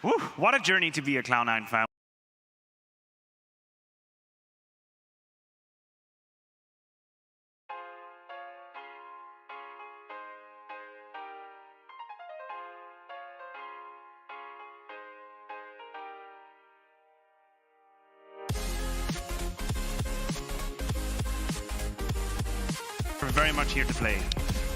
Woo, what a journey to be a Cloud9 fan. We're very much here to play.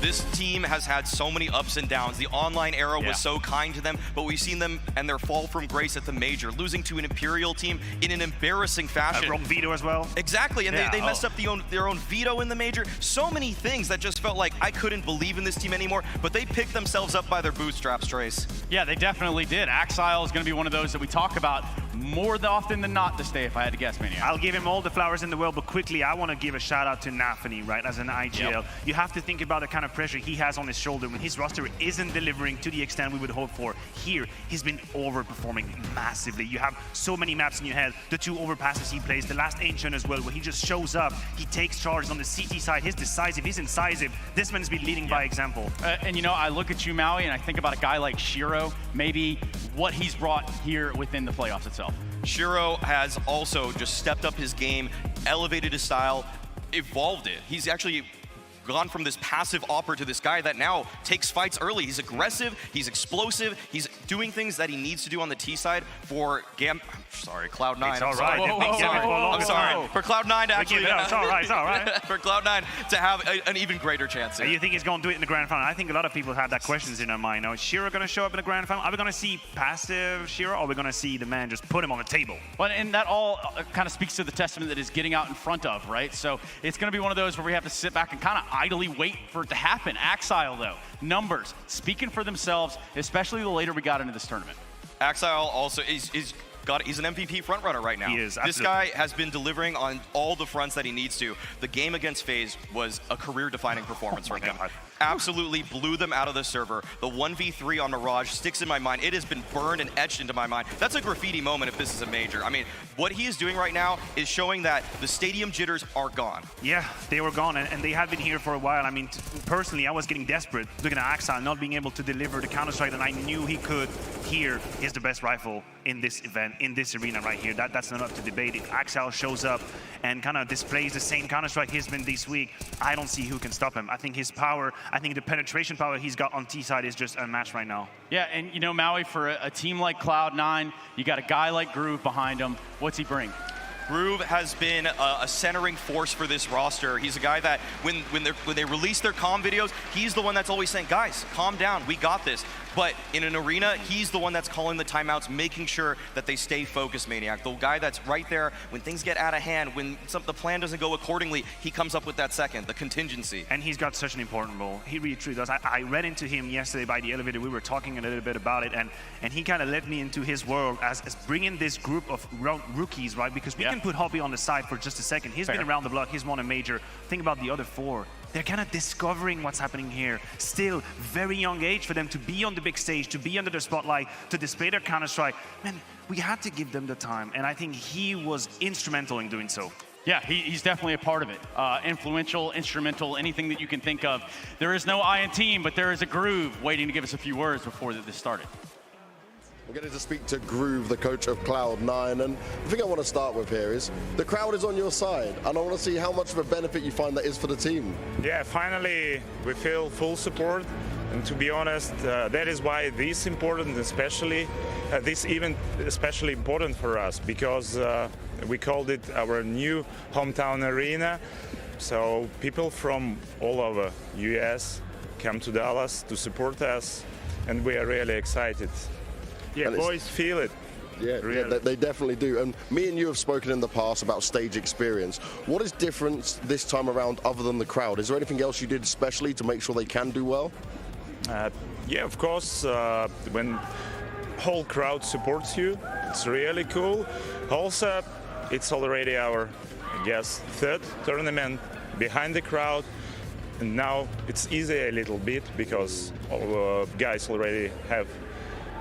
This team has had so many ups and downs. The online era was so kind to them, but we've seen them and their fall from grace at the major, losing to an Imperial team in an embarrassing fashion. Wrong veto as well. Exactly, and they messed up their own veto in the major. So many things that just felt like I couldn't believe in this team anymore, but they picked themselves up by their bootstraps, Trace. Yeah, they definitely did. Axile is going to be one of those that we talk about more often than not this day, if I had to guess, Maniac. I'll give him all the flowers in the world, but quickly, I want to give a shout out to Nafany, right, as an IGL. You have to think about the kind of pressure he has on his shoulder when his roster isn't delivering to the extent we would hope for. Here, he's been overperforming massively. You have so many maps in your head, the 2 overpasses he plays, the last Ancient as well, where he just shows up, he takes charges on the CT side, he's decisive, he's incisive. This man's been leading by example. And you know, I look at you, Maui, and I think about a guy like Shiro, maybe what he's brought here within the playoffs itself. Shiro has also just stepped up his game, elevated his style, evolved it. He's actually gone from this passive opper to this guy that now takes fights early. He's aggressive, he's explosive, he's doing things that he needs to do on the T side for Cloud9. It's all right. I'm sorry. For Cloud9 to actually... It's all right, it's all right. For Cloud9 to have an even greater chance. You think he's going to do it in the grand final? I think a lot of people have that questions in their mind. Now, is Shiro going to show up in the grand final? Are we going to see passive Shiro, or are we going to see the man just put him on the table? Well, and that all kind of speaks to the testament that he's getting out in front of, right? So it's going to be one of those where we have to sit back and kind of idly wait for it to happen. Axile, though, numbers speaking for themselves, especially the later we got into this tournament. Axile also he's an MVP frontrunner right now. He is, This guy has been delivering on all the fronts that he needs to. The game against FaZe was a career-defining performance for him. God. Absolutely blew them out of the server. The 1v3 on Mirage sticks in my mind. It has been burned and etched into my mind. That's a graffiti moment if this is a major. I mean, what he is doing right now is showing that the stadium jitters are gone. Yeah, they were gone, and they have been here for a while. I mean, personally, I was getting desperate looking at Axile not being able to deliver the Counter-Strike that I knew he could. Here is the best rifle in this event, in this arena right here. That's not up to debate. If Axile shows up and kind of displays the same Counter-Strike he's been this week, I don't see who can stop him. I think his power, I think the penetration power he's got on T-side is just unmatched right now. Yeah, and you know, Maui, for a team like Cloud9, you got a guy like Groove behind him. What's he bring? Groove has been a centering force for this roster. He's a guy that when they release their comm videos, he's the one that's always saying, guys, calm down, we got this. But in an arena, he's the one that's calling the timeouts, making sure that they stay focused, Maniac. The guy that's right there when things get out of hand, when the plan doesn't go accordingly, he comes up with that second, the contingency. And he's got such an important role. He really truly does. I ran into him yesterday by the elevator. We were talking a little bit about it, and he kind of led me into his world as bringing this group of rookies, right? Because we can put Hobby on the side for just a second. He's been around the block. He's won a major. Think about the other 4. They're kind of discovering what's happening here. Still, very young age for them to be on the big stage, to be under the spotlight, to display their Counter-Strike. Man, we had to give them the time, and I think he was instrumental in doing so. Yeah, he's definitely a part of it. Influential, instrumental, anything that you can think of. There is no I in team, but there is a Groove waiting to give us a few words before this started. We're getting to speak to Groove, the coach of Cloud9, and the thing I want to start with here is the crowd is on your side, and I want to see how much of a benefit you find that is for the team. Yeah, finally we feel full support, and to be honest, that is why this important, especially this event, especially important for us, because we called it our new hometown arena. So people from all over US come to Dallas to support us, and we are really excited. Yeah, boys feel it. Yeah, really. They definitely do. And me and you have spoken in the past about stage experience. What is different this time around other than the crowd? Is there anything else you did especially to make sure they can do well? Yeah, of course. When whole crowd supports you, it's really cool. Also, it's already our, I guess, 3rd tournament behind the crowd. And now it's easier a little bit because all guys already have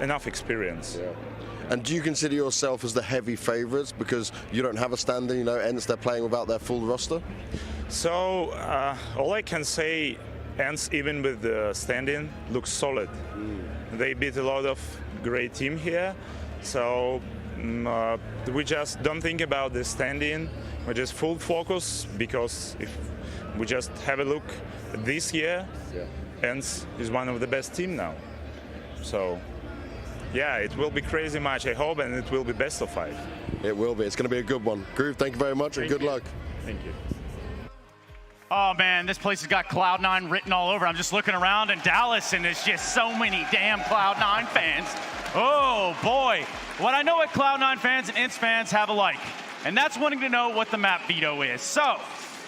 enough experience. Yeah. And do you consider yourself as the heavy favorites because you don't have a standing, you know, Ence, they're playing without their full roster? So all I can say, Ence, even with the stand-in, looks solid. They beat a lot of great team here. So we just don't think about the stand-in. We just full focus, because if we just have a look this year, Ence is one of the best team now. So yeah, it will be crazy match, I hope, and it will be best of 5. It will be. It's going to be a good one. Groove, thank you very much, and good luck. Thank you. Oh man, this place has got Cloud9 written all over. I'm just looking around in Dallas and there's just so many damn Cloud9 fans. Oh boy. What I know what Cloud9 fans and Ence fans have alike, and that's wanting to know what the map veto is. So,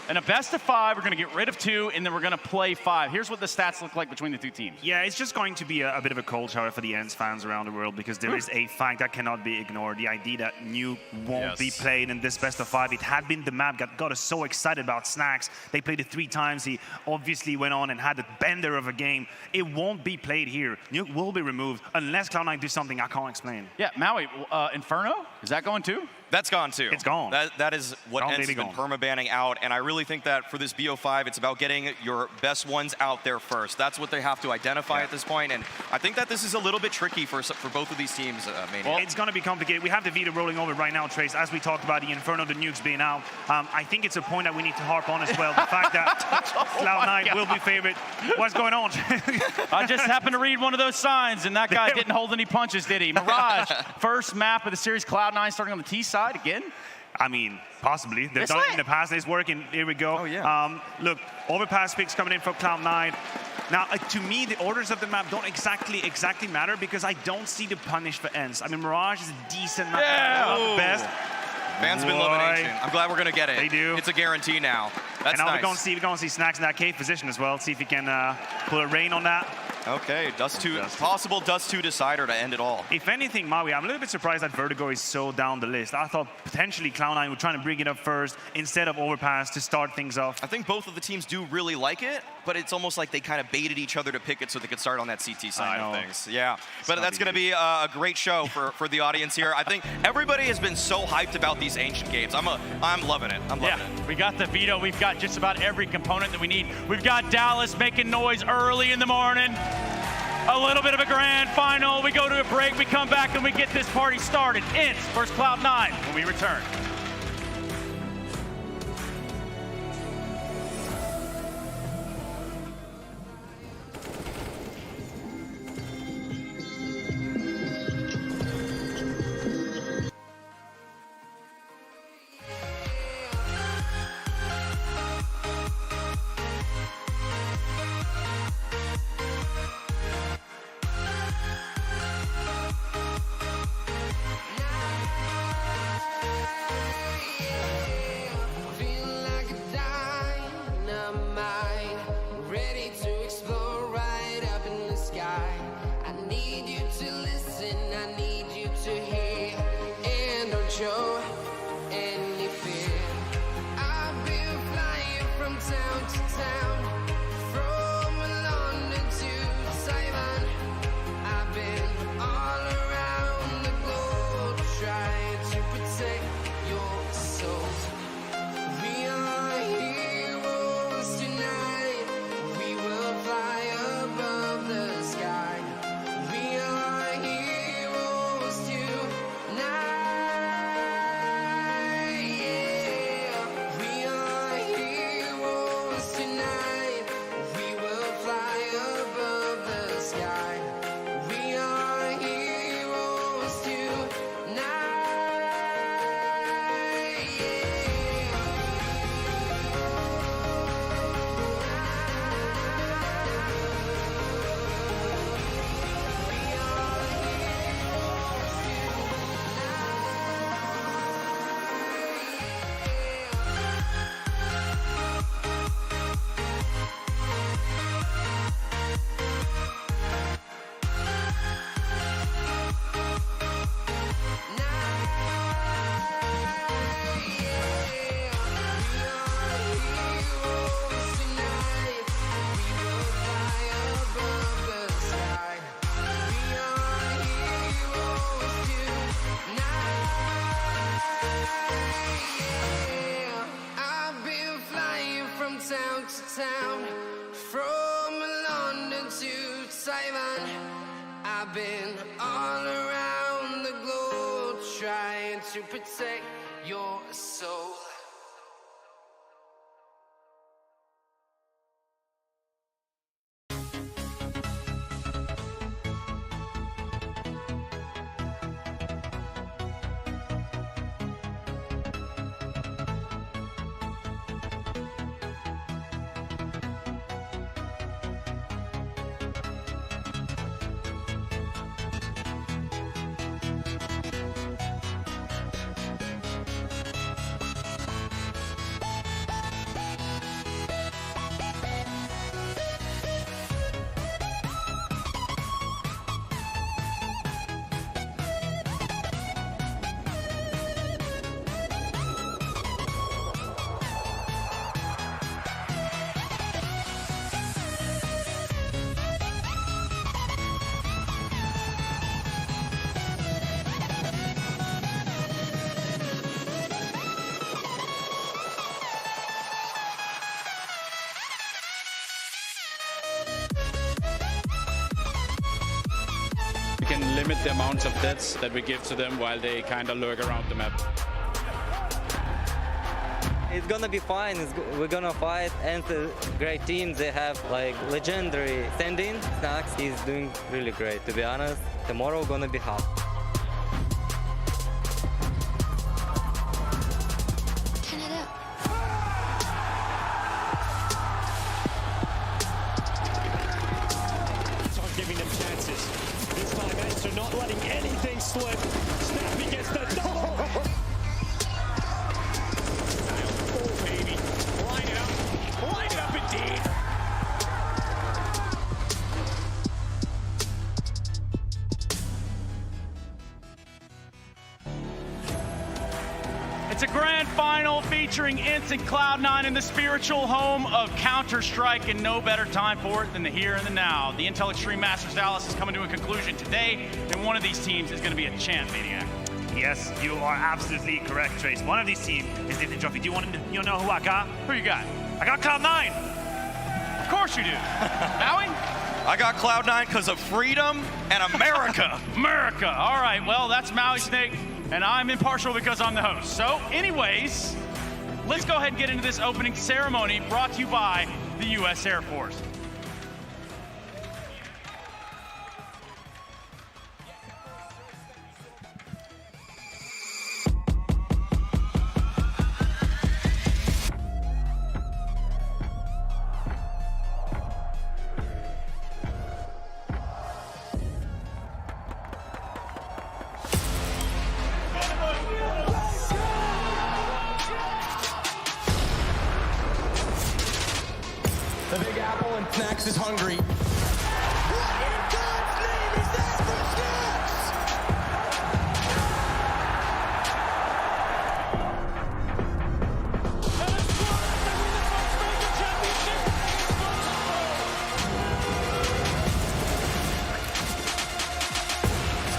in a best of 5, we're going to get rid of 2, and then we're going to play 5. Here's what the stats look like between the 2 teams. Yeah, it's just going to be a bit of a cold shower for the Ence fans around the world, because there is a fact that cannot be ignored. The idea that Nuke won't be played in this best of 5. It had been the map that got us so excited about Snacks. They played it 3 times. He obviously went on and had a bender of a game. It won't be played here. Nuke will be removed unless Cloud9 do something I can't explain. Yeah, Maui, Inferno, is that going too? That's gone too. It's gone. That is what Ence has been perma-banning out, and I really think that for this BO5, it's about getting your best ones out there first. That's what they have to identify at this point, and I think that this is a little bit tricky for both of these teams, Well, it's going to be complicated. We have the veto rolling over right now, Trace. As we talked about the Inferno, the nukes being out, I think it's a point that we need to harp on as well. The fact that Cloud9 will be favored. What's going on? I just happened to read one of those signs, and that guy didn't hold any punches, did he? Mirage, first map of the series, Cloud9 starting on the T side again? I mean, possibly. They've done it in the past. It's working. Here we go. Oh, yeah. Look, Overpass picks coming in for Cloud9. Now, to me, the orders of the map don't exactly matter, because I don't see the punish for Ence. I mean, Mirage is a decent map. Yeah. Not the best. Fans have been loving Ancient. I'm glad we're going to get it. They do. It's a guarantee now. That's and now nice. we're going to see Snacks in that cave position as well. See if he can pull a rain on that. Okay, possible Dust 2 decider to end it all. If anything, Maui, I'm a little bit surprised that Vertigo is so down the list. I thought potentially Cloud9 would try to bring it up first instead of Overpass to start things off. I think both of the teams do really like it, but it's almost like they kind of baited each other to pick it so they could start on that CT side of things. Yeah, but that's going to be a great show for the audience here. I think everybody has been so hyped about these Ancient games. I'm loving it. I'm loving it. We got the veto. We've got just about every component that we need. We've got Dallas making noise early in the morning. A little bit of a grand final. We go to a break. We come back and we get this party started. Ence versus Cloud9 when we return. to protect your soul. We can limit the amount of deaths that we give to them while they kind of lurk around the map. It's gonna be fine. We're gonna fight. Ence is a great team. They have like legendary stand-in. Snax is doing really great, to be honest. Tomorrow gonna be hot. Turn it up. Time giving them chances. This time Ence are not letting anything slip. Snappy gets the double. Oh baby, line it up indeed. It's a grand final featuring Ence and Cloud9 in the spiritual home of Counter-Strike, and no better time for it than the here and the now. The Intel Extreme Masters Dallas is coming to a conclusion today, and one of these teams is going to be a champ maniac. Yes, you are absolutely correct, Trace. One of these teams is the trophy. Do you want to know who I got? Who you got? I got Cloud9. Of course you do. Maui? I got Cloud9 because of freedom and America. America. All right, well, that's Maui Snake, and I'm impartial because I'm the host. So, anyways, let's go ahead and get into this opening ceremony brought to you by the U.S. Air Force. The Big Apple and Snax is hungry.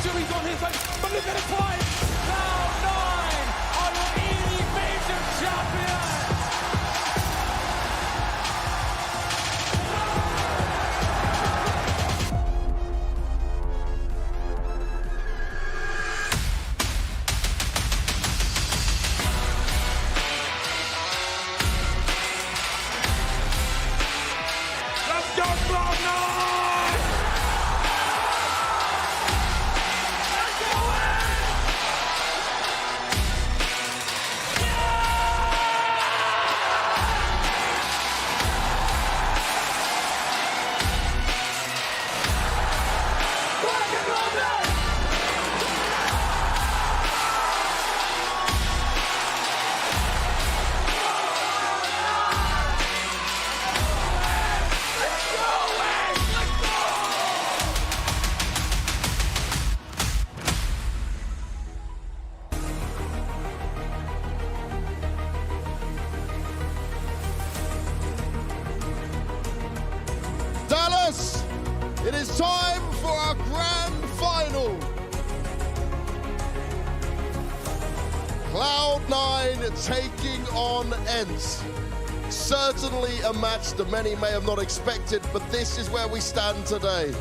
Stewie's on his side, but look at it twice. Cloud9 are your easy major champions. Let's go, Cloud9! Dallas, it is time for our grand final. Cloud9 taking on Ence. Certainly a match that many may have not expected, but this is where we stand today.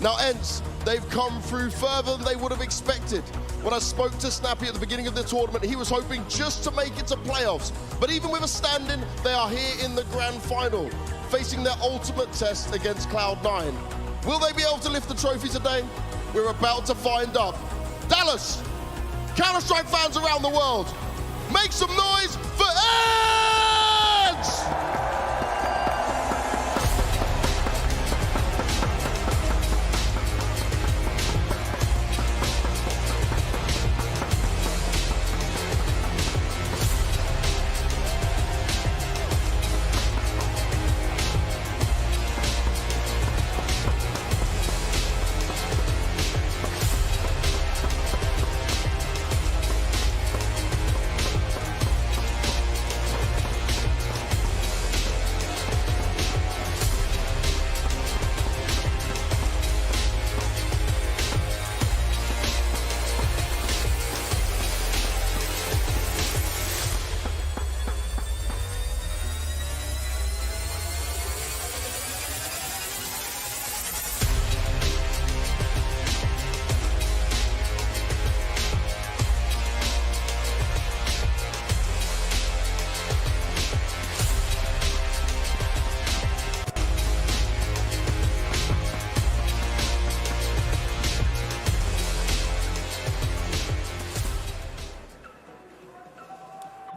Now, Ence, they've come through further than they would have expected. When I spoke to Snappy at the beginning of the tournament, he was hoping just to make it to playoffs. But even with a stand-in, they are here in the grand final, facing their ultimate test against Cloud9. Will they be able to lift the trophy today? We're about to find out. Dallas, Counter-Strike fans around the world, make some noise for Ence!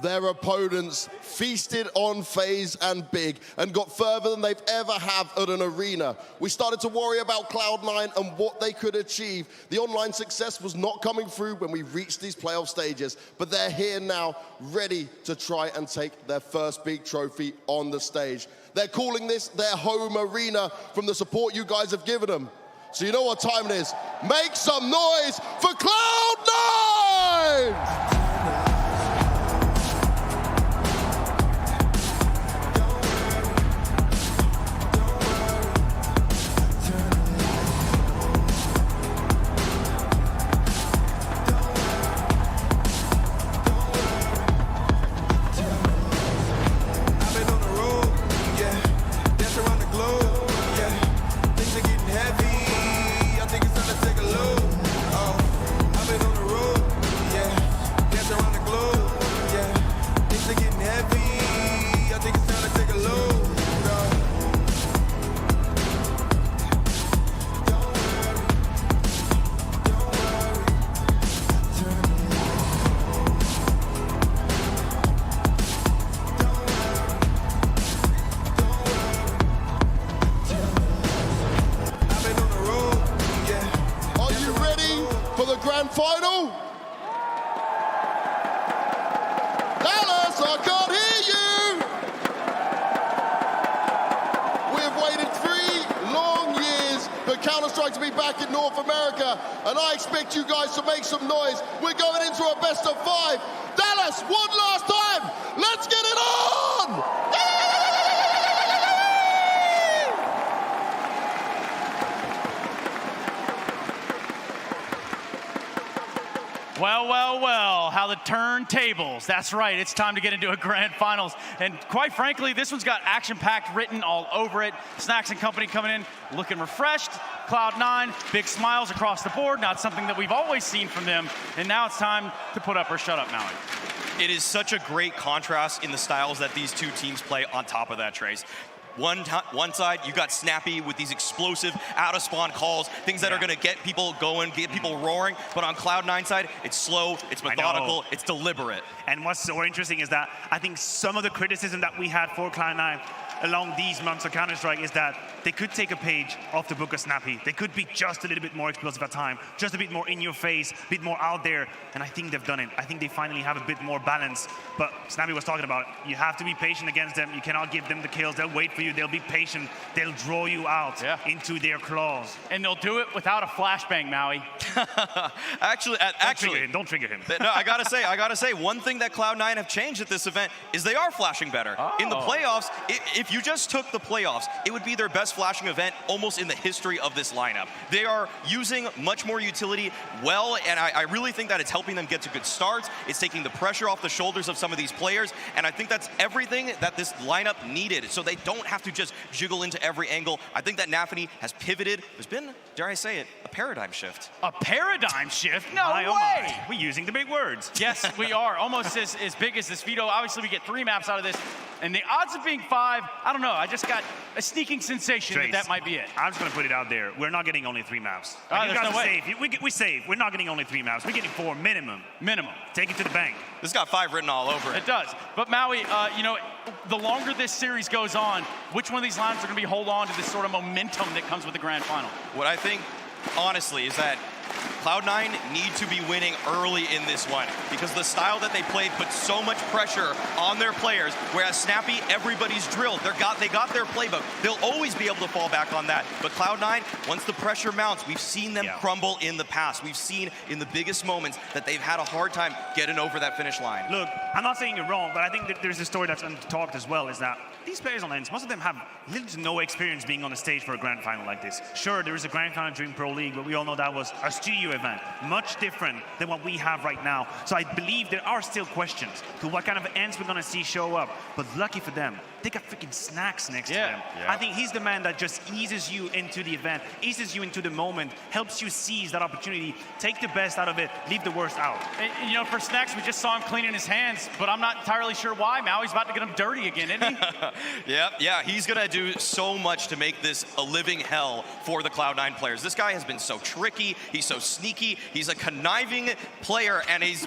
Their opponents feasted on FaZe and Big and got further than they've ever have at an arena. We started to worry about Cloud9 and what they could achieve. The online success was not coming through when we reached these playoff stages, but they're here now, ready to try and take their first big trophy on the stage. They're calling this their home arena from the support you guys have given them. So you know what time it is. Make some noise for Cloud9! Grand final. Dallas, I can't hear you. We have waited 3 long years for Counter-Strike to be back in North America, and I expect you guys to make some noise. We're going into a best of 5. Dallas, one last time. Let's get it on. Well, well, well, how the turntables. That's right, it's time to get into a grand finals. And quite frankly, this one's got action-packed written all over it. Snacks and company coming in looking refreshed. Cloud9, big smiles across the board. Not something that we've always seen from them. And now it's time to put up or shut up, Maui. It is such a great contrast in the styles that these two teams play on top of that, Trace. One side, you got Snappy with these explosive out-of-spawn calls, things that are going to get people going, get people roaring. But on Cloud9 side, it's slow, it's methodical, it's deliberate. And what's so interesting is that I think some of the criticism that we had for Cloud9 along these months of Counter-Strike is that they could take a page off the book of Snappy. They could be just a little bit more explosive at time, just a bit more in your face, a bit more out there, and I think they've done it. I think they finally have a bit more balance. But Snappy was talking about it. You have to be patient against them. You cannot give them the kills. They'll wait for you. They'll be patient. They'll draw you out into their claws. And they'll do it without a flashbang, Maui. Actually, don't trigger him. No, I gotta say, one thing that Cloud9 have changed at this event is they are flashing better. In the playoffs, if you just took the playoffs, it would be their best best flashing event almost in the history of this lineup. They are using much more utility well, and I really think that it's helping them get to good starts. It's taking the pressure off the shoulders of some of these players, and I think that's everything that this lineup needed, so they don't have to just jiggle into every angle. I think that Nafany has pivoted. There's been, dare I say it, a paradigm shift. A paradigm shift? No My, way! oh my. We're using the big words. Yes, we are. Almost as big as this veto. Obviously, we get 3 maps out of this. And the odds of being 5, I don't know. I just got a sneaking sensation that might be it. I'm just going to put it out there. We're not getting only 3 maps. There's no way. We save. We're not getting only 3 maps. We're getting 4 minimum. Minimum. Take it to the bank. This got 5 written all over it. It does. But Maui, you know, the longer this series goes on, which one of these lines are going to be hold on to this sort of momentum that comes with the grand final? What I think, honestly, is that Cloud9 need to be winning early in this one because the style that they played put so much pressure on their players, whereas Snappy, everybody's drilled. They got their playbook. They'll always be able to fall back on that. But Cloud9, once the pressure mounts, we've seen them crumble in the past. We've seen in the biggest moments that they've had a hard time getting over that finish line. Look, I'm not saying you're wrong, but I think that there's a story that's untalked as well, is that these players on Ence, most of them have little to no experience being on the stage for a grand final like this. Sure, there is a grand final during Pro League, but we all know that was a studio event, much different than what we have right now. So I believe there are still questions to what kind of Ence we're gonna see show up. But lucky for them, they got freaking Snacks next to them. I think he's the man that just eases you into the event, eases you into the moment, helps you seize that opportunity, take the best out of it, leave the worst out. And, you know, for Snacks, we just saw him cleaning his hands, but I'm not entirely sure why. Maui's about to get him dirty again, isn't he? Yeah, he's gonna do so much to make this a living hell for the Cloud9 players. This guy has been so tricky, he's so sneaky, he's a conniving player, and he's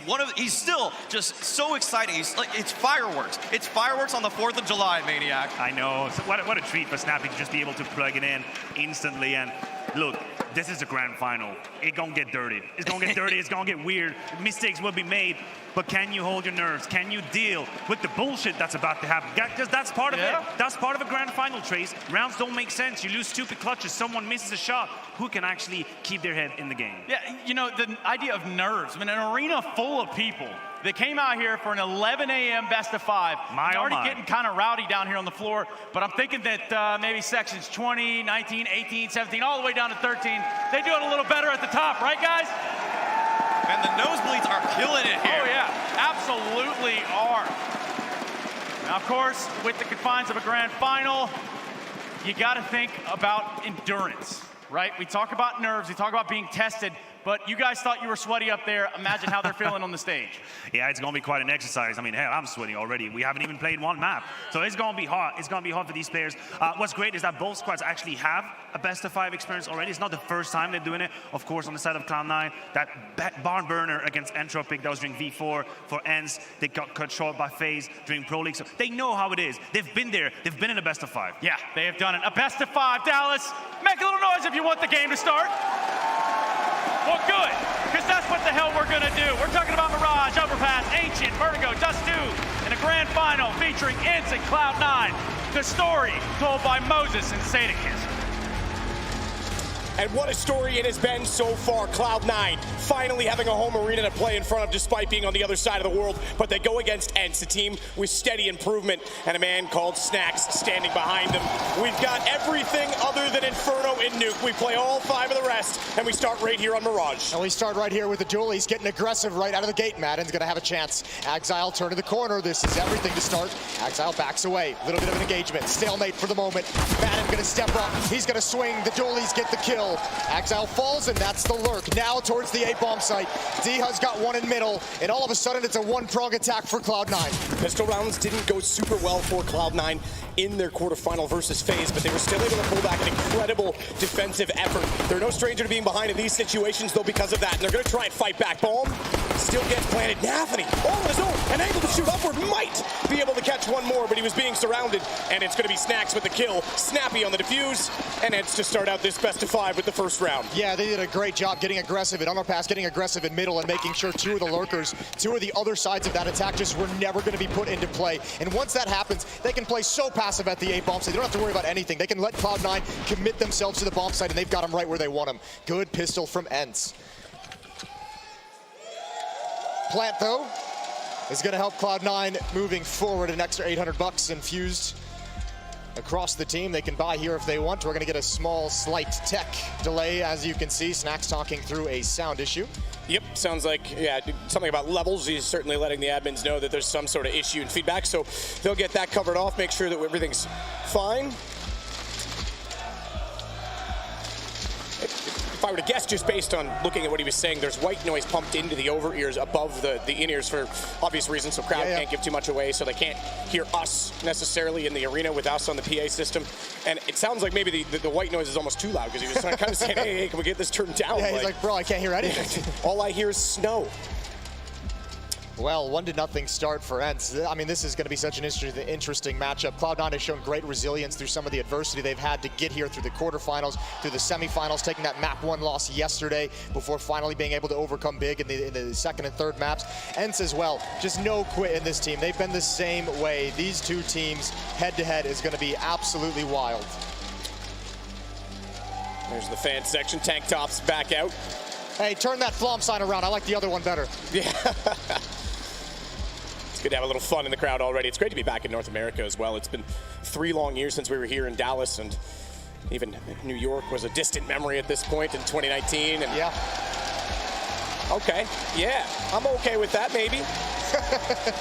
still just so exciting. It's fireworks. It's fireworks on the 4th of July, Maniac. I know. So what a treat for Snappy to just be able to plug it in instantly. And look, this is a grand final. It's gonna get dirty. It's gonna get dirty. It's gonna get weird. Mistakes will be made. But can you hold your nerves? Can you deal with the bullshit that's about to happen? Because that's part of it. That's part of a grand final, Trace. Rounds don't make sense. You lose stupid clutches. Someone misses a shot. Who can actually keep their head in the game? Yeah, you know, the idea of nerves. I mean, an arena full of people that came out here for an 11 a.m. best of 5. It's already getting kind of rowdy down here on the floor, but I'm thinking that maybe sections 20, 19, 18, 17, all the way down to 13, they do it a little better at the top, right, guys? And the nosebleeds are killing it here. Oh, yeah, absolutely are. Now, of course, with the confines of a grand final, you got to think about endurance, right? We talk about nerves, we talk about being tested, but you guys thought you were sweaty up there. Imagine how they're feeling on the stage. Yeah, it's going to be quite an exercise. I mean, hell, I'm sweating already. We haven't even played 1 map. So it's going to be hot. It's going to be hot for these players. What's great is that both squads actually have a best of 5 experience already. It's not the first time they're doing it. Of course, on the side of Cloud9, that barn burner against Entropic, that was during V4 for Ence. They got cut short by FaZe during Pro League. So they know how it is. They've been there. They've been in a best of 5. Yeah, they have done it. A best of 5. Dallas, make a little noise if you want the game to start. Well, good, because that's what the hell we're going to do. We're talking about Mirage, Overpass, Ancient, Vertigo, Dust 2 in a grand final featuring Ence and Cloud9. The story told by Moses and Sadakis. And what a story it has been so far. Cloud9 finally having a home arena to play in front of despite being on the other side of the world. But they go against Ence, a team with steady improvement, and a man called Snacks standing behind them. We've got everything other than Inferno and Nuke. We play all 5 of the rest, and we start right here on Mirage. And we start right here with the duel. He's getting aggressive right out of the gate. Madden's going to have a chance. Axile turn to the corner. This is everything to start. Axile backs away. A little bit of an engagement. Stalemate for the moment. Madden going to step up. He's going to swing. The dualies get the kill. Axile falls, and that's the lurk. Now towards the A-bomb site. D-Huz got one in middle, and all of a sudden it's a 1-prong attack for Cloud9. Pistol rounds didn't go super well for Cloud9 in their quarterfinal versus FaZe, but they were still able to pull back an incredible defensive effort. They're no stranger to being behind in these situations, though, because of that, and they're going to try and fight back. Bomb still gets planted. Nafany, all on his own, and able to shoot upward, might be able to catch one more, but he was being surrounded, and it's going to be Snacks with the kill. Snappy on the defuse, and Ence to start out this best of 5 with the first round. Yeah, they did a great job getting aggressive at Underpass, getting aggressive in middle, and making sure 2 of the lurkers, 2 of the other sides of that attack just were never going to be put into play. And once that happens, they can play so passive at the A-bomb site. They don't have to worry about anything. They can let Cloud9 commit themselves to the bomb site, and they've got them right where they want them. Good pistol from Ence. Plant, though, is going to help Cloud9 moving forward. An extra $800 infused across the team. They can buy here if they want. We're going to get a small, slight tech delay, as you can see. Snacks talking through a sound issue. Yep, sounds like, yeah, something about levels. He's certainly letting the admins know that there's some sort of issue and feedback, so they'll get that covered off, make sure that everything's fine. If I were to guess, just based on looking at what he was saying, there's white noise pumped into the over ears above the in-ears for obvious reasons, so crowd can't give too much away, so they can't hear us necessarily in the arena with us on the PA system. And it sounds like maybe the white noise is almost too loud, because he was kind of saying, hey, can we get this turned down? Yeah, he's like, bro, I can't hear anything. All I hear is snow. Well, 1-0 start for Ence. I mean, this is going to be such an interesting matchup. Cloud9 has shown great resilience through some of the adversity they've had to get here through the quarterfinals, through the semifinals, taking that map 1 loss yesterday before finally being able to overcome big in the second and third maps. Ence as well, just no quit in this team. They've been the same way. These two teams head-to-head is going to be absolutely wild. There's the fan section. Tank tops back out. Hey, turn that Flom sign around. I like the other one better. Yeah. It's good to have a little fun in the crowd already. It's great to be back in North America as well. It's been 3 long years since we were here in Dallas, and even New York was a distant memory at this point in 2019. And yeah. Okay, yeah, I'm okay with that, maybe.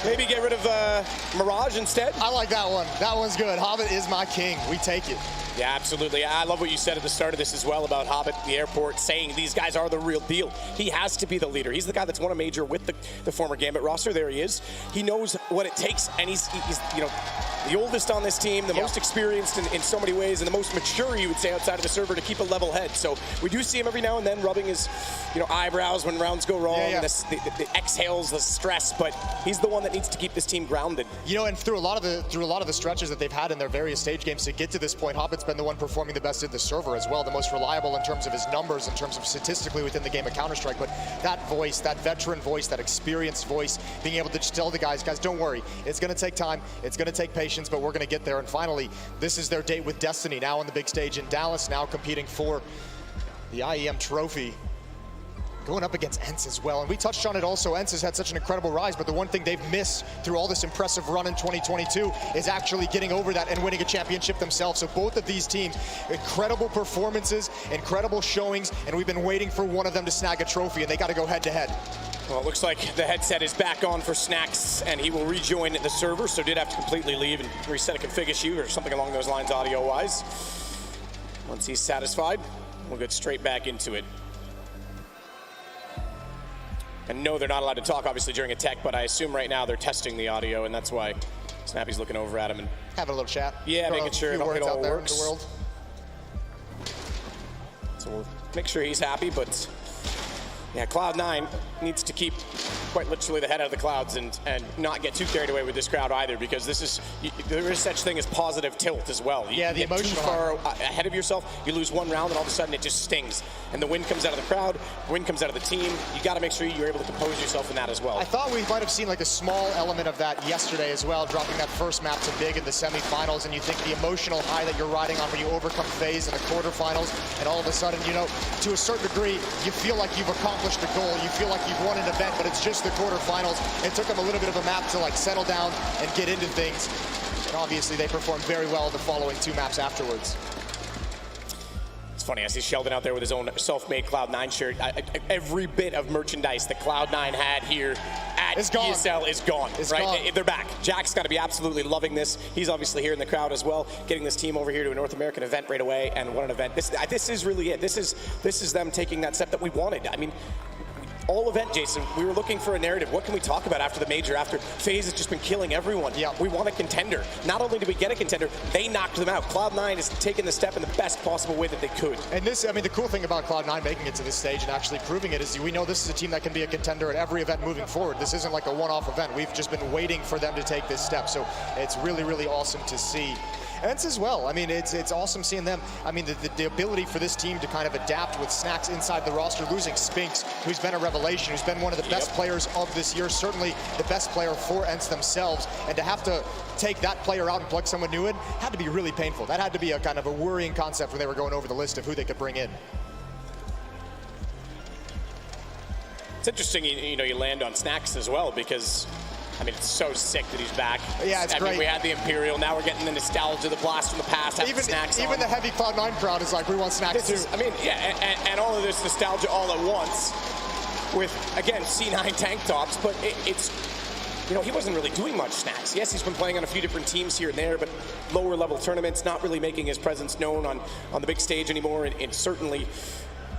Maybe get rid of Mirage instead. I like that one. That one's good. Hobbit is my king. We take it. Yeah, absolutely. I love what you said at the start of this as well about Hobbit, the airport, saying these guys are the real deal. He has to be the leader. He's the guy that's won a major with the former Gambit roster. There he is. He knows what it takes, and he's you know, the oldest on this team, the most experienced in so many ways, and the most mature, you would say, outside of the server to keep a level head. So we do see him every now and then rubbing his, eyebrows when rounds go wrong, and the exhales, the stress, but he's the one that needs to keep this team grounded. And through a lot of the stretches that they've had in their various stage games to get to this point, Hobbit's been the one performing the best in the server as well, the most reliable in terms of his numbers, in terms of statistically within the game of Counter-Strike. But that voice, that veteran voice, that experienced voice, being able to just tell the guys, don't worry, it's going to take time, it's going to take patience, but we're going to get there. And finally, this is their date with Destiny, now on the big stage in Dallas, now competing for the IEM trophy, going up against Ence as well. And we touched on it also. Ence has had such an incredible rise, but the one thing they've missed through all this impressive run in 2022 is actually getting over that and winning a championship themselves. So both of these teams, incredible performances, incredible showings, and we've been waiting for one of them to snag a trophy, and they got to go head to head. Well, it looks like the headset is back on for Snacks, and he will rejoin the server, so did have to completely leave and reset a config issue or something along those lines audio-wise. Once he's satisfied, we'll get straight back into it. And no, they're not allowed to talk, obviously, during a tech, but I assume right now they're testing the audio, and that's why Snappy's looking over at him and having a little chat. Yeah, making sure it all works. In the world. So we'll make sure he's happy, but yeah, Cloud9 needs to keep quite literally the head out of the clouds and not get too carried away with this crowd either, because there is such thing as positive tilt as well. Yeah, the emotion too far ahead of yourself, you lose one round and all of a sudden it just stings. And the wind comes out of the crowd, the wind comes out of the team. You got to make sure you're able to compose yourself in that as well. I thought we might have seen like a small element of that yesterday as well, dropping that first map to big in the semifinals, and you think the emotional high that you're riding on when you overcome FaZe in the quarterfinals, and all of a sudden, to a certain degree, you feel like you've accomplished a goal, you feel like you've won an event, but it's just the quarterfinals. It took them a little bit of a map to settle down and get into things. And obviously they performed very well the following 2 maps afterwards. It's funny, I see Sheldon out there with his own self-made Cloud9 shirt. Every bit of merchandise that Cloud9 had here at ESL is gone. They're back. Jack's got to be absolutely loving this. He's obviously here in the crowd as well, getting this team over here to a North American event right away, and what an event. This is really it. This is them taking that step that we wanted. I mean, all event, Jason, we were looking for a narrative. What can we talk about after the major, after FaZe has just been killing everyone? Yeah. We want a contender. Not only did we get a contender, they knocked them out. Cloud9 has taken the step in the best possible way that they could. And the cool thing about Cloud9 making it to this stage and actually proving it is we know this is a team that can be a contender at every event moving forward. This isn't like a one-off event. We've just been waiting for them to take this step. So it's really, really awesome to see. Ence as well. I mean, it's awesome seeing them. I mean, the ability for this team to kind of adapt with Snacks inside the roster, losing Spinks, who's been a revelation, who's been one of the best players of this year, certainly the best player for Ence themselves, and to have to take that player out and plug someone new in had to be really painful. That had to be a kind of a worrying concept when they were going over the list of who they could bring in. It's interesting, you land on Snacks as well, because I mean, it's so sick that he's back. Yeah, it's great. Mean, we had the Imperial, now we're getting the nostalgia, the blast from the past, having snacks even the heavy Cloud9 crowd is like, we want snacks too. I mean, yeah, and all of this nostalgia all at once with, again, C9 tank tops, but it's, you know, he wasn't really doing much snacks. Yes, he's been playing on a few different teams here and there, but lower level tournaments, not really making his presence known on the big stage anymore, and certainly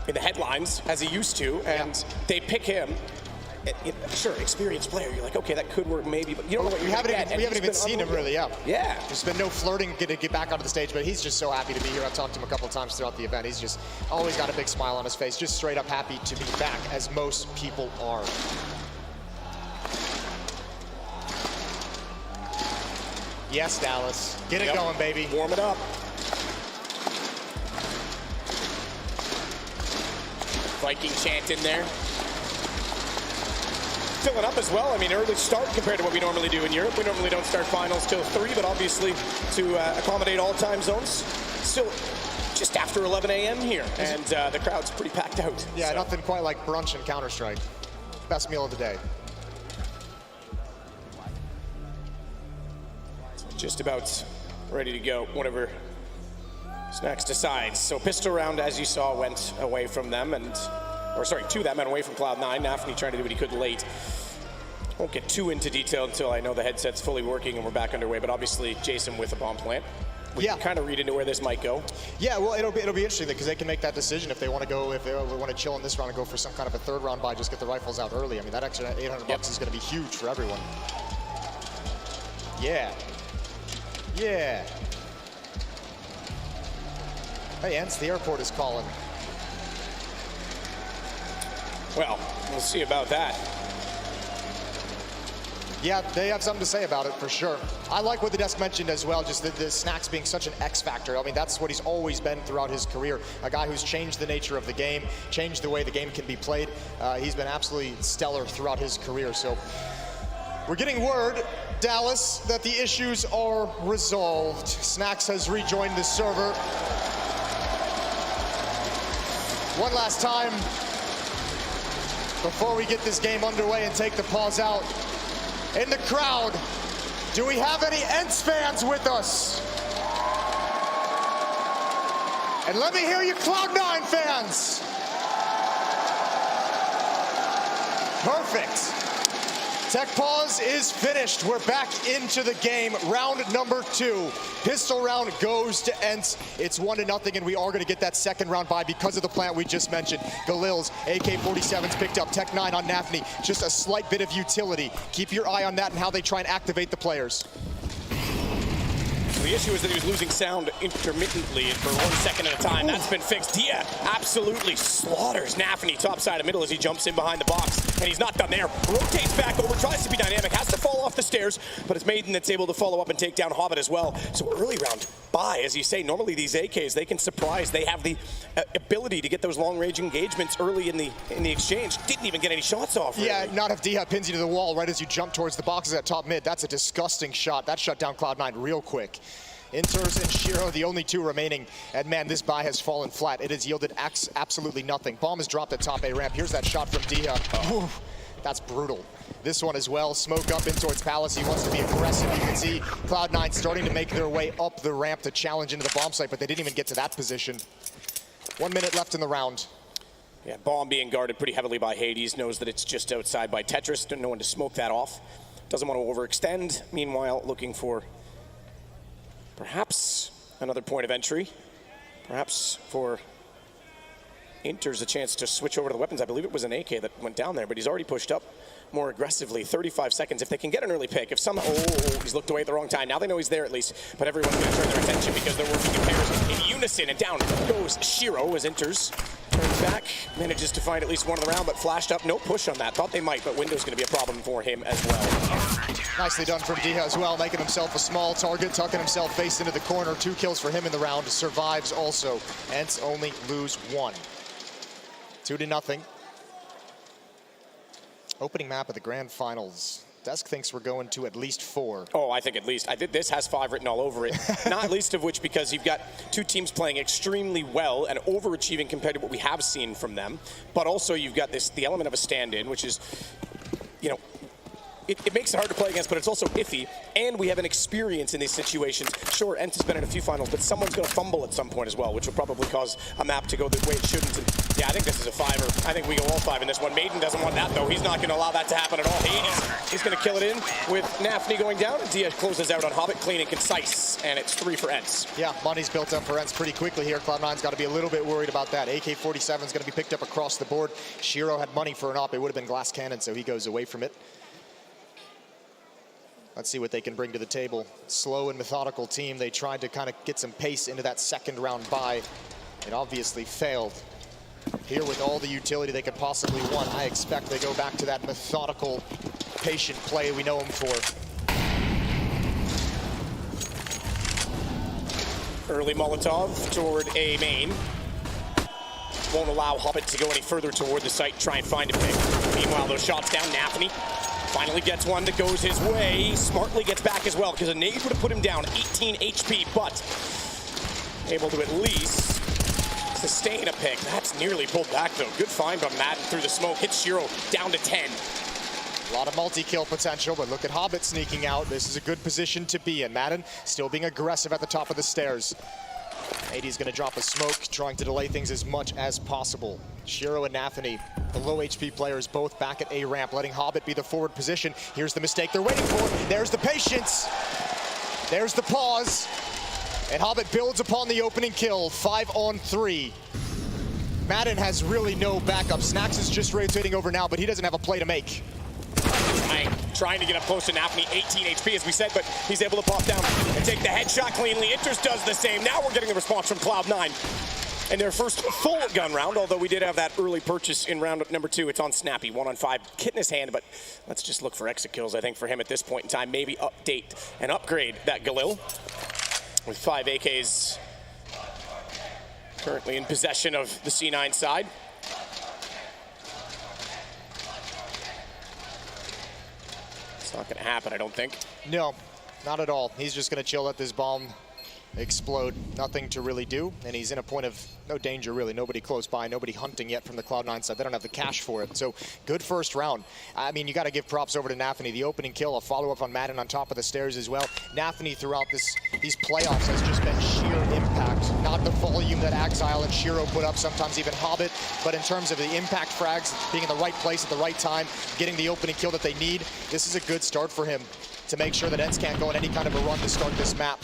in the headlines as he used to, and they pick him. Sure, experienced player. You're like, okay, that could work maybe, but you don't know what we haven't even seen him really. Yeah. There's been no flirting to get back onto the stage, but he's just so happy to be here. I've talked to him a couple of times throughout the event. He's just always got a big smile on his face, just straight up happy to be back, as most people are. Yes, Dallas. Get it going, baby. Warm it up. Viking chant in there. Filling up as well. I mean, early start compared to what we normally do in Europe. We normally don't start finals till 3, but obviously to accommodate all time zones, still just after 11 a.m. here, and the crowd's pretty packed out. Yeah, so. Nothing quite like brunch and Counter-Strike. Best meal of the day. Just about ready to go whenever Snacks decides. So pistol round, as you saw, went away from them, to them and away from Cloud9. Nafny trying to do what he could late. Won't get too into detail until I know the headset's fully working and we're back underway, but obviously Jason with a bomb plant. We can kind of read into where this might go. Yeah, well, it'll be interesting because they can make that decision if they want to go, if they want to chill in this round and go for some kind of a third round buy, just get the rifles out early. I mean, that extra 800 bucks is going to be huge for everyone. Yeah. Yeah. Hey, Ence, the airport is calling. Well, we'll see about that. Yeah, they have something to say about it for sure. I like what the desk mentioned as well, just the Snacks being such an X factor. I mean, that's what he's always been throughout his career. A guy who's changed the nature of the game, changed the way the game can be played. He's been absolutely stellar throughout his career. So we're getting word, Dallas, that the issues are resolved. Snacks has rejoined the server. One last time, before we get this game underway and take the pause out, in the crowd, do we have any Ence fans with us? And let me hear you Cloud9 fans. Perfect. Tech pause is finished. We're back into the game. Round number 2. Pistol round goes to Ence. It's 1-0, and we are going to get that second round by because of the plant we just mentioned. Galil's AK-47's picked up. Tech 9 on Nafny. Just a slight bit of utility. Keep your eye on that and how they try and activate the players. The issue is that he was losing sound intermittently and for 1 second at a time. That's been fixed. Dia absolutely slaughters Nafny topside of middle as he jumps in behind the box. And he's not done there. Rotates back over, tries to be dynamic, has to fall off the stairs, but it's Maiden that's able to follow up and take down Hobbit as well. So early round buy, as you say, normally these AKs, they can surprise. They have the ability to get those long-range engagements early in the exchange. Didn't even get any shots off, really. Yeah, not if Dia pins you to the wall right as you jump towards the boxes at top mid. That's a disgusting shot. That shut down Cloud9 real quick. Inters and Shiro, the only 2 remaining. And man, this buy has fallen flat. It has yielded absolutely nothing. Bomb is dropped at top A ramp. Here's that shot from Dia. Oh. That's brutal. This one as well. Smoke up in towards Palace. He wants to be aggressive. You can see Cloud9 starting to make their way up the ramp to challenge into the bomb site, but they didn't even get to that position. 1 minute left in the round. Yeah, bomb being guarded pretty heavily by Hades. Knows that it's just outside by Tetris. Didn't know when to smoke that off. Doesn't want to overextend. Meanwhile, looking for perhaps another point of entry. Perhaps for Inter's a chance to switch over to the weapons. I believe it was an AK that went down there, but he's already pushed up more aggressively. 35 seconds. If they can get an early pick, if somehow, he's looked away at the wrong time. Now they know he's there at least, but everyone's going to turn their attention because they're working in pairs in unison, and down goes Shiro as Inter's turns back, manages to find at least one of the round, but flashed up. No push on that. Thought they might, but window's going to be a problem for him as well. Nicely done from Dia as well, making himself a small target, tucking himself face into the corner. 2 kills for him in the round. Survives also. Ence only lose 1. 2-0. Opening map of the grand finals. Desk thinks we're going to at least 4. Oh, I think at least. I think this has 5 written all over it. Not least of which because you've got 2 teams playing extremely well and overachieving compared to what we have seen from them. But also you've got the element of a stand-in, which is, you know, it makes it hard to play against, but it's also iffy, and we have an experience in these situations. Sure, Ence has been in a few finals, but someone's going to fumble at some point as well, which will probably cause a map to go the way it shouldn't. And yeah, I think this is a 5-er. I think we go all 5 in this one. Maiden doesn't want that, though. He's not going to allow that to happen at all. Hades is going to kill it in with Nafny going down, and Dia closes out on Hobbit, clean and concise, and it's 3 for Ence. Yeah, money's built up for Ence pretty quickly here. Cloud9's got to be a little bit worried about that. AK-47 is going to be picked up across the board. Shiro had money for an op. It would have been glass cannon, so he goes away from it. Let's see what they can bring to the table. Slow and methodical team. They tried to kind of get some pace into that second round bye. It obviously failed. Here with all the utility they could possibly want, I expect they go back to that methodical, patient play we know them for. Early Molotov toward A main. Won't allow Hobbit to go any further toward the site and try and find a pick. Meanwhile, those shots down, Nafny finally gets one that goes his way. Smartly gets back as well, because a nade would have put him down 18 HP, but able to at least sustain a pick. That's nearly pulled back, though. Good find by Madden through the smoke. Hits Shiro down to 10. A lot of multi-kill potential, but look at Hobbit sneaking out. This is a good position to be in. Madden still being aggressive at the top of the stairs. 80's going to drop a smoke, trying to delay things as much as possible. Shiro and Nafny, the low HP players, both back at A ramp, letting Hobbit be the forward position. Here's the mistake they're waiting for. There's the patience. There's the pause. And Hobbit builds upon the opening kill, 5-on-3. Madden has really no backup. Snax is just rotating over now, but he doesn't have a play to make. Trying to get up close to Nafny, 18 HP as we said, but he's able to pop down and take the headshot cleanly. Inters does the same. Now we're getting the response from Cloud9 in their first full gun round, although we did have that early purchase in round number 2. It's on Snappy, 1-on-5, kit in his hand, but let's just look for exit kills, I think, for him at this point in time. Maybe update and upgrade that Galil with 5 AKs currently in possession of the C9 side. It's not going to happen, I don't think. No, not at all. He's just going to chill, let this bomb explode. Nothing to really do, and he's in a point of no danger, really. Nobody close by, nobody hunting yet from the Cloud9 side. They don't have the cash for it, so good first round. I mean, you got to give props over to Nafny. The opening kill, a follow-up on Madden on top of the stairs as well. Nafny throughout these playoffs has just been sheer impact. Not the volume that Exile and Shiro put up, sometimes even Hobbit, but in terms of the impact frags, being in the right place at the right time, getting the opening kill that they need, this is a good start for him to make sure that Ence can't go on any kind of a run to start this map.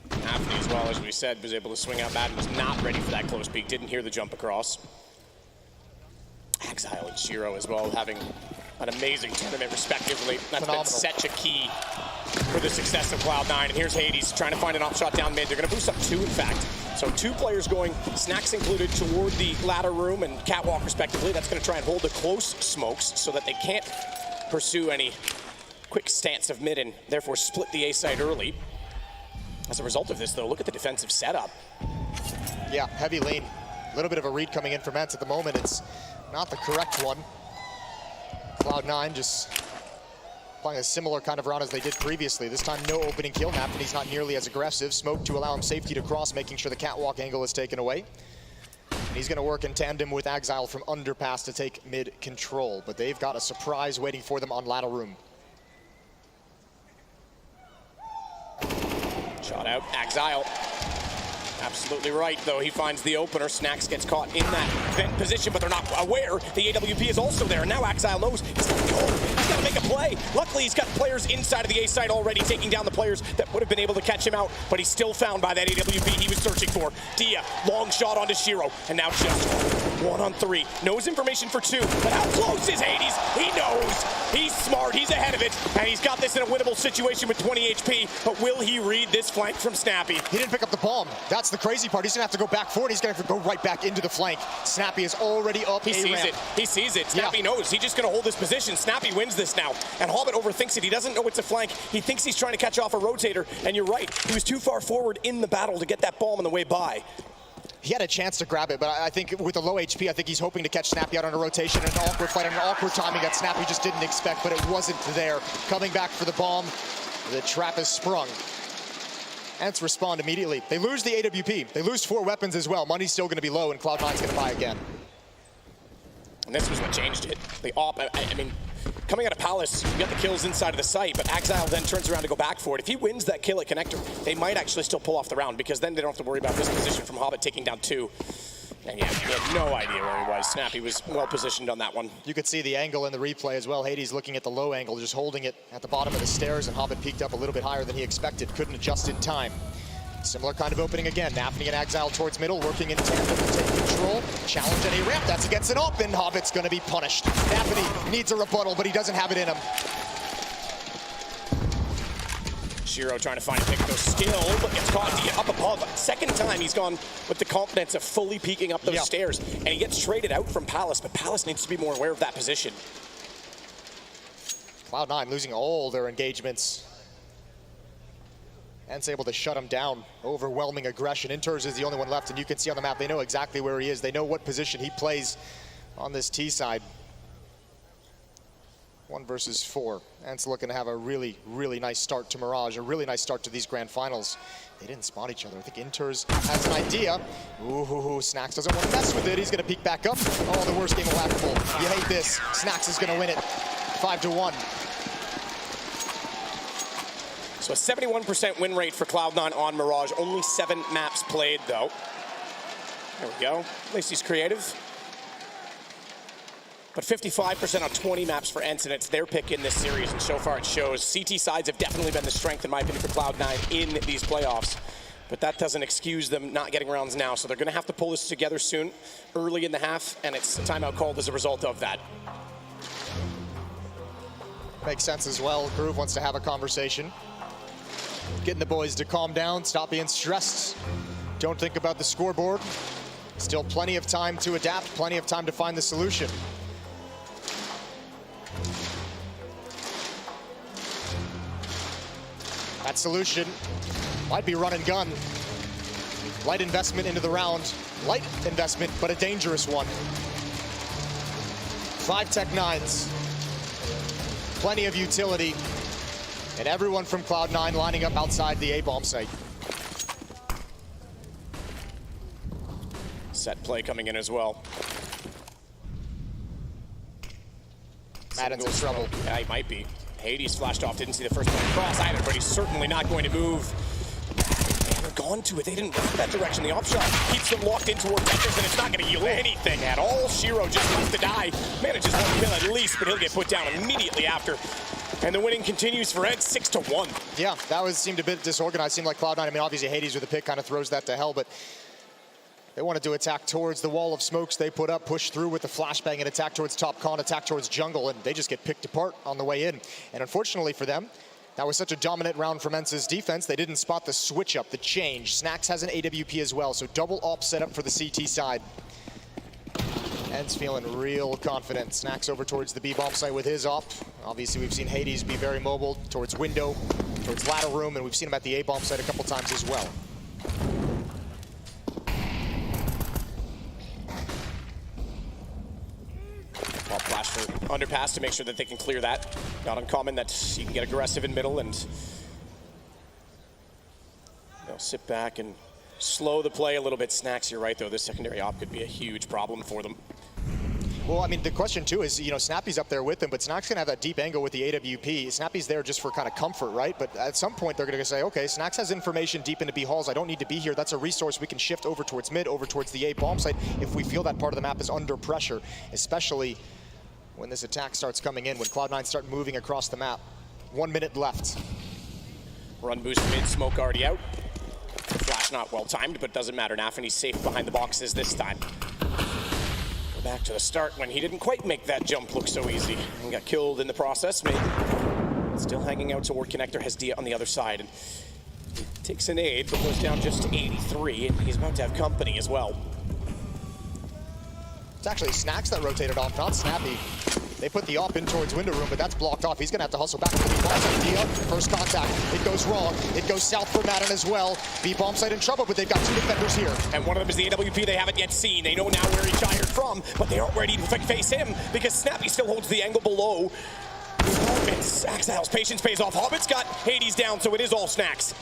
Nafny, as well, as we said, was able to swing out. Madden was not ready for that close peek, didn't hear the jump across. Exile and Shiro as well, having an amazing tournament respectively. That's phenomenal. Been such a key for the success of Cloud9. And here's Hades trying to find an off shot down mid. They're going to boost up 2, in fact. So 2 players going, Snax included, toward the ladder room and catwalk respectively. That's going to try and hold the close smokes so that they can't pursue any quick stance of mid and therefore split the A side early. As a result of this, though, look at the defensive setup. Yeah, heavy lane. A little bit of a read coming in from Ence at the moment. It's not the correct one. Cloud9 just playing a similar kind of round as they did previously. This time, no opening kill map, and he's not nearly as aggressive. Smoke to allow him safety to cross, making sure the catwalk angle is taken away. And he's going to work in tandem with Exile from Underpass to take mid control. But they've got a surprise waiting for them on ladder room. Shot out, Exile. Absolutely right, though. He finds the opener. Snax gets caught in that vent position, but they're not aware. The AWP is also there, and now Exile knows he's got to go. He's got to make a play. Luckily, he's got players inside of the A side already, taking down the players that would have been able to catch him out, but he's still found by that AWP he was searching for. Dia, long shot onto Shiro, and now just 1-on-3. Knows information for 2, but how close is Hades? He knows. He's smart. He's ahead of it, and he's got this in a winnable situation with 20 HP, but will he read this flank from Snappy? He didn't pick up the bomb. That's the crazy part. He's going to have to go back forward. He's going to have to go right back into the flank. Snappy is already up. He sees it. He sees it. Snappy knows. He's just going to hold this position. Snappy wins this now. And Hobbit overthinks it. He doesn't know it's a flank. He thinks he's trying to catch off a rotator. And you're right. He was too far forward in the battle to get that bomb on the way by. He had a chance to grab it, but I think with the low HP, I think he's hoping to catch Snappy out on a rotation, an awkward fight, an awkward timing that Snappy just didn't expect, but it wasn't there. Coming back for the bomb, the trap is sprung. Ence respond immediately. They lose the AWP. They lose 4 weapons as well. Money's still going to be low, and Cloud9's going to buy again. And this was what changed it. The op, I mean, coming out of Palace, you got the kills inside of the site, but Exile then turns around to go back for it. If he wins that kill at Connector, they might actually still pull off the round, because then they don't have to worry about this position from Hobbit taking down 2. And yeah, he had no idea where he was. Snappy was well positioned on that one. You could see the angle in the replay as well. Hades looking at the low angle, just holding it at the bottom of the stairs, and Hobbit peaked up a little bit higher than he expected. Couldn't adjust in time. Similar kind of opening again. Nafny and Exile towards middle, working in tandem to take control. Challenge at A ramp. That's against an op, and Hobbit's going to be punished. Nafny needs a rebuttal, but he doesn't have it in him. Shiro trying to find a pick those skill, but gets caught up above. Second time he's gone with the confidence of fully peeking up those stairs, and he gets traded out from Palace, but Palace needs to be more aware of that position. Cloud9 losing all their engagements. Ence able to shut him down. Overwhelming aggression. Inters is the only one left, and you can see on the map, they know exactly where he is. They know what position he plays on this T side. 1 versus 4. Ence looking to have a really, really nice start to Mirage, a really nice start to these grand finals. They didn't spot each other. I think Inters has an idea. Ooh, Snax doesn't want to mess with it. He's going to peek back up. Oh, the worst game imaginable. You hate this. Snax is going to win it. 5-1. So a 71% win rate for Cloud9 on Mirage. Only 7 maps played, though. There we go. At least he's creative. But 55% on 20 maps for Ence, and it's their pick in this series, and so far it shows. CT sides have definitely been the strength, in my opinion, for Cloud9 in these playoffs. But that doesn't excuse them not getting rounds now, so they're going to have to pull this together soon, early in the half, and it's a timeout called as a result of that. Makes sense as well. Groove wants to have a conversation. Getting the boys to calm down, stop being stressed. Don't think about the scoreboard. Still plenty of time to adapt, plenty of time to find the solution. That solution might be run and gun. Light investment into the round. Light investment, but a dangerous one. 5 Tech-9s. Plenty of utility. And everyone from Cloud9 lining up outside the A-bomb site. Set play coming in as well. Madden's in trouble. Yeah, he might be. Hades flashed off, didn't see the first one cross either, but he's certainly not going to move. They're gone to it. They didn't run that direction. The op shot keeps them locked in toward Vectors, and it's not going to yield anything at all. Shiro just wants to die. Manages 1 kill at least, but he'll get put down immediately after. And the winning continues for Ed, 6-1. Yeah, that seemed a bit disorganized. Seemed like Cloud9. I mean, obviously Hades with the pick kind of throws that to hell, but they wanted to attack towards the wall of smokes they put up, push through with the flashbang, and attack towards top con, attack towards jungle, and they just get picked apart on the way in. And unfortunately for them, that was such a dominant round from Ence's defense, they didn't spot the switch up, the change. Snax has an AWP as well, so double op set up for the CT side. Ence feeling real confident. Snax over towards the B-bomb site with his op. Obviously, we've seen Hades be very mobile towards window, towards ladder room, and we've seen him at the A-bomb site a couple times as well. Well, flash for underpass to make sure that they can clear that. Not uncommon that you can get aggressive in middle and they'll sit back and slow the play a little bit. Snax, you're right though, this secondary op could be a huge problem for them. Well, I mean, the question too is, you know, Snappy's up there with him, but Snack's gonna have that deep angle with the AWP. Snappy's there just for kind of comfort, right? But at some point they're gonna say, okay, Snax has information deep into B halls. I don't need to be here. That's a resource we can shift over towards mid, over towards the A bomb site if we feel that part of the map is under pressure, especially when this attack starts coming in, when Cloud9 start moving across the map. 1 minute left. Run boost mid, smoke already out. Flash not well timed, but doesn't matter. Nafany's safe behind the boxes this time. Go back to the start when he didn't quite make that jump look so easy. And got killed in the process. Still hanging out toward Connector, has Dia on the other side. And he takes an aid, but goes down just to 83, and he's about to have company as well. It's actually Snax that rotated off, not Snappy. They put the op in towards window room, but that's blocked off. He's gonna have to hustle back to the B-bomb site. Dia, first contact. It goes wrong. It goes south for Madden as well. B-bomb site in trouble, but they've got 2 defenders here. And one of them is the AWP they haven't yet seen. They know now where he fired from, but they aren't ready to face him because Snappy still holds the angle below. Exile's patience pays off. Hobbit's got Hades down, so it is all Snax.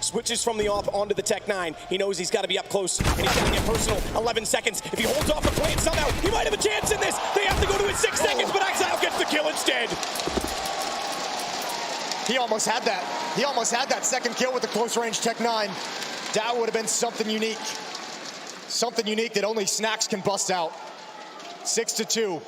Switches from the op onto the Tech-9. He knows he's got to be up close, and he's got to get personal. 11 seconds. If he holds off the plant somehow, he might have a chance in this. this. They have to go to it 6 seconds, but Exile gets the kill instead. He almost had that. He almost had that second kill with the close range Tech 9. That would have been something unique. Something unique that only Snacks can bust out. 6-2.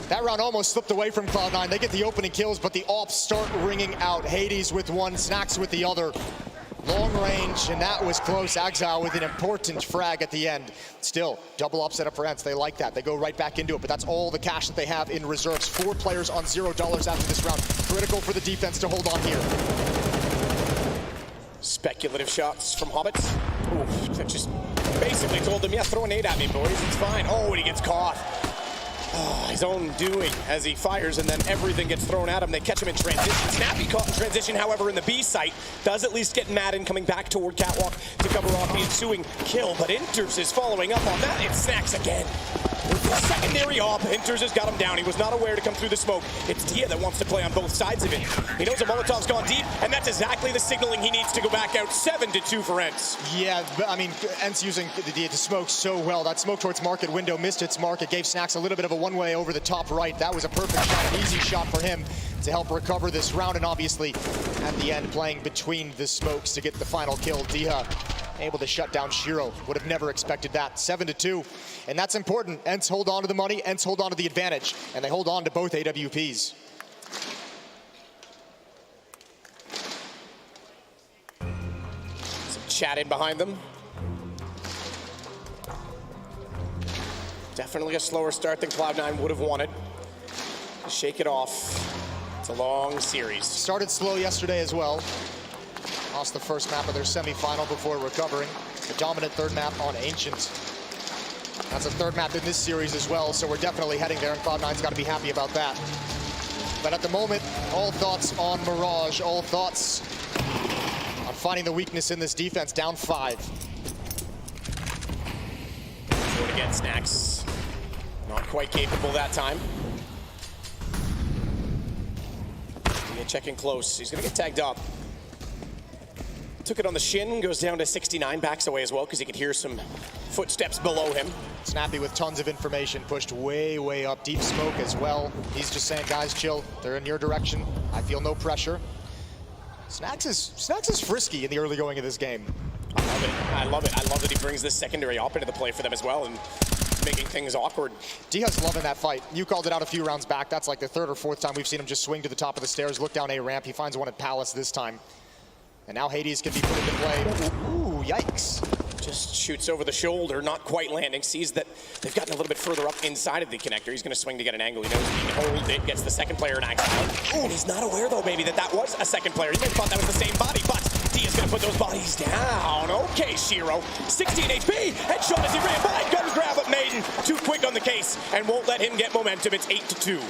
That round almost slipped away from Cloud9. They get the opening kills, but the ops start ringing out. Hades with one, Snacks with the other. Long range, and that was close. Exile with an important frag at the end. Still, double up setup for Ence. They like that. They go right back into it, but that's all the cash that they have in reserves. 4 players on $0 after this round. Critical for the defense to hold on here. Speculative shots from Hobbits. Oof, that just basically told them, yeah, throw a nade at me, boys. It's fine. Oh, and he gets caught. Oh, his own doing as he fires, and then everything gets thrown at him. They catch him in transition. Snappy caught in transition, however, in the B site. Does at least get Madden coming back toward Catwalk to cover off the ensuing kill, but Inters is following up on that. It Snacks again. With the secondary op, Inters has got him down. He was not aware to come through the smoke. It's Dia that wants to play on both sides of it. He knows a Molotov's gone deep, and that's exactly the signaling he needs to go back out. 7-2 for Ence. Yeah, I mean, Ence using the Dia to smoke so well. That smoke towards market window missed its mark. It gave Snacks a little bit of a one-way over the top right. That was a perfect shot, an easy shot for him to help recover this round, and obviously at the end playing between the smokes to get the final kill. Dia able to shut down Shiro. Would have never expected that. 7-2, and that's important. Ence hold on to the money, Ence hold on to the advantage, and they hold on to both AWPs. Some chat in behind them. Definitely a slower start than Cloud9 would have wanted. Shake it off. It's a long series. Started slow yesterday as well. Lost the first map of their semifinal before recovering. The dominant third map on Ancient. That's a third map in this series as well, so we're definitely heading there, and Cloud9's got to be happy about that. But at the moment, all thoughts on Mirage, all thoughts on finding the weakness in this defense, down 5. Forward again, Snacks. Not quite capable that time. Checking close. He's going to get tagged up. Took it on the shin, goes down to 69, backs away as well because he could hear some footsteps below him. Snappy with tons of information, pushed way, way up. Deep smoke as well. He's just saying, guys, chill. They're in your direction. I feel no pressure. Snacks is frisky in the early going of this game. I love it. I love it. I love that he brings this secondary op into the play for them as well, and making things awkward. Dia's loving that fight. You called it out a few rounds back. That's like the 3rd or 4th time we've seen him just swing to the top of the stairs, look down A ramp. He finds one at Palace this time. And now Hades can be put into play. Ooh, yikes. Just shoots over the shoulder, not quite landing. Sees that they've gotten a little bit further up inside of the connector. He's going to swing to get an angle. He knows he can hold it, gets the second player in action. Ooh, and he's not aware, though, maybe, that that was a second player. He may have thought that was the same body, but Dia's going to put those bodies down. Okay, Shiro. 16 HP. Headshot as he ran by. Gun grab of Maiden. Too quick on the case and won't let him get momentum. It's 8-2.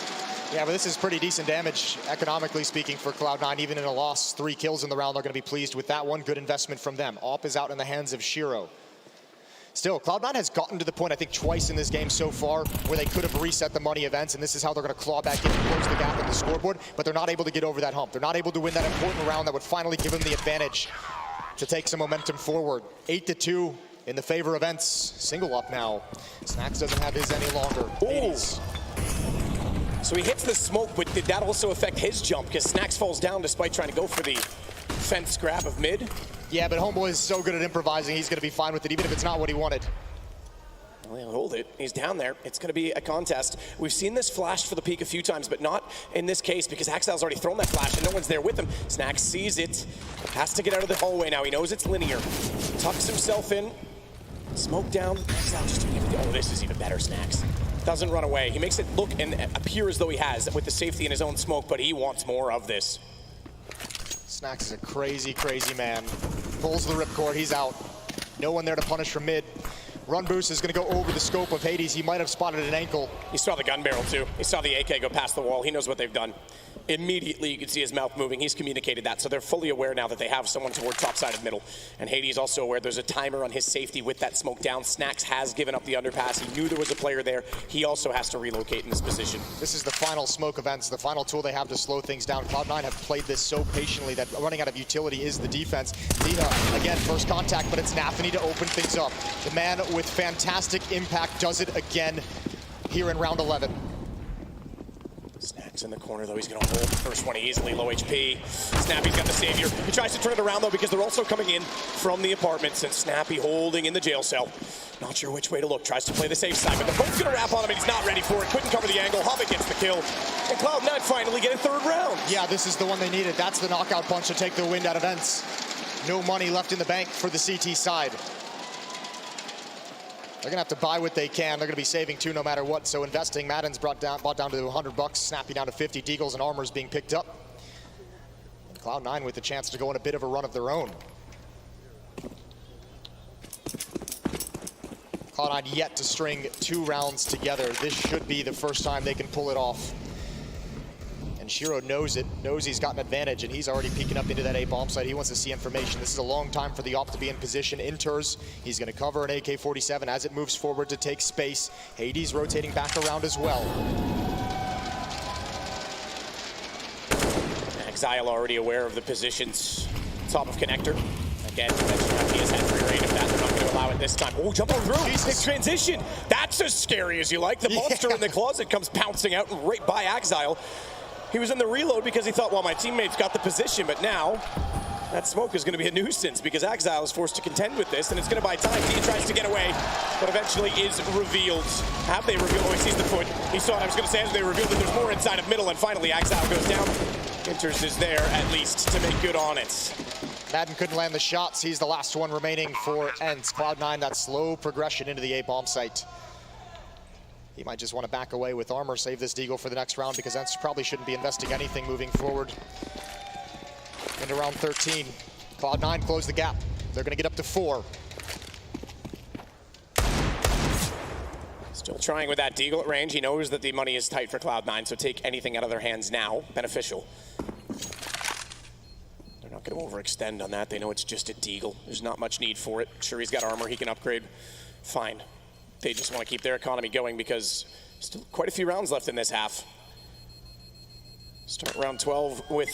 Yeah, but this is pretty decent damage, economically speaking, for Cloud9. Even in a loss, 3 kills in the round, they're going to be pleased with that one. Good investment from them. Op is out in the hands of Shiro. Still, Cloud9 has gotten to the point, I think, twice in this game so far where they could have reset the money events, and this is how they're going to claw back in and close the gap on the scoreboard, but they're not able to get over that hump. They're not able to win that important round that would finally give them the advantage to take some momentum forward. 8-2 in the favor of Ence. Single up now. Snacks doesn't have his any longer. So he hits the smoke, but did that also affect his jump? Because Snacks falls down despite trying to go for the fence grab of mid. Yeah, but Homeboy is so good at improvising, he's going to be fine with it, even if it's not what he wanted. Well, he'll hold it. He's down there. It's going to be a contest. We've seen this flash for the peak a few times, but not in this case because Exile's already thrown that flash and no one's there with him. Snacks sees it. Has to get out of the hallway now. He knows it's linear. Tucks himself in. Smoke down. Exile just doing everything. Oh, this is even better, Snacks. Doesn't run away. He makes it look and appear as though he has with the safety in his own smoke, but he wants more of this. Snacks is a crazy, crazy man. Pulls the ripcord, he's out. No one there to punish from mid. Run boost is going to go over the scope of Hades. He might have spotted an ankle. He saw the gun barrel too. He saw the AK go past the wall. He knows what they've done. Immediately, you can see his mouth moving. He's communicated that, so they're fully aware now that they have someone toward top side of middle. And Hades also aware there's a timer on his safety with that smoke down. Snax has given up the underpass. He knew there was a player there. He also has to relocate in this position. This is the final smoke events, the final tool they have to slow things down. Cloud9 have played this so patiently that running out of utility is the defense. Diha, again, first contact, but it's Nafany to open things up. The man with fantastic impact does it again here in round 11. Snax in the corner, though. He's going to hold the first one easily. Low HP. Snappy's got the savior. He tries to turn it around, though, because they're also coming in from the apartments, and Snappy holding in the jail cell. Not sure which way to look. Tries to play the safe side, but the boat's going to wrap on him, and he's not ready for it. Couldn't cover the angle. Hobbit gets the kill. And Cloud9 finally get a third round. Yeah, this is the one they needed. That's the knockout punch to take the wind out of Ence. No money left in the bank for the CT side. They're gonna have to buy what they can. They're gonna be saving too no matter what. So investing, Madden's bought down to $100, Snappy down to 50, Deagles and Armor's being picked up. Cloud9 with the chance to go on a bit of a run of their own. Cloud9 yet to string 2 rounds together. This should be the first time they can pull it off. And Shiro knows it, knows he's got an advantage, and he's already peeking up into that A bomb site. He wants to see information. This is a long time for the op to be in position. Enters, he's gonna cover an AK-47 as it moves forward to take space. Hades rotating back around as well. Exile already aware of the positions. Top of connector. Again, he has had free reign of that. They're not going to allow it this time. Oh, jump on through. He's transition. That's as scary as you like. The monster in the closet comes pouncing out right by Exile. He was in the reload because he thought, well, my teammates got the position, but now that smoke is going to be a nuisance because Exile is forced to contend with this, and it's going to buy time. He tries to get away, but eventually is revealed. Have they revealed? Oh, he sees the foot. He saw it. I was going to say, as they revealed that there's more inside of middle, and finally Exile goes down. Enters is there, at least, to make good on it. Madden couldn't land the shots. He's the last one remaining for Ence. Cloud9, that slow progression into the A bomb site. He might just want to back away with Armor, save this Deagle for the next round because Ence probably shouldn't be investing anything moving forward. Into round 13. Cloud9 close the gap. They're going to get up to 4. Still trying with that Deagle at range. He knows that the money is tight for Cloud9, so take anything out of their hands now. Beneficial. They're not going to overextend on that. They know it's just a Deagle. There's not much need for it. Sure, he's got armor. He can upgrade. Fine. They just want to keep their economy going because still quite a few rounds left in this half. Start round 12 with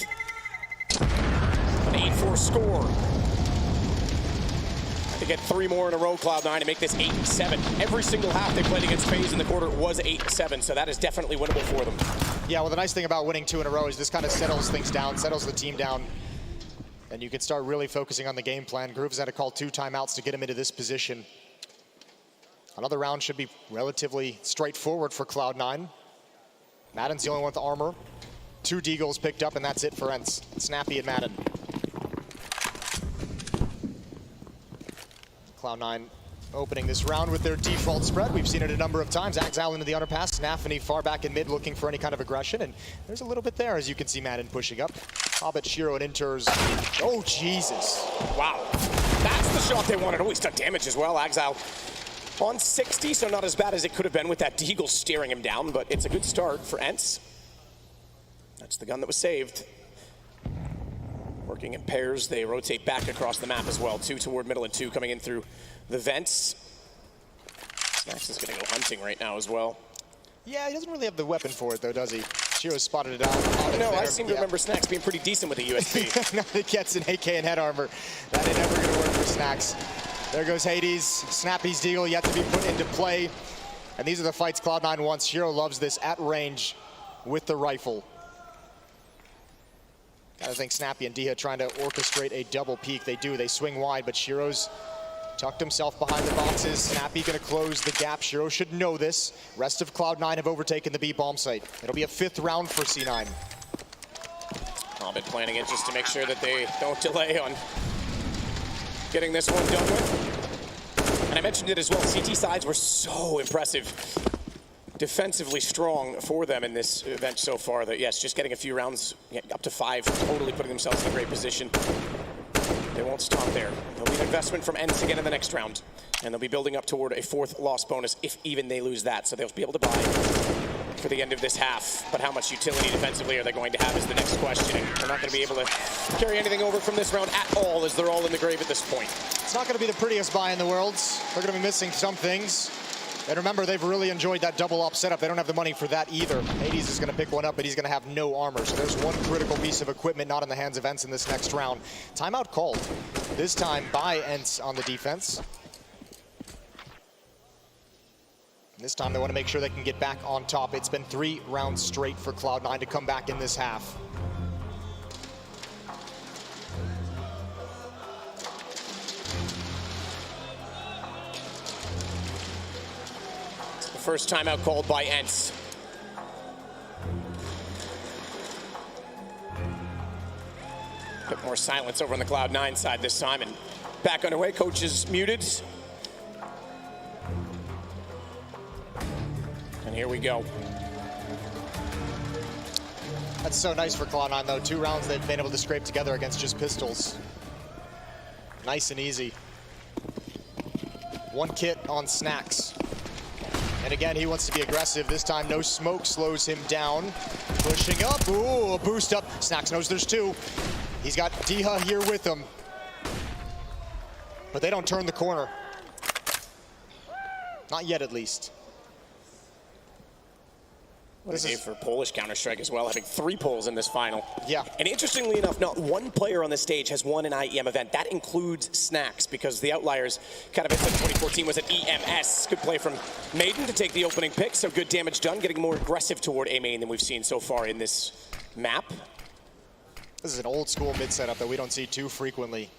an 8-4 score. To get 3 more in a row, Cloud9, to make this 8-7. Every single half they played against FaZe in the quarter was 8-7, so that is definitely winnable for them. Yeah, well, the nice thing about winning 2 in a row is this kind of settles things down, settles the team down, and you can start really focusing on the game plan. Groove's had to call 2 timeouts to get him into this position. Another round should be relatively straightforward for Cloud9. Madden's the only one with the armor. 2 Deagles picked up, and that's it for Ence. Snappy and Madden. Cloud9 opening this round with their default spread. We've seen it a number of times. Exile into the underpass, Nafany far back in mid looking for any kind of aggression, and there's a little bit there as you can see Madden pushing up. Hobbit, Shiro, and Inters. Oh, Jesus. Wow. That's the shot they wanted. Oh, he's done damage as well. Exile on 60, so not as bad as it could have been with that Deagle staring him down, but it's a good start for Ence. That's the gun that was saved. Working in pairs, they rotate back across the map as well. 2 toward middle and 2 coming in through the vents. Snax is gonna go hunting right now as well. Yeah, he doesn't really have the weapon for it though, does he? Shiro spotted it out. No, I seem to remember Snax being pretty decent with the USB. No, he gets an AK and head armor. That ain't never gonna work for Snax. There goes Hades. Snappy's Deagle yet to be put into play. And these are the fights Cloud9 wants. Shiro loves this at range with the rifle. I think Snappy and Diha trying to orchestrate a double peek. They do, they swing wide, but Shiro's tucked himself behind the boxes. Snappy gonna close the gap. Shiro should know this. Rest of Cloud9 have overtaken the B bomb site. It'll be a 5th round for C9. Hobbit planning it just to make sure that they don't delay on getting this one done with. And I mentioned it as well, CT sides were so impressive. Defensively strong for them in this event so far that, yes, just getting a few rounds, up to 5, totally putting themselves in a great position. They won't stop there. There'll be an investment from Ence again in the next round, and they'll be building up toward a 4th loss bonus if even they lose that, so they'll be able to buy for the end of this half. But how much utility defensively are they going to have is the next question. They're not going to be able to carry anything over from this round at all, as they're all in the grave at this point. It's not going to be the prettiest buy in the world. They're going to be missing some things. And remember, they've really enjoyed that double up setup. They don't have the money for that either. Hades is going to pick one up, but he's going to have no armor. So there's one critical piece of equipment not in the hands of Ence in this next round. Timeout called. This time by Ence on the defense. This time they want to make sure they can get back on top. It's been 3 rounds straight for Cloud9 to come back in this half. First timeout called by Ence. Bit more silence over on the Cloud9 side this time, and back underway. Coach is muted. And here we go. That's so nice for Cloud9 though. 2 rounds they've been able to scrape together against just pistols. Nice and easy. 1 kit on Snacks. And again, he wants to be aggressive. This time, no smoke slows him down. Pushing up. Ooh, a boost up. Snacks knows there's 2. He's got Diha here with him. But they don't turn the corner. Not yet, at least. What a day for Polish Counter-Strike as well, having 3 polls in this final. Yeah. And interestingly enough, not one player on the stage has won an IEM event. That includes Snacks, because the outliers kind of in 2014 was an EMS. Good play from Maiden to take the opening pick, so good damage done, getting more aggressive toward A main than we've seen so far in this map. This is an old school mid setup that we don't see too frequently.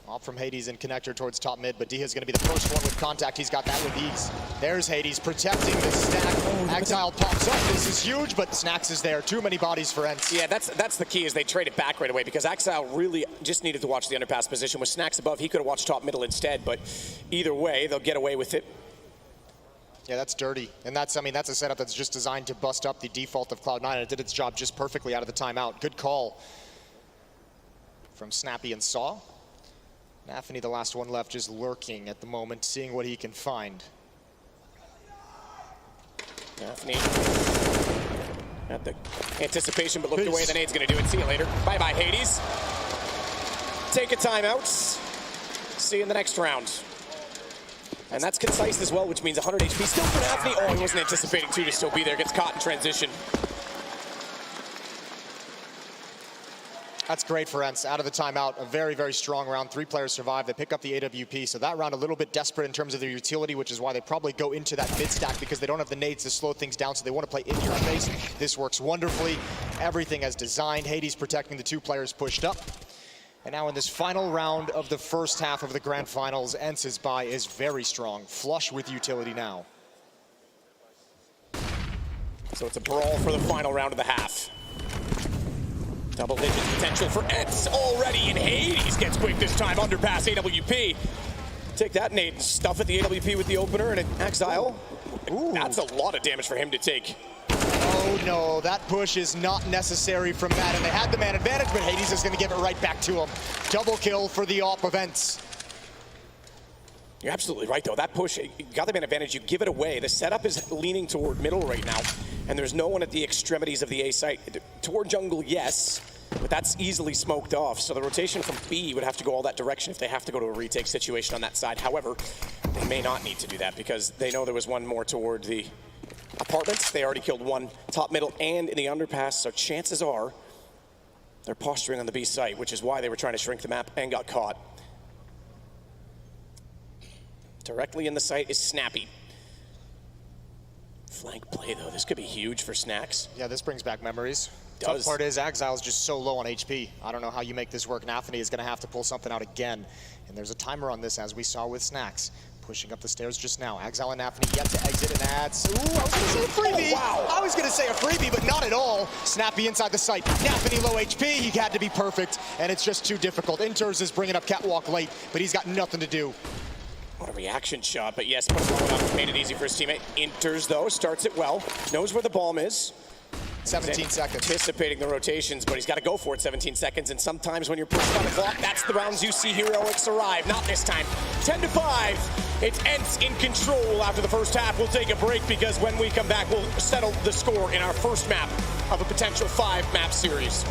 Off from Hades and connector towards top mid, but Diha's going to be the first one with contact. He's got that with ease. There's Hades protecting the stack. Exile pops up. This is huge, but Snacks is there. Too many bodies for Ence. Yeah, that's the key, is they trade it back right away, because Exile really just needed to watch the underpass position. With Snacks above, he could have watched top middle instead, but either way, they'll get away with it. Yeah, that's dirty. And that's, I mean, that's a setup that's just designed to bust up the default of Cloud9, and it did its job just perfectly out of the timeout. Good call from Snappy and Saw. Nafany, the last one left, just lurking at the moment, seeing what he can find. Nafany at the anticipation, but looked away. The nade's going to do it. See you later. Bye-bye, Hades. Take a timeout. See you in the next round. And that's concise as well, which means 100 HP still for Nafany. Oh, he wasn't anticipating 2 to still be there. Gets caught in transition. That's great for Ence. Out of the timeout, a very, very strong round. 3 players survive. They pick up the AWP. So that round a little bit desperate in terms of their utility, which is why they probably go into that mid stack, because they don't have the nades to slow things down. So they want to play in your face. This works wonderfully. Everything as designed. Hades protecting the 2 players pushed up. And now in this final round of the first half of the grand finals, Ence's buy is very strong. Flush with utility now. So it's a brawl for the final round of the half. Double-digit potential for Ence already, and Hades gets quick this time. Underpass AWP. Take that nade and stuff at the AWP with the opener and an Exile. Ooh. That's a lot of damage for him to take. Oh no, that push is not necessary from that, and they had the man advantage, but Hades is going to give it right back to him. Double kill for the op of Ence. You're absolutely right, though. That push, you got the man advantage, you give it away. The setup is leaning toward middle right now, and there's no one at the extremities of the A site. Toward jungle, yes, but that's easily smoked off. So the rotation from B would have to go all that direction if they have to go to a retake situation on that side. However, they may not need to do that, because they know there was one more toward the apartments. They already killed 1 top middle and in the underpass, so chances are they're posturing on the B site, which is why they were trying to shrink the map and got caught. Directly in the site is Snappy. Flank play, though. This could be huge for Snacks. Yeah, this brings back memories. Tough part is Exile's just so low on HP. I don't know how you make this work. Nafany is going to have to pull something out again. And there's a timer on this, as we saw with Snacks. Pushing up the stairs just now. Exile and Nafany yet to exit and adds. Ooh, I was going to say a freebie. Oh, wow. I was going to say a freebie, but not at all. Snappy inside the site. Nafany low HP. He had to be perfect, and it's just too difficult. Inters is bringing up Catwalk late, but he's got nothing to do. What a reaction shot, but yes, put him low enough, made it easy for his teammate. Enters, though, starts it well, knows where the bomb is. 17 seconds. Anticipating the rotations, but he's got to go for it 17 seconds, and sometimes when you're pushed on the clock, that's the rounds you see heroics arrive. Not this time. 10-5. It's Ence in control after the first half. We'll take a break because when we come back, we'll settle the score in our first map of a potential 5-map series.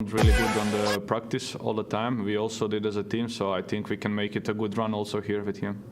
Really good on the practice all the time. We also did as a team, so I think we can make it a good run also here with him.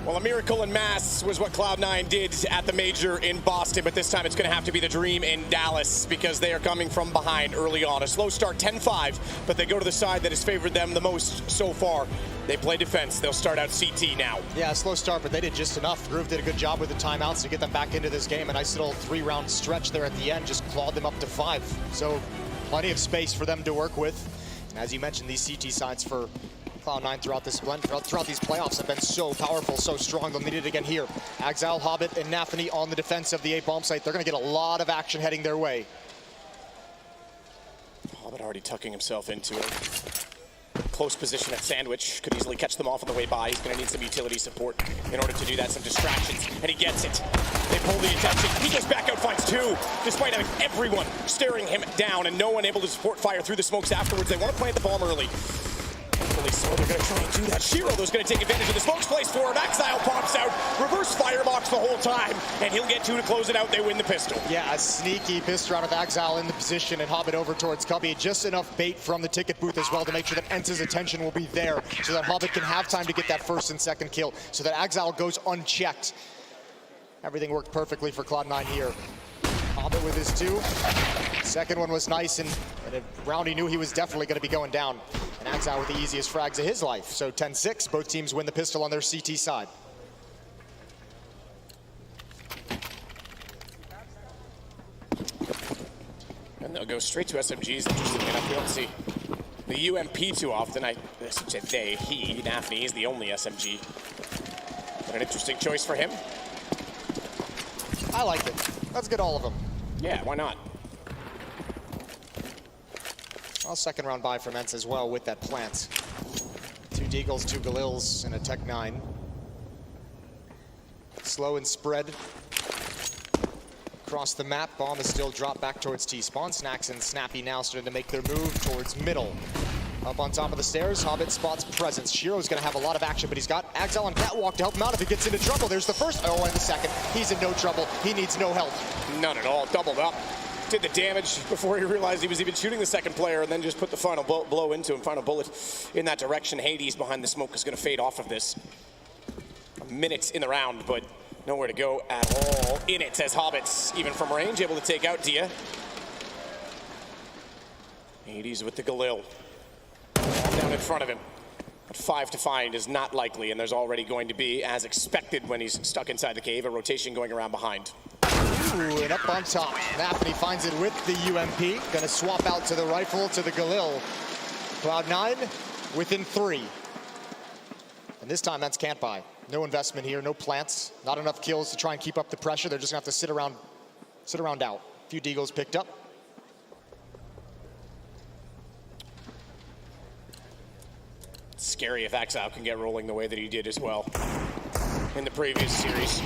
Well, a miracle in mass was what Cloud9 did at the major in Boston, but this time it's going to have to be the dream in Dallas because they are coming from behind early on. A slow start, 10-5, but they go to the side that has favored them the most so far. They play defense. They'll start out CT now. Yeah, slow start, but they did just enough. Groove did a good job with the timeouts to get them back into this game. A nice little 3-round stretch there at the end, just clawed them up to 5. So plenty of space for them to work with. And as you mentioned, these CT sides for Cloud9 throughout this blend, throughout these playoffs have been so powerful, so strong. They'll need it again here. Exile, Hobbit, and Nafany on the defense of the A bomb site. They're going to get a lot of action heading their way. Hobbit already tucking himself into it. Close position at Sandwich. Could easily catch them off on the way by. He's going to need some utility support in order to do that. Some distractions, and he gets it. They pull the attention. He goes back out, finds 2, despite having everyone staring him down and no one able to support fire through the smokes afterwards. They want to plant the bomb early. So they're going to try and do that. Shiro, though, is going to take advantage of the smokes placed for him. Exile pops out. Reverse firebox smokes the whole time, and he'll get 2 to close it out. They win the pistol. Yeah, a sneaky pistol round with Exile in the position and Hobbit over towards Cubby. Just enough bait from the ticket booth as well to make sure that Ence's attention will be there so that Hobbit can have time to get that first and second kill, so that Exile goes unchecked. Everything worked perfectly for Cloud9 here. Hobbit with his 2. Second one was nice, and a round he knew he was definitely going to be going down. And Exile with the easiest frags of his life. So 10-6, both teams win the pistol on their CT side. And they'll go straight to SMGs. Interestingly enough, we don't see the UMP too often. I should say he, Nafny, is the only SMG. But an interesting choice for him. I like it. Let's get all of them. Yeah, why not? Well, second round buy from Ence as well with that plant. 2 Deagles, 2 Galils, and a Tech 9. Slow and spread. Across the map, bomb is still dropped back towards T-spawn. Snacks and Snappy now starting to make their move towards middle. Up on top of the stairs, Hobbit spots presence. Shiro's gonna have a lot of action, but he's got Exile on Catwalk to help him out if he gets into trouble. There's the first, oh, and the second. He's in no trouble. He needs no help. None at all, doubled up. Did the damage before he realized he was even shooting the second player, and then just put the final blow into him, final bullet in that direction. Hades behind the smoke is gonna fade off of this. A minute in the round, but nowhere to go at all. In it as Hobbits, even from range, able to take out Dia. Hades with the Galil. Down in front of him. But 5 to find is not likely, and there's already going to be, as expected when he's stuck inside the cave, a rotation going around behind. Ooh, and up on top. Nafny finds it with the UMP. Gonna swap out to the rifle, to the Galil. Cloud9 within 3. And this time, Ence can't buy. No investment here, no plants. Not enough kills to try and keep up the pressure. They're just gonna have to sit around out. A few Deagles picked up. Scary if Exile can get rolling the way that he did as well in the previous series.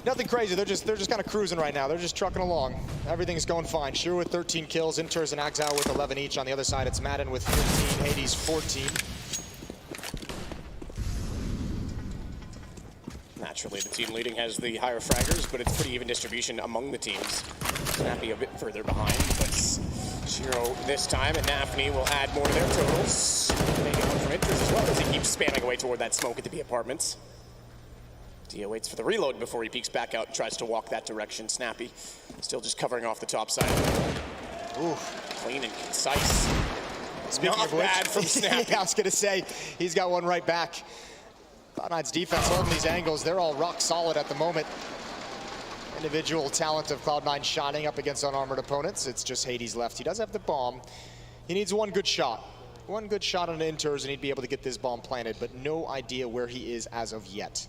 Nothing crazy, they're just kind of cruising right now. They're just trucking along. Everything's going fine. Shiro with 13 kills, Inters and Exile with 11 each. On the other side, it's Madden with 15, Hades 14. Naturally, the team leading has the higher fraggers, but it's pretty even distribution among the teams. Snappy a bit further behind, but Shiro this time, and Nafny will add more to their totals. They get one from Inters as well as he keeps spamming away toward that smoke at the B apartments. Dia waits for the reload before he peeks back out and tries to walk that direction. Snappy still just covering off the top side. Ooh, clean and concise. Speaking Not of which, bad from Snappy. I was gonna say, he's got one right back. Cloud9's defense holding these angles, they're all rock solid at the moment. Individual talent of Cloud9 shining up against unarmored opponents. It's just Hades left. He does have the bomb. He needs one good shot. One good shot on Inters and he'd be able to get this bomb planted, but no idea where he is as of yet.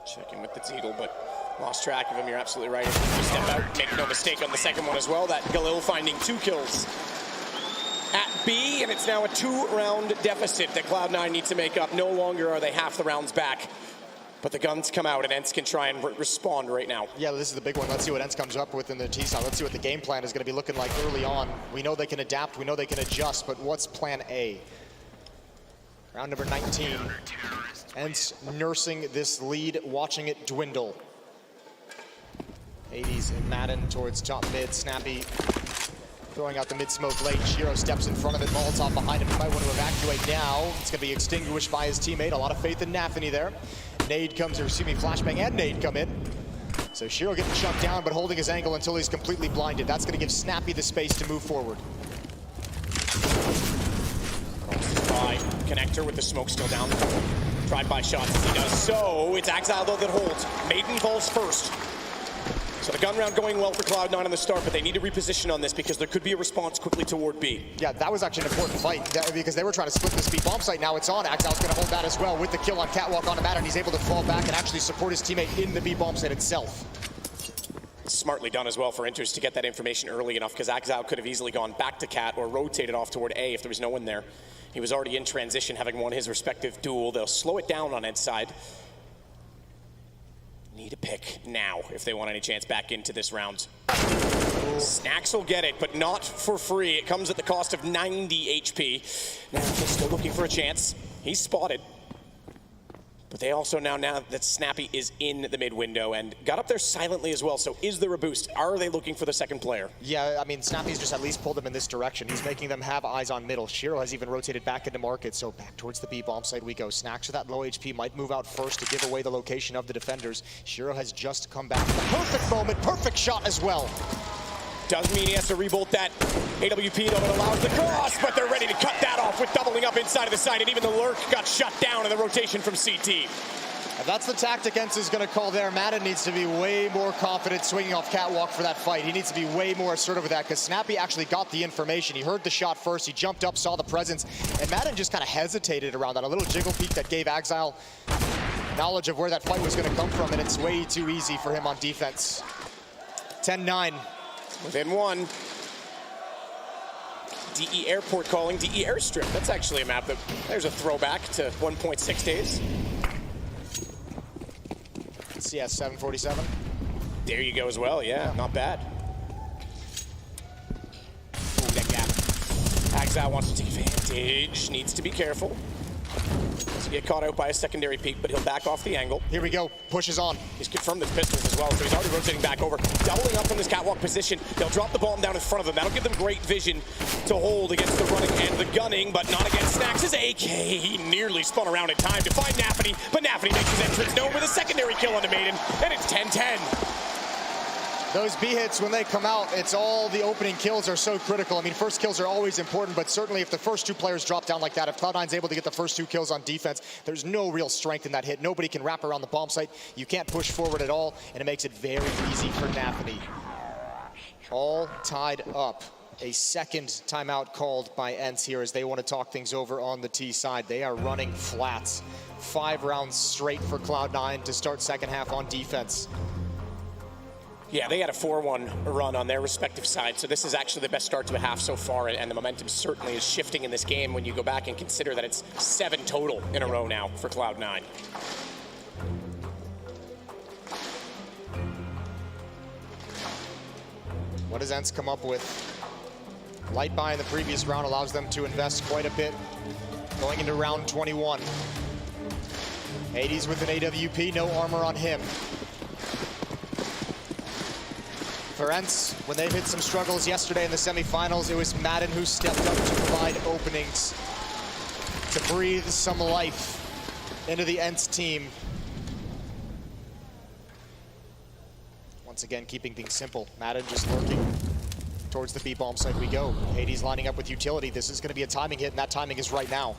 Checking with the Deagle, but lost track of him. You're absolutely right. You step out, make no mistake on the second one as well. That Galil finding 2 kills at B, and it's now a 2-round deficit that Cloud9 needs to make up. No longer are they half the rounds back, but the guns come out, and Ence can try and respond right now. Yeah, this is the big one. Let's see what Ence comes up with in the T-side. Let's see what the game plan is going to be looking like early on. We know they can adapt, we know they can adjust, but what's plan A? Round number 19. Ence nursing this lead, watching it dwindle. Hades and Madden towards top mid. Snappy throwing out the mid-smoke late. Shiro steps in front of it. Molotov behind him. He might want to evacuate now. It's going to be extinguished by his teammate. A lot of faith in Nafny there. Nade comes, or excuse me, flashbang and nade come in. So Shiro getting shut down, but holding his angle until he's completely blinded. That's going to give Snappy the space to move forward. By connector with the smoke still down. Drive-by shots as he does so. It's Exile though that holds. Maiden falls first. So the gun round going well for Cloud9 on the start, but they need to reposition on this because there could be a response quickly toward B. Yeah, that was actually an important fight because they were trying to split this B bomb site. Now it's on. Exile's going to hold that as well with the kill on Catwalk on the Madden. He's able to fall back and actually support his teammate in the B bomb site itself. Smartly done as well for Inters to get that information early enough because Exile could have easily gone back to Cat or rotated off toward A if there was no one there. He was already in transition, having won his respective duel. They'll slow it down on Ed's side. Need a pick now if they want any chance back into this round. Snacks will get it, but not for free. It comes at the cost of 90 HP. Now they're still looking for a chance. He's spotted. But they also now that Snappy is in the mid window and got up there silently as well. So is there a boost? Are they looking for the second player? Yeah, I mean, Snappy's just at least pulled them in this direction. He's making them have eyes on middle. Shiro has even rotated back into market, so back towards the B bomb site we go. Snacks with that low HP might move out first to give away the location of the defenders. Shiro has just come back. The perfect moment, perfect shot as well. Does mean he has to rebolt that AWP though. It allows the cross, but they're ready to cut that off with doubling up inside of the site, and even the lurk got shut down in the rotation from CT. If that's the tactic Ence is going to call there, Madden needs to be way more confident swinging off catwalk for that fight. He needs to be way more assertive with that, because Snappy actually got the information. He heard the shot first, he jumped up, saw the presence, and Madden just kind of hesitated around that. A little jiggle peek that gave Axile knowledge of where that fight was going to come from, and it's way too easy for him on defense. 10-9. Within one. DE Airport calling, DE Airstrip. That's actually a map that, there's a throwback to 1.6 days. CS 747. There you go as well, yeah, not bad. Ooh, that gap. Axile wants to take advantage, needs to be careful. Doesn't get caught out by a secondary peek, but he'll back off the angle. Here we go, pushes on. He's confirmed his pistols as well, so he's already rotating back over. Doubling up from this catwalk position. They'll drop the bomb down in front of them. That'll give them great vision to hold against the running and the gunning, but not against Snacks' AK. He nearly spun around in time to find Nafany, but Nafany makes his entrance known with a secondary kill on the Maiden, and it's 10-10. Those B hits, when they come out, it's all the opening kills are so critical. I mean, first kills are always important, but certainly if the first two players drop down like that, if Cloud9's able to get the first two kills on defense, there's no real strength in that hit. Nobody can wrap around the bomb site. You can't push forward at all, and it makes it very easy for Nafany. All tied up. A second timeout called by Ence here as they want to talk things over on the T side. They are running flats. 5 rounds straight for Cloud9 to start second half on defense. Yeah, they had a 4-1 run on their respective sides, so this is actually the best start to a half so far, and the momentum certainly is shifting in this game when you go back and consider that it's 7 total in a row now for Cloud9. What does Ence come up with? Light buy in the previous round allows them to invest quite a bit going into round 21. Hades with an AWP, no armor on him. For Ence, when they've hit some struggles yesterday in the semifinals, it was Madden who stepped up to provide openings, to breathe some life into the Ence team. Once again, keeping things simple. Madden just lurking towards the B bomb site we go. Hades lining up with utility. This is going to be a timing hit, and that timing is right now.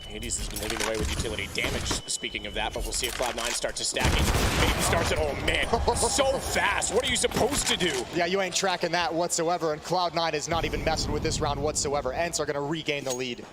Hades has been leading the way with utility damage, speaking of that, but we'll see if Cloud9 starts to stacking. Maiden starts it, oh man, so fast. What are you supposed to do? Yeah, you ain't tracking that whatsoever, and Cloud9 is not even messing with this round whatsoever. Ence are going to regain the lead.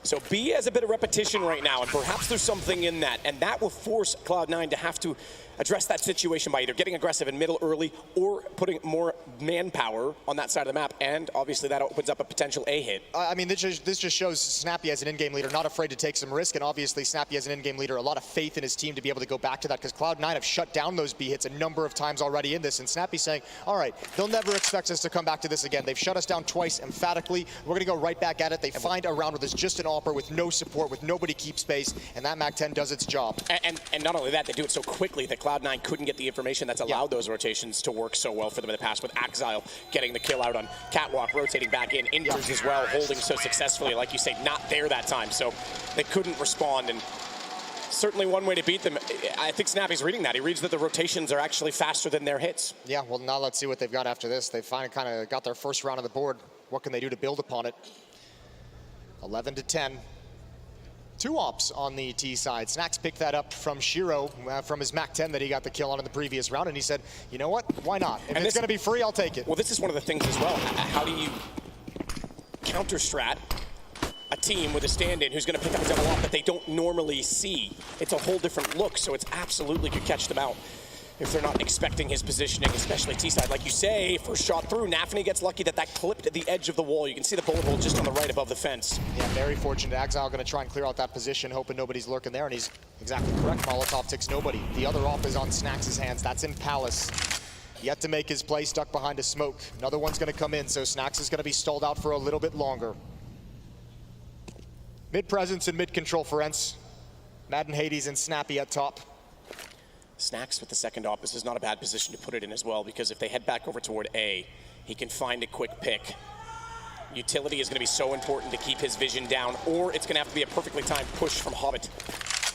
So B has a bit of repetition right now, and perhaps there's something in that, and that will force Cloud9 to have to address that situation by either getting aggressive in middle early or putting more manpower on that side of the map, and obviously that opens up a potential A hit. I mean, this just shows Snappy as an in-game leader, not afraid to take some risk, and obviously Snappy as an in-game leader, a lot of faith in his team to be able to go back to that, because Cloud9 have shut down those B hits a number of times already in this, and Snappy's saying, all right, they'll never expect us to come back to this again. They've shut us down twice emphatically. We're going to go right back at it. They find a round where there's just an AWPer with no support, with nobody keep space, and that MAC-10 does its job. And not only that, they do it so quickly that Cloud9 couldn't get the information that's allowed those rotations to work so well for them in the past, with Axile getting the kill out on Catwalk, rotating back in, Inders as well, holding so successfully, like you say, not there that time, so they couldn't respond, and certainly one way to beat them. I think Snappy's reading that. He reads that the rotations are actually faster than their hits. Yeah, well, now let's see what they've got after this. They finally kind of got their first round on the board. What can they do to build upon it? 11-10. 2 ops on the T side. Snacks picked that up from Shiro, from his MAC-10 that he got the kill on in the previous round, and he said, you know what, why not? If it's going to be free, I'll take it. Well, this is one of the things as well. How do you counter-strat a team with a stand-in who's going to pick up a double op that they don't normally see? It's a whole different look, so it's absolutely could catch them out if they're not expecting his positioning, especially T-side. Like you say, first shot through, Nafany gets lucky that clipped at the edge of the wall. You can see the bullet hole just on the right above the fence. Yeah, very fortunate. Axile going to try and clear out that position, hoping nobody's lurking there, and he's exactly correct. Molotov ticks nobody. The other op is on Snacks' hands. That's in Palace. Yet to make his play, stuck behind a smoke. Another one's going to come in, so Snacks is going to be stalled out for a little bit longer. Mid presence and mid control for Ence. Madden, Hades, and Snappy at top. Snacks with the second op. This is not a bad position to put it in as well, because if they head back over toward A, he can find a quick pick. Utility is going to be so important to keep his vision down, or it's going to have to be a perfectly timed push from Hobbit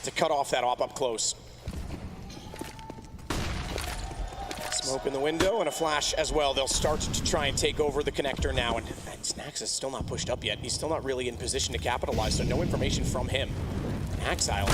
to cut off that op up close. Smoke in the window and a flash as well. They'll start to try and take over the connector now, and Snacks is still not pushed up yet. He's still not really in position to capitalize, so no information from him. Axile.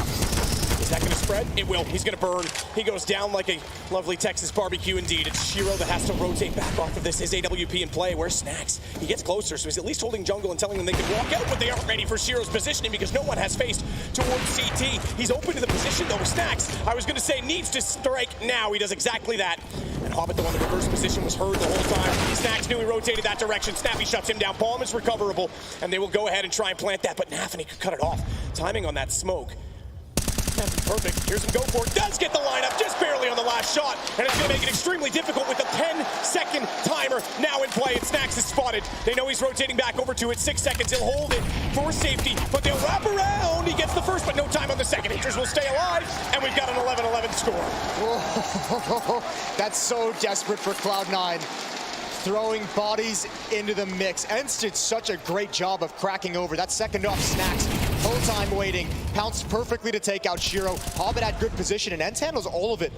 Is that going to spread? It will. He's going to burn. He goes down like a lovely Texas barbecue indeed. It's Shiro that has to rotate back off of this. His AWP in play. Where's Snacks? He gets closer, so he's at least holding jungle and telling them they can walk out, but they aren't ready for Shiro's positioning because no one has faced towards CT. He's open to the position though with Snacks. I was going to say needs to strike now. He does exactly that. And Hobbit, the one in the reverse position, was heard the whole time. Snacks knew he rotated that direction. Snappy shuts him down. Bomb is recoverable, and they will go ahead and try and plant that, but Nafany could cut it off. Timing on that smoke. Perfect. Here's him go for it. Does get the lineup just barely on the last shot, and it's going to make it extremely difficult with the 10-second timer now in play. And Snacks is spotted. They know he's rotating back over to it. 6 seconds. He'll hold it for safety, but they'll wrap around. He gets the first, but no time on the second. Haters will stay alive, and we've got an 11-11 score. Whoa. That's so desperate for Cloud9. Throwing bodies into the mix. Ence did such a great job of cracking over. That second off Snacks, whole time waiting, pounced perfectly to take out Shiro. Hobbit had good position, and Ence handles all of it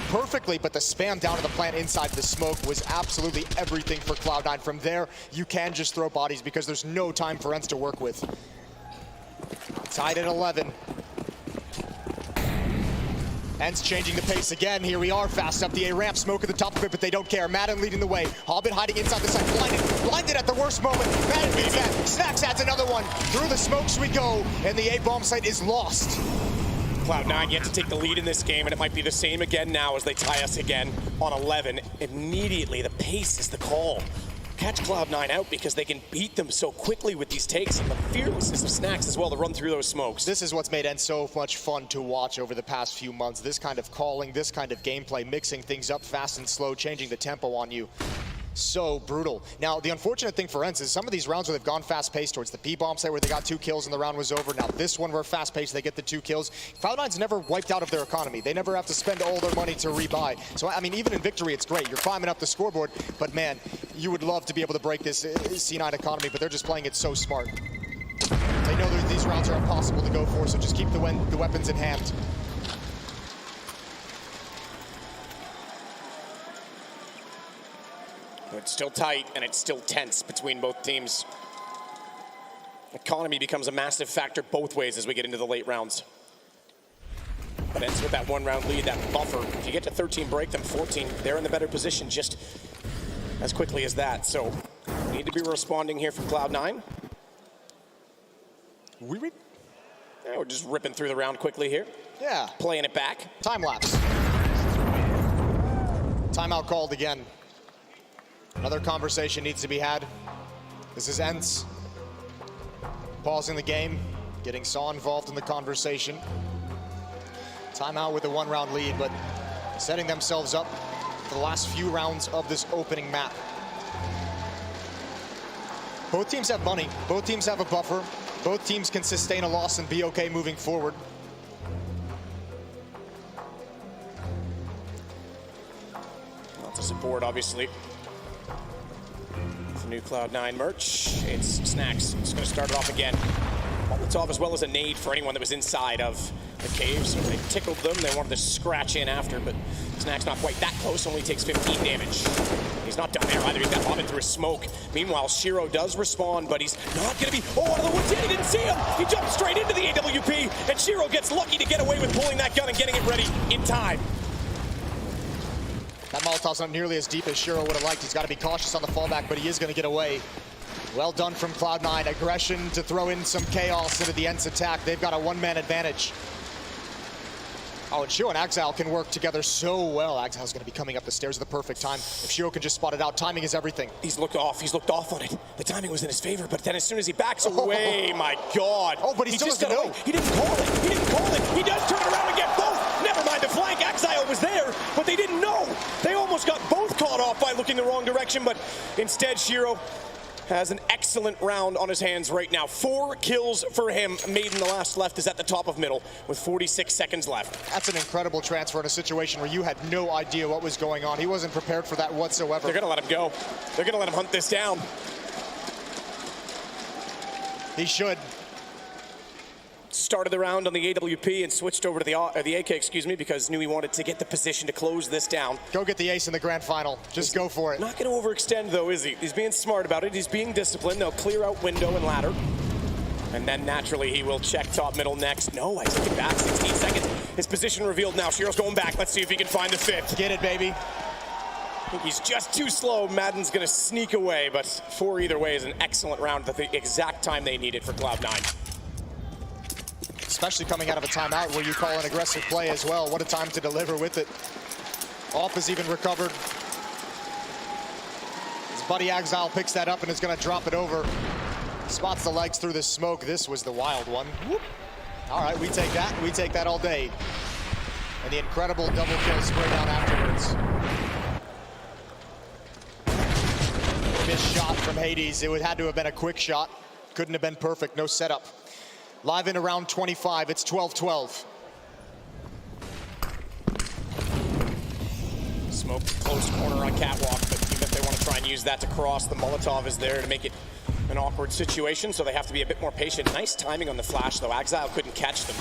perfectly, but the spam down to the plant inside the smoke was absolutely everything for Cloud9. From there, you can just throw bodies because there's no time for Ence to work with. Tied at 11. Ence changing the pace again. Here we are, fast up the A ramp, smoke at the top of it, but they don't care. Madden leading the way. Hobbit hiding inside the side, blinded at the worst moment. Madden beats that. Snacks adds another one. Through the smokes we go, and the A bomb site is lost. Cloud9 yet to take the lead in this game, and it might be the same again now as they tie us again on 11. Immediately, the pace is the call. Catch Cloud9 out because they can beat them so quickly with these takes, and the fearlessness of Snacks as well to run through those smokes. This is what's made Ence so much fun to watch over the past few months. This kind of calling, this kind of gameplay, mixing things up fast and slow, changing the tempo on you. So brutal. Now, the unfortunate thing for Ence is some of these rounds where they've gone fast-paced towards the P-bomb site where they got 2 kills and the round was over. Now this one where fast-paced, they get the 2 kills. Cloud9's never wiped out of their economy. They never have to spend all their money to rebuy. So, I mean, even in victory, it's great. You're climbing up the scoreboard, but man, you would love to be able to break this C9 economy, but they're just playing it so smart. They know that these rounds are impossible to go for, so just keep the weapons in hand. It's still tight, and it's still tense between both teams. Economy becomes a massive factor both ways as we get into the late rounds. But Ence with that 1-round lead, that buffer. If you get to 13, break them 14, they're in the better position just as quickly as that. So, need to be responding here from Cloud9. Yeah, we're just ripping through the round quickly here. Yeah. Playing it back. Time lapse. Timeout called again. Another conversation needs to be had. This is Ence. Pausing the game, getting Saw involved in the conversation. Timeout with a 1-round lead, but setting themselves up for the last few rounds of this opening map. Both teams have money, both teams have a buffer, both teams can sustain a loss and be okay moving forward. Lots of support, obviously. The new Cloud9 merch. It's Snacks. It's going to start it off again. Molotov as well as a nade for anyone that was inside of the cave. So they tickled them. They wanted to scratch in after, but Snacks not quite that close. Only takes 15 damage. He's not done there either. He's got Hobbit through his smoke. Meanwhile, Shiro does respond, but he's not going to be... Oh, out of the woods yet. He didn't see him. He jumped straight into the AWP, and Shiro gets lucky to get away with pulling that gun and getting it ready in time. That Molotov's not nearly as deep as Shiro would have liked. He's got to be cautious on the fallback, but he is going to get away. Well done from Cloud9. Aggression to throw in some chaos into the Ence attack. They've got a 1-man advantage. Oh, and Shiro and Axile can work together so well. Axile's going to be coming up the stairs at the perfect time. If Shiro can just spot it out, timing is everything. He's looked off. He's looked off on it. The timing was in his favor, but then as soon as he backs away, my God. Oh, but he still doesn't know. He didn't call it. He didn't call it. He does turn around and get both. Never mind the flank. Axile was there, but they didn't know. They almost got both caught off by looking the wrong direction, but instead Shiro has an excellent round on his hands right now. 4 kills for him. Maiden, the last left, is at the top of middle with 46 seconds left. That's an incredible transfer in a situation where you had no idea what was going on. He wasn't prepared for that whatsoever. They're going to let him go. They're going to let him hunt this down. He should. Started the round on the AWP and switched over to the AK, excuse me, because knew he wanted to get the position to close this down. Go get the ace in the grand final. Just go for it. Not going to overextend, though, is he? He's being smart about it. He's being disciplined. They'll clear out window and ladder. And then naturally he will check top middle next. No, I take it back. 16 seconds. His position revealed now. Shiro's going back. Let's see if he can find the 5th. Get it, baby. I think he's just too slow. Madden's going to sneak away, but 4 either way is an excellent round at the exact time they need it for Cloud9. Especially coming out of a timeout where you call an aggressive play as well. What a time to deliver with it. Off is even recovered. His buddy Exile picks that up and is going to drop it over. Spots the legs through the smoke. This was the wild one. Whoop. All right, we take that. We take that all day. And the incredible double kill spray down afterwards. Missed shot from Hades. It had to have been a quick shot. Couldn't have been perfect. No setup. Live in around 25, it's 12-12. Smoke close corner on catwalk, but even if they want to try and use that to cross, the Molotov is there to make it an awkward situation, so they have to be a bit more patient. Nice timing on the flash, though. Exile couldn't catch them.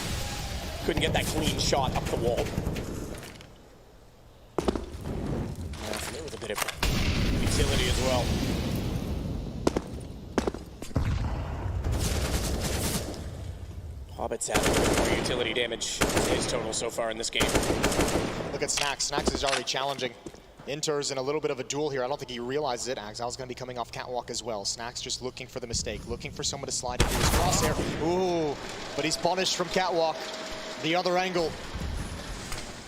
Couldn't get that clean shot up the wall. There with a bit of utility as well. Hobbit's having more utility damage his total so far in this game. Look at Snax. Snax is already challenging. Inter's in a little bit of a duel here. I don't think he realizes it. Exile's going to be coming off catwalk as well. Snax just looking for the mistake, looking for someone to slide into his crosshair. Ooh, but he's punished from catwalk. The other angle.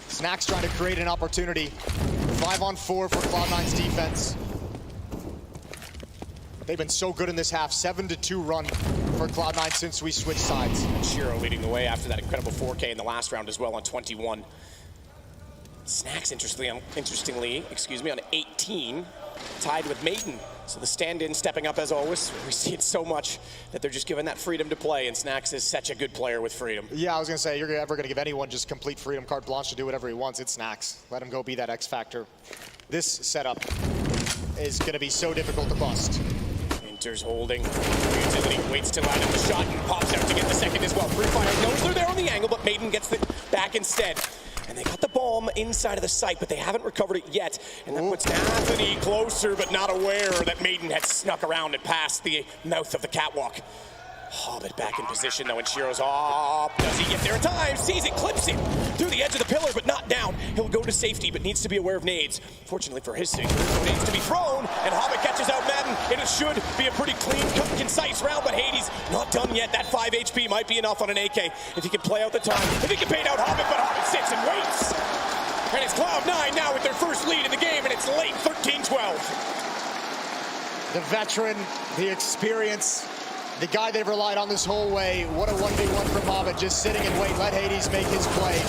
Snax trying to create an opportunity. 5-on-4 for Cloud9's defense. They've been so good in this half. 7-2 run for Cloud9 since we switched sides. And Shiro leading the way after that incredible 4K in the last round as well on 21. Snax, interestingly, on 18, tied with Maiden. So the stand-in stepping up as always. We see it so much that they're just given that freedom to play, and Snax is such a good player with freedom. Yeah, I was going to say, you're ever going to give anyone just complete freedom, carte blanche to do whatever he wants, it's Snax. Let him go be that X factor. This setup is going to be so difficult to bust. Inter's holding. Utility waits to line up the shot and pops out to get the second as well. Free Fire knows they're there on the angle, but Maiden gets it back instead. And they got the bomb inside of the site, but they haven't recovered it yet. And that puts Anthony closer, but not aware that Maiden had snuck around and past the mouth of the catwalk. Hobbit back in position, though, and Shiro's up. Does he get there in time? Sees it, clips it through the edge of the pillar, but not down. He'll go to safety, but needs to be aware of nades. Fortunately for his sake, there's no nades to be thrown, and Hobbit catches out Madden. It should be a pretty clean, cut, concise round, but Hades not done yet. That 5 HP might be enough on an AK if he can play out the time. If he can bait out Hobbit, but Hobbit sits and waits. And it's Cloud9 now with their first lead in the game, and it's late, 13-12. The veteran, the experience, the guy they've relied on this whole way. What a 1v1 from Hobbit, just sitting and wait. Let Hades make his play.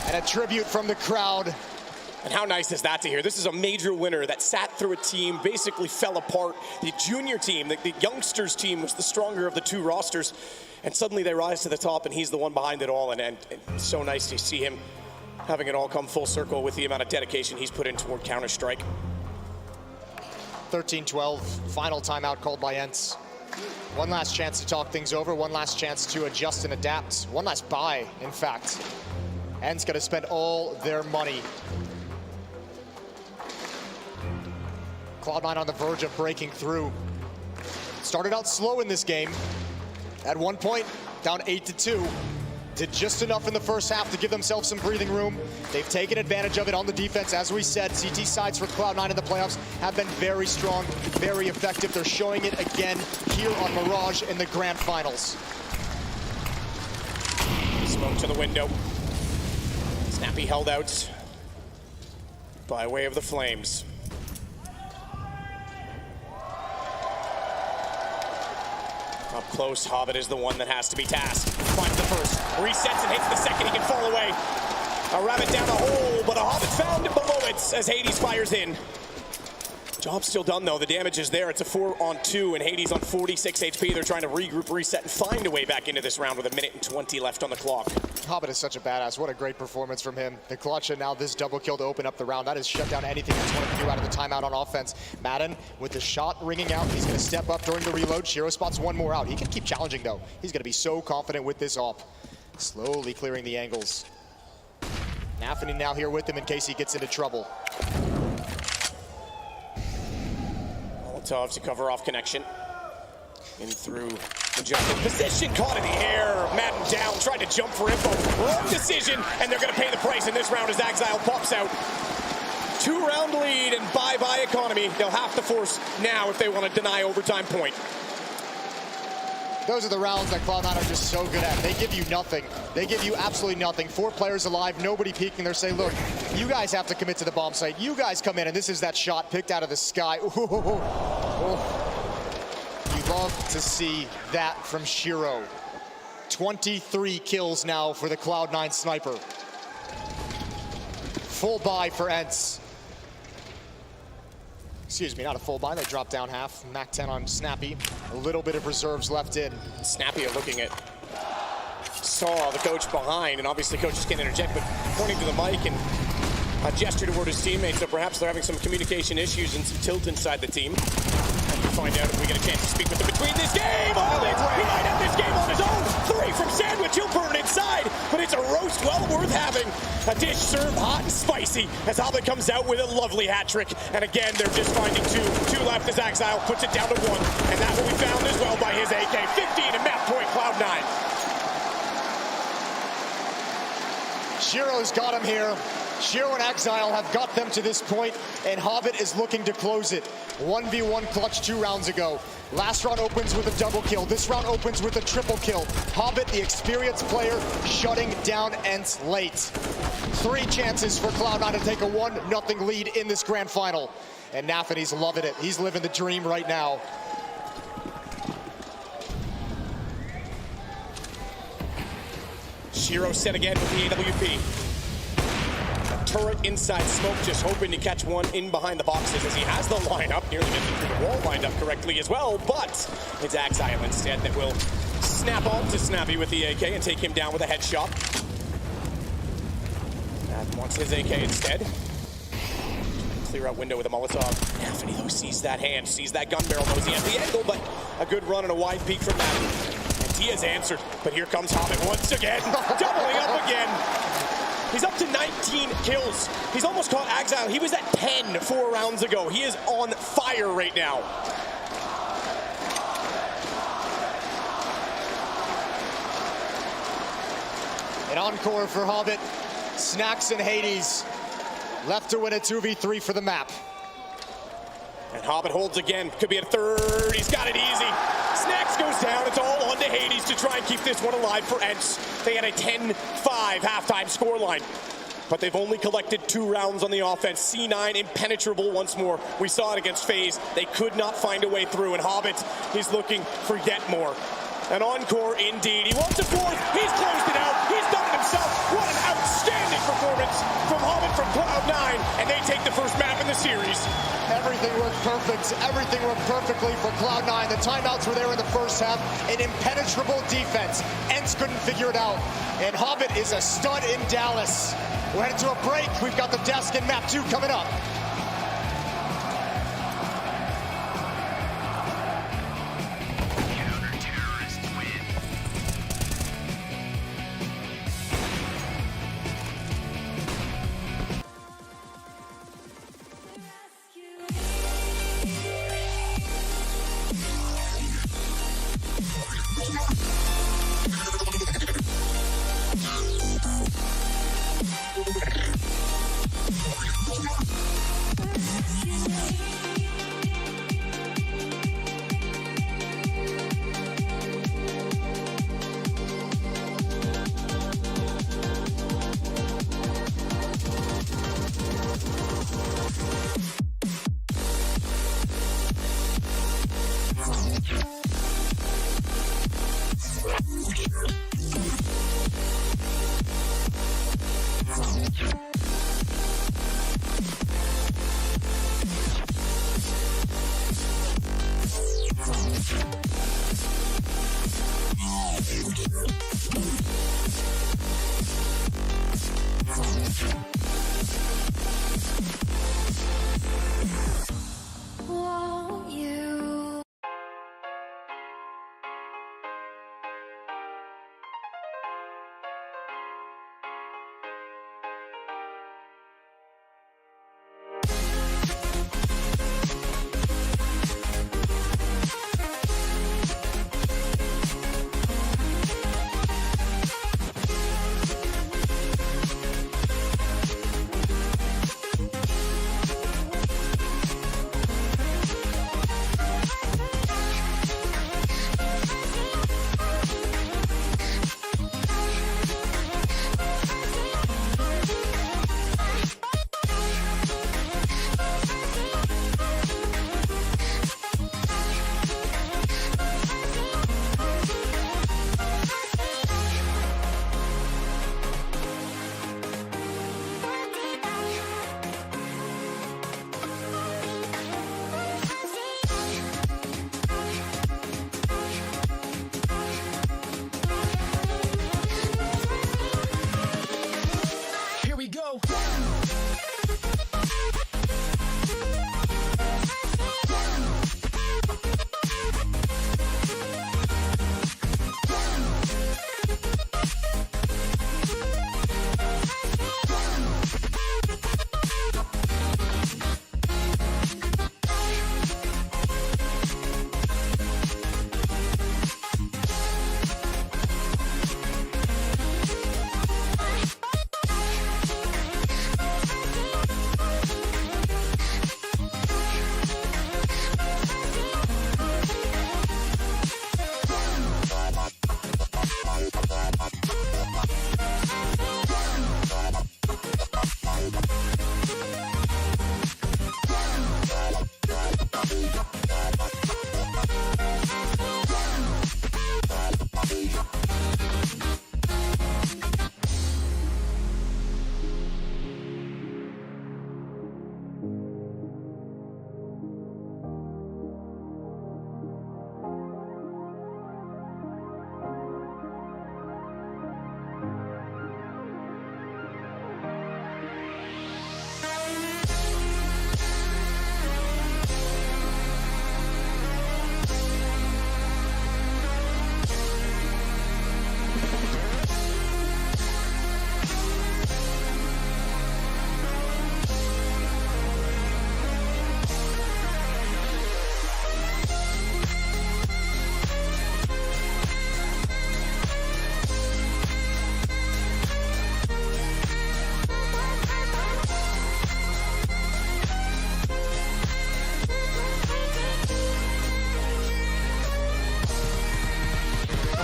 And a tribute from the crowd. And how nice is that to hear? This is a major winner that sat through a team, basically fell apart. The junior team, the youngsters team was the stronger of the two rosters. And suddenly they rise to the top, and he's the one behind it all. And it's so nice to see him having it all come full circle with the amount of dedication he's put in toward Counter-Strike. 13-12, final timeout called by Ence. One last chance to talk things over, one last chance to adjust and adapt. One last buy, in fact. Ence gonna spend all their money. Cloud9 on the verge of breaking through. Started out slow in this game. At one point, down 8-2. Did just enough in the first half to give themselves some breathing room. They've taken advantage of it on the defense. As we said, CT sides for Cloud9 in the playoffs have been very strong, very effective. They're showing it again here on Mirage in the grand finals. Smoke to the window. Snappy held out by way of the flames. Up close, Hobbit is the one that has to be tasked. Finds the first, resets and hits the second, he can fall away. A rabbit down a hole, but a Hobbit found below it as Hades fires in. Job still done, though. The damage is there. It's a 4-on-2, and Hades on 46 HP. They're trying to regroup, reset, and find a way back into this round with 1:20 left on the clock. Hobbit is such a badass. What a great performance from him. The clutch, and now this double kill to open up the round. That has shut down anything that's wanted to do out of the timeout on offense. Madden, with the shot ringing out, he's going to step up during the reload. Shiro spots one more out. He can keep challenging, though. He's going to be so confident with this op. Slowly clearing the angles. Nafany now here with him in case he gets into trouble. Molotovs to cover off connection. In through adjusted position, caught in the air. Madden down, tried to jump for info. Wrong decision, and they're going to pay the price in this round as Exile pops out. 2-round lead, and bye-bye economy. They'll have to force now if they want to deny overtime point. Those are the rounds that Cloud9 are just so good at. They give you nothing. They give you absolutely nothing. 4 players alive, nobody peeking. They're saying, look, you guys have to commit to the bomb site. You guys come in, and this is that shot picked out of the sky. Ooh. You love to see that from Shiro. 23 kills now for the Cloud9 sniper. Full buy for Ence. Excuse me, not a full buy, they dropped down half. Mac 10 on Snappy. A little bit of reserves left in. Snappy are looking at saw the coach behind, and obviously coaches can't interject, but pointing to the mic and a gesture toward his teammates, so perhaps they're having some communication issues and some tilt inside the team. We'll find out if we get a chance to speak with them between this game. Oh, he might have this game on his own. 3 from Sandwich, he'll burn inside, but it's a roast well worth having. A dish served hot and spicy as Hobbit comes out with a lovely hat trick. And again, they're just finding 2 left as Exile puts it down to 1. And that will be found as well by his AK. 15 and map point, Cloud9. Shiro's got him here. Shiro and Exile have got them to this point, and Hobbit is looking to close it. 1v1 clutch 2 rounds ago. Last round opens with a double kill. This round opens with a triple kill. Hobbit, the experienced player, shutting down Ence late. 3 chances for Cloud9 to take a 1-0 lead in this grand final. And Nafany's loving it. He's living the dream right now. Shiro set again with the AWP. Turret inside smoke, just hoping to catch one in behind the boxes as he has the lineup. Nearly gets through the wall lined up correctly as well, but it's Exile instead that will snap on to Snappy with the AK and take him down with a headshot. That wants his AK instead. Clear out window with a Molotov. Nafany though sees that hand, sees that gun barrel, knows he has the angle, but a good run and a wide peek from Nafany. And he has answered, but here comes Hobbit once again, doubling up again. He's up to 19 kills. He's almost caught Exile. He was at 10 4 rounds ago. He is on fire right now. An encore for Hobbit. Snacks and Hades left to win a 2v3 for the map. And Hobbit holds again. Could be a 3rd. He's got it easy. Snacks goes down. It's all on to Hades to try and keep this one alive for Ence. They had a 10-5 halftime scoreline, but they've only collected 2 rounds on the offense. C9 impenetrable once more. We saw it against FaZe. They could not find a way through, and Hobbit is looking for yet more. An encore indeed. He wants a 4th. He's closed it out. He's done it himself. What an outstanding performance from Hobbit from Cloud9, and they take the first map in the series. Everything worked perfect. Everything worked perfectly for Cloud9. The timeouts were there in the first half. An impenetrable defense. Ence couldn't figure it out. And Hobbit is a stud in Dallas. We're headed to a break. We've got the desk in map 2 coming up. Want you. Here we go.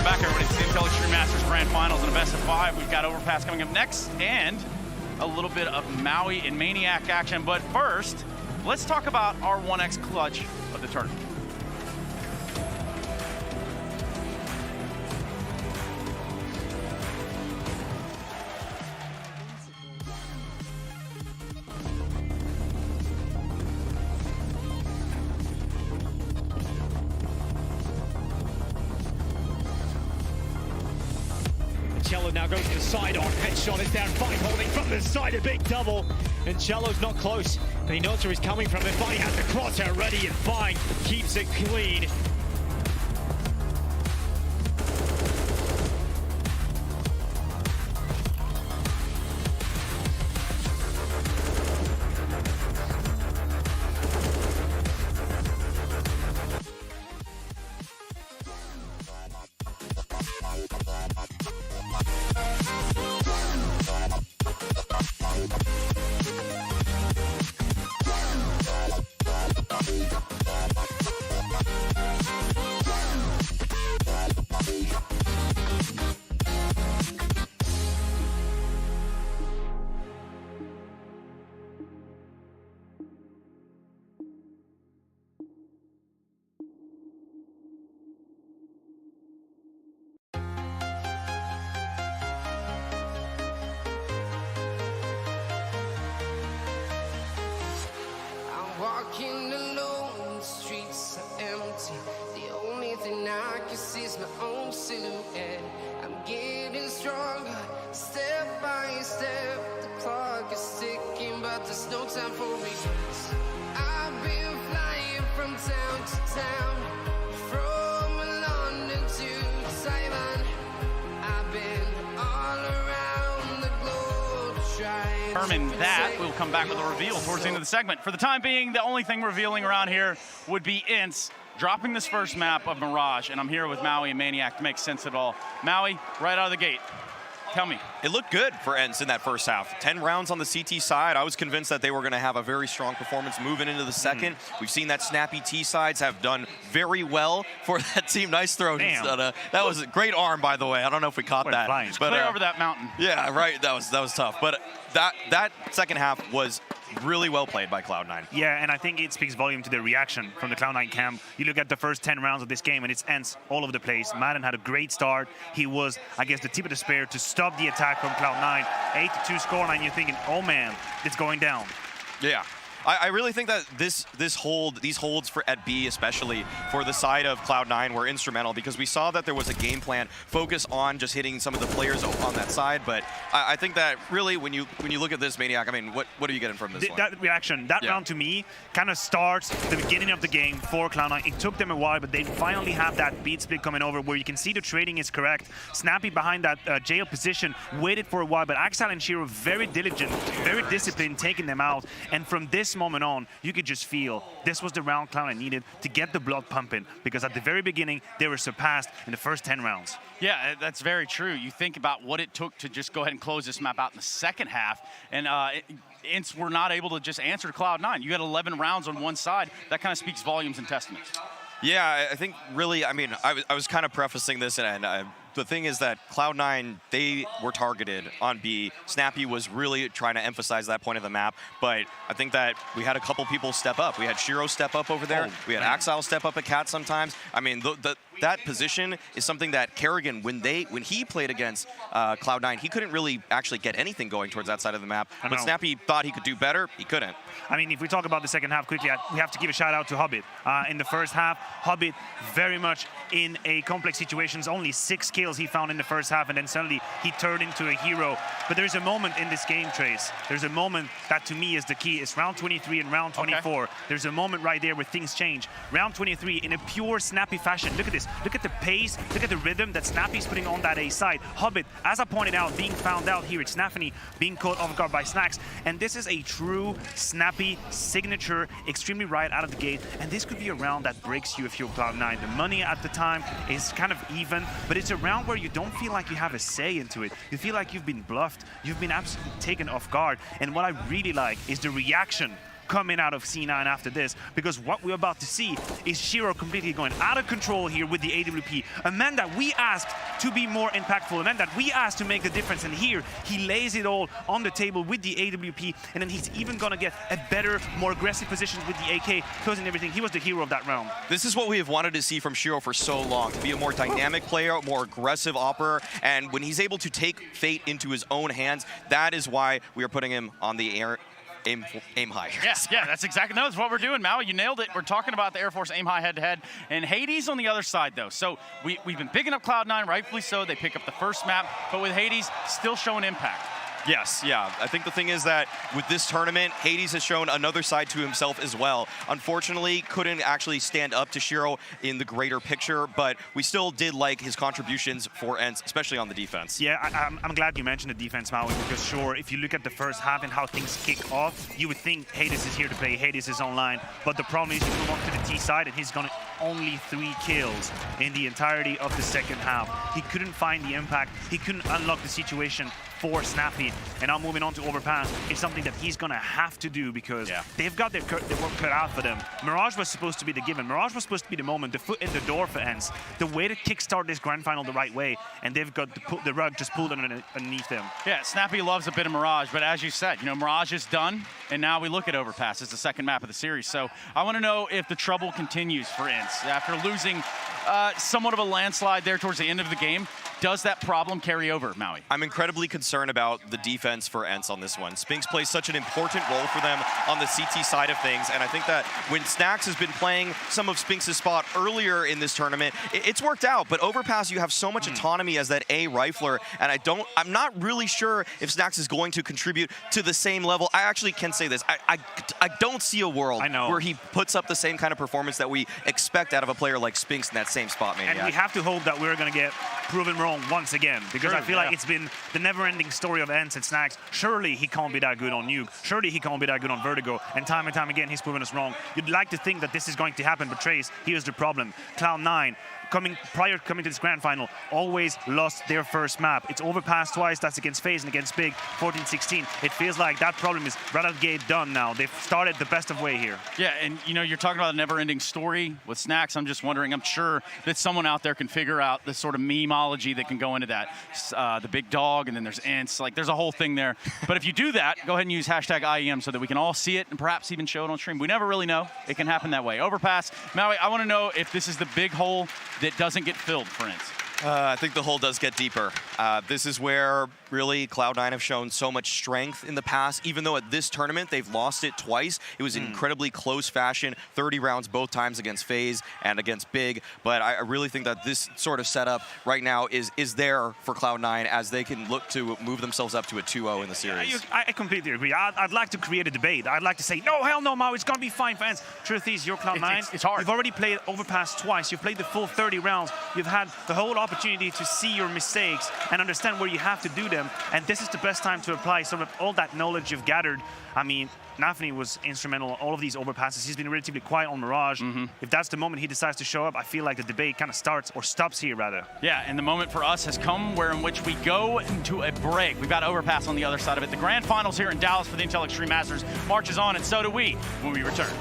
Back, everybody. It's the Intel Extreme Masters Grand Finals in a best of 5. We've got Overpass coming up next, and a little bit of Maui and Maniac action. But first, let's talk about our 1x clutch of the tournament. Cello now goes to the side on. Headshot is down. Fine holding from the side. A big double. And Cello's not close, but he knows where he's coming from. And Fine has the crosshair ready, and Fine keeps it clean. can seize my own silhouette. I'm getting stronger, step by step. The clock is ticking, but there's no time for regrets. I've been flying from town to town, from London to Taiwan. I've been all around the globe trying Determine that. We'll come back with a reveal towards the end of the segment. For the time being, the only thing revealing around here would be Ence dropping this first map of Mirage, and I'm here with Maui and Maniac to make sense of it all. Maui, right out of the gate, tell me. It looked good for Ence in that first half. 10 rounds on the CT side. I was convinced that they were going to have a very strong performance moving into the second. We've seen that snappy T sides have done very well for that team. Nice throw. That was a great arm, by the way. I don't know if we caught that. But clear over that mountain. Yeah, right. That was tough. But that second half was really well played by Cloud9. Yeah, and I think it speaks volume to the reaction from the Cloud9 camp. You look at the first 10 rounds of this game, and it's Ence all over the place. Madden had a great start. He was, I guess, the tip of the spear to stop the attack from Cloud9. 8-2 scoreline, you're thinking, oh man, it's going down. Yeah. I really think that these holds for at B, especially for the side of Cloud9, were instrumental because we saw that there was a game plan focus on just hitting some of the players on that side. But I think that really, when you look at this, Maniac, I mean, what are you getting from this one? That reaction, that round to me kind of starts the beginning of the game for Cloud9. It took them a while, but they finally have that beat split coming over where you can see the trading is correct. Snappy behind that jail position waited for a while, but Axile and Shiro very diligent, very disciplined, taking them out. And from this moment on, you could just feel this was the round Cloud9 needed to get the blood pumping, because at the very beginning they were surpassed in the first 10 rounds. Yeah, that's very true. You think about what it took to just go ahead and close this map out in the second half, and Ence were not able to just answer Cloud9. You had 11 rounds on one side. That kind of speaks volumes and testaments. Yeah, I think really, I mean, I was kind of prefacing this, and the thing is that Cloud9, they were targeted on B. Snappy was really trying to emphasize that point of the map, but I think that we had a couple people step up. We had Shiro step up over there. We had Axile step up at Cat sometimes. I mean, that position is something that Kerrigan, when he played against Cloud9, he couldn't really actually get anything going towards that side of the map. But Snappy thought he could do better. He couldn't. I mean, if we talk about the second half quickly, we have to give a shout out to Hobbit. In the first half, Hobbit very much in a complex situations, only 6 kills he found in the first half, and then suddenly he turned into a hero. But there's a moment in this game, Trace. There's a moment that to me is the key. It's round 23 and round 24. Okay. There's a moment right there where things change. Round 23, in a pure Snappy fashion. Look at this. Look at the pace. Look at the rhythm that Snappy's putting on that A side. Hobbit, as I pointed out, being found out here. It's Snaffany being caught off guard by Snacks. And this is a true Snappy signature, extremely right out of the gate. And this could be a round that breaks you if you're Cloud9. The money at the time is kind of even, but it's a round where you don't feel like you have a say into it. You feel like you've been bluffed. You've been absolutely taken off guard. And what I really like is the reaction coming out of C9 after this, because what we're about to see is Shiro completely going out of control here with the AWP. A man that we asked to be more impactful, a man that we asked to make the difference, and here he lays it all on the table with the AWP, and then he's even gonna get a better, more aggressive position with the AK, closing everything. He was the hero of that round. This is what we have wanted to see from Shiro for so long, to be a more dynamic player, more aggressive operator, and when he's able to take fate into his own hands, that is why we are putting him on the air. Aim high. Yeah, that's exactly that's what we're doing, Maui. You nailed it. We're talking about the Air Force aim high head-to-head, and Hades on the other side, though. So we've been picking up Cloud9, rightfully so. They pick up the first map, but with Hades still showing impact. Yes, yeah. I think the thing is that with this tournament, Hades has shown another side to himself as well. Unfortunately, couldn't actually stand up to Shiro in the greater picture, but we still did like his contributions for Ence, especially on the defense. Yeah, I'm glad you mentioned the defense, Maui, because sure, if you look at the first half and how things kick off, you would think Hades is here to play, Hades is online, but the problem is you move on to the T side and he's gonna only 3 kills in the entirety of the second half. He couldn't find the impact, he couldn't unlock the situation for Snappy, and now moving on to Overpass, it's something that he's gonna have to do because they've got their work cut out for them. Mirage was supposed to be the given. Mirage was supposed to be the moment, the foot in the door for Ence, the way to kickstart this grand final the right way, and they've got the rug just pulled underneath them. Yeah, Snappy loves a bit of Mirage, but as you said, you know, Mirage is done, and now we look at Overpass. It's the second map of the series, so I want to know if the trouble continues for Ence after losing somewhat of a landslide there towards the end of the game. does that problem carry over, Maui? I'm incredibly concerned about the defense for Ence on this one. Spinks plays such an important role for them on the CT side of things, and I think that when Snacks has been playing some of Spinks' spot earlier in this tournament, it's worked out, but Overpass, you have so much autonomy as that A rifler, and I'm not really sure if Snacks is going to contribute to the same level. I actually can say this. I don't see a world where he puts up the same kind of performance that we expect out of a player like Spinks in that same spot, man. And we have to hope that we're going to get proven wrong once again, because I feel like it's been the never-ending story of Ence and Snacks. Surely he can't be that good on Nuke. Surely he can't be that good on Vertigo. And time again, he's proven us wrong. You'd like to think that this is going to happen, but Trace, here's the problem. Cloud9, prior to coming to this grand final, always lost their first map. It's Overpass twice, that's against FaZe and against Big, 14-16. It feels like that problem is right out of the gate done now. They've started the best of way here. Yeah, and you know, you're talking about a never-ending story with Snacks. I'm just wondering, I'm sure that someone out there can figure out the sort of memeology that can go into that. The big dog, and then there's Ence, like there's a whole thing there. But if you do that, go ahead and use hashtag IEM so that we can all see it and perhaps even show it on stream. We never really know. It can happen that way. Overpass, Maui, I want to know if this is the big hole that doesn't get filled for Ence. I think the hole does get deeper. This is where really Cloud9 have shown so much strength in the past, even though at this tournament they've lost it twice. It was in incredibly close fashion, 30 rounds both times against FaZe and against Big. But I really think that this sort of setup right now is there for Cloud9 as they can look to move themselves up to a 2-0 in the series. I completely agree. I'd like to create a debate. I'd like to say, no, hell no, Mau, it's going to be fine for Ence. Truth is, you're Cloud9. It's hard. You've already played Overpass twice. You've played the full 30 rounds. You've had the whole opportunity to see your mistakes and understand where you have to do them. And this is the best time to apply sort of all that knowledge you've gathered. I mean, Nafny was instrumental in all of these overpasses. He's been relatively quiet on Mirage. If that's the moment he decides to show up, I feel like the debate kind of starts or stops here, rather. Yeah, and the moment for us has come in which we go into a break. We've got Overpass on the other side of it. The grand finals here in Dallas for the Intel Extreme Masters marches on, and so do we when we return.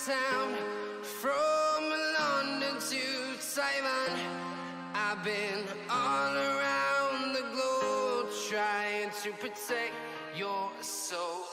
Town, from London to Taiwan, I've been all around the globe trying to protect your soul.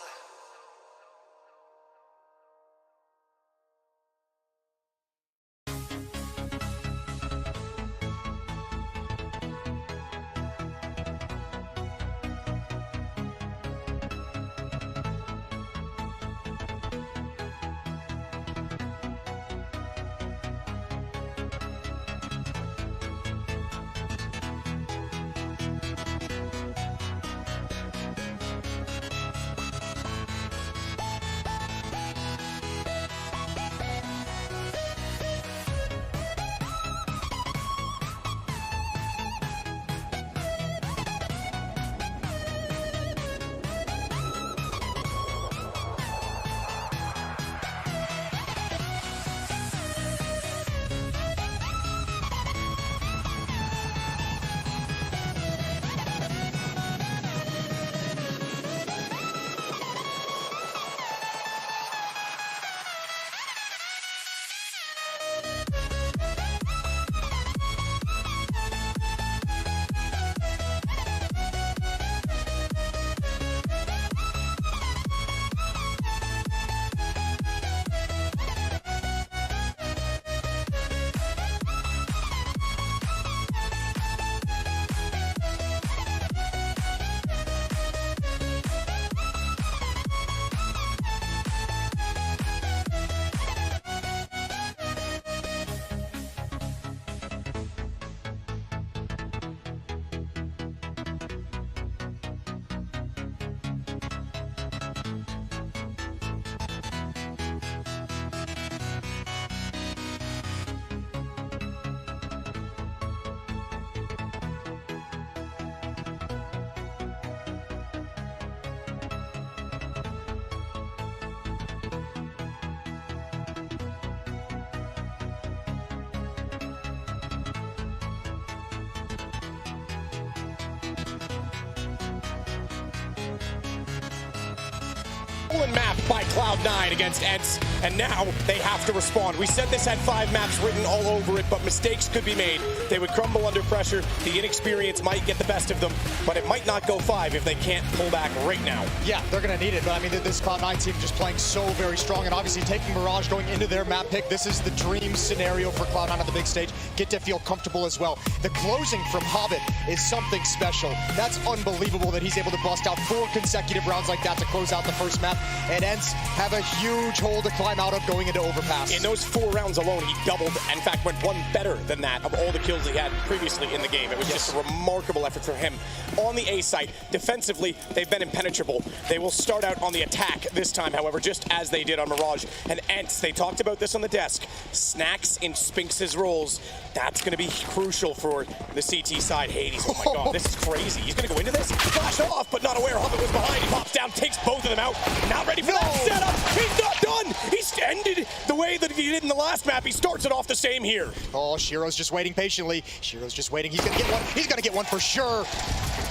Stolen map by Cloud9 against Ence, and now they have to respond. We said this had 5 maps written all over it, but mistakes could be made. They would crumble under pressure. The inexperience might get the best of them, but it might not go 5 if they can't pull back right now. Yeah, they're going to need it, but I mean, this Cloud9 team just playing so very strong, and obviously taking Mirage going into their map pick. This is the dream scenario for Cloud9 on the big stage. Get to feel comfortable as well. The closing from Hobbit is something special. That's unbelievable that he's able to bust out 4 consecutive rounds like that to close out the first map. And Ence have a huge hole to climb out of going into Overpass. In those 4 rounds alone, he doubled, in fact, went 1 better than that of all the kills he had previously in the game. It was just a remarkable effort from him. On the A site, defensively, they've been impenetrable. They will start out on the attack this time, however, just as they did on Mirage. And Ence, they talked about this on the desk. Snacks in Spinx's roles, that's going to be crucial for the CT side. Hades, oh my god, this is crazy. He's going to go into this, flash off, but not aware Hobbit was behind. He pops down, takes both of them out. Not ready for that setup. He's not done. He's ended the way that he did in the last map. He starts it off the same here. Oh, Shiro's just waiting patiently. Shiro's just waiting. He's gonna get one. He's gonna get one for sure.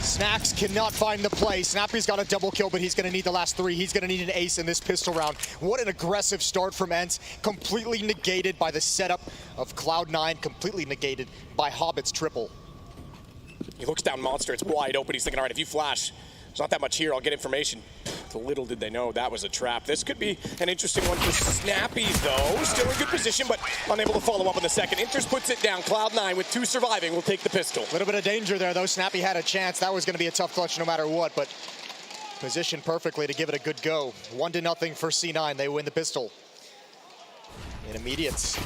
Snacks cannot find the play. Snappy's got a double kill, but he's gonna need the last 3. He's gonna need an ace in this pistol round. What an aggressive start from Ence. Completely negated by the setup of Cloud9. Completely negated by Hobbit's triple. He looks down Monster. It's wide open. He's thinking, all right, if you flash, there's not that much here. I'll get information. Little did they know that was a trap. This could be an interesting one for Snappy, though. Still in good position, but unable to follow up on the second. Inters puts it down. Cloud9 with 2 surviving will take the pistol. A little bit of danger there, though. Snappy had a chance. That was going to be a tough clutch no matter what, but positioned perfectly to give it a good go. 1-0 for C9. They win the pistol. An immediate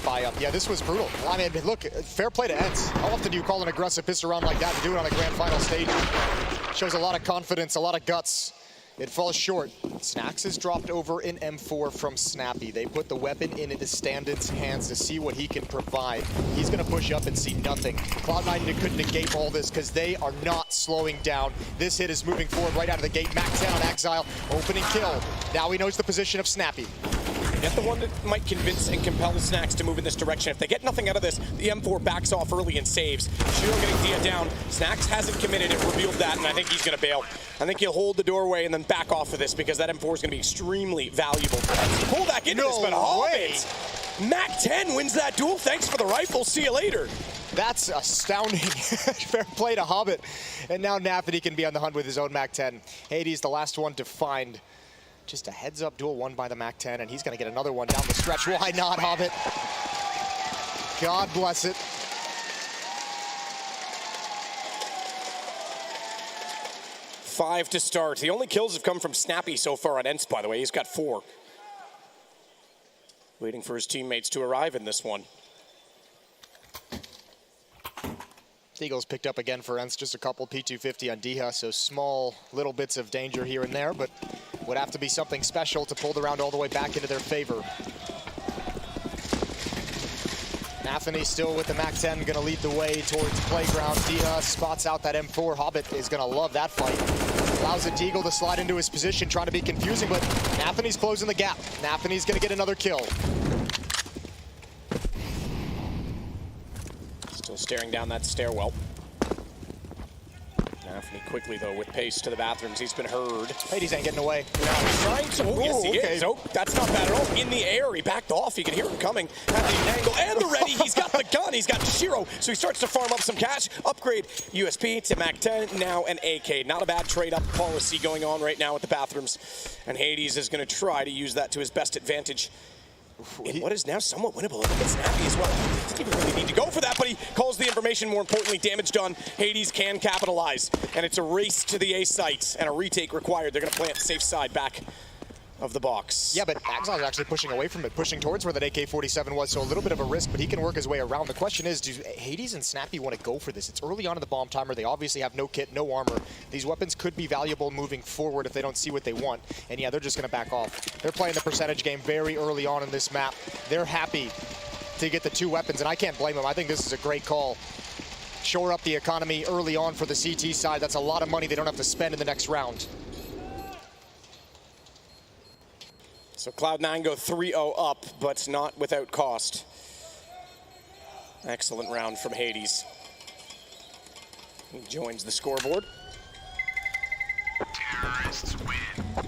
buy up. Yeah, this was brutal. I mean, look, fair play to Ence. How often do you call an aggressive pistol round like that to do it on a grand final stage? Shows a lot of confidence, a lot of guts. It falls short. Snacks is dropped over in M4 from Snappy. They put the weapon into Standard's hands to see what he can provide. He's going to push up and see nothing. Cloud9 couldn't negate all this because they are not slowing down. This hit is moving forward right out of the gate. Max 10 on Exile, opening kill. Now he knows the position of Snappy. Get the one that might convince and compel the Snacks to move in this direction. If they get nothing out of this, the M4 backs off early and saves. Shiro getting Dia down. Snacks hasn't committed and revealed that, and I think he's going to bail. I think he'll hold the doorway and then back off of this because that M4 is going to be extremely valuable for us. Pull back into this, but Hobbit! Mac 10 wins that duel. Thanks for the rifle. See you later. That's astounding. Fair play to Hobbit. And now Nafity can be on the hunt with his own Mac 10. Hades, the last one to find. Just a heads-up duel won by the Mac 10, and he's going to get another one down the stretch. Why not, Hobbit? God bless it. Five to start. The only kills have come from Snappy so far on Ence, by the way. He's got 4. Waiting for his teammates to arrive in this one. Eagles picked up again for Ence, just a couple P250 on Diha, so small little bits of danger here and there, but would have to be something special to pull the round all the way back into their favor. Anthony still with the Mac 10, gonna lead the way towards playground. Diha spots out that M4. Hobbit is gonna love that fight. Allows it to Eagle to slide into his position, trying to be confusing, but Anthony's closing the gap. Anthony's gonna get another kill. Still staring down that stairwell. Anthony quickly, though, with pace to the bathrooms. He's been heard. Hades ain't getting away. Now he's trying to. Oh, yes, he is. Oh, that's not bad at all. In the air, he backed off. You can hear him coming. At the angle and the ready. He's got the gun. He's got Shiro. So he starts to farm up some cash. Upgrade USP to Mac 10. Now an AK. Not a bad trade-up policy going on right now at the bathrooms. And Hades is going to try to use that to his best advantage. In what is now somewhat winnable. It's Snappy as well. He doesn't even really need to go for that, but he calls the information. More importantly, damage done. Hades can capitalize, and it's a race to the A site, and a retake required. They're going to plant safe side back of the box. Yeah, but Exile's actually pushing away from it, pushing towards where that AK-47 was, so a little bit of a risk, but he can work his way around. The question is, do Hades and Snappy want to go for this? It's early on in the bomb timer. They obviously have no kit, no armor. These weapons could be valuable moving forward if they don't see what they want. And yeah, they're just going to back off. They're playing the percentage game very early on in this map. They're happy to get the 2 weapons, and I can't blame them. I think this is a great call. Shore up the economy early on for the CT side. That's a lot of money they don't have to spend in the next round. So Cloud9 go 3-0 up, but not without cost. Excellent round from Hades. He joins the scoreboard. Terrorists win.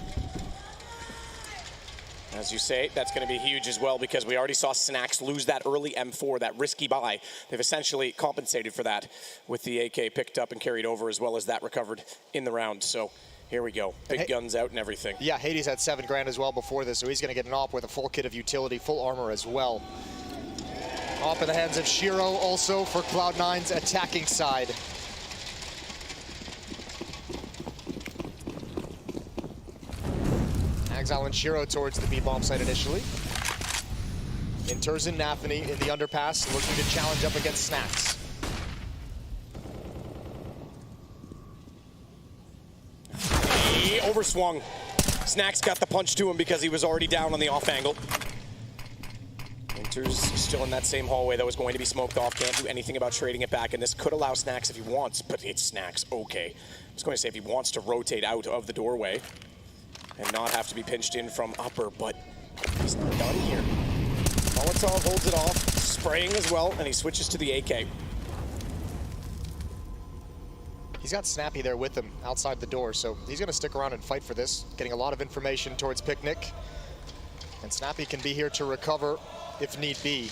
As you say, that's going to be huge as well because we already saw Snax lose that early M4, that risky buy. They've essentially compensated for that with the AK picked up and carried over, as well as that recovered in the round. So here we go. Big guns out and everything. Yeah, Hades had 7 grand as well before this, so he's going to get an op with a full kit of utility, full armor as well. Op in the hands of Shiro also for Cloud9's attacking side. Exile and Shiro towards the B-bomb site initially. Inters and Nafany in the underpass, looking to challenge up against Snax. He overswung. Snax got the punch to him because he was already down on the off angle. Inter's still in that same hallway that was going to be smoked off. Can't do anything about trading it back, and this could allow Snax if he wants, but it's Snax, okay. I was going to say if he wants to rotate out of the doorway and not have to be pinched in from upper, but he's not done here. Molotov holds it off, spraying as well, and he switches to the AK. He's got Snappy there with him outside the door, so he's going to stick around and fight for this, getting a lot of information towards Picnic. And Snappy can be here to recover if need be.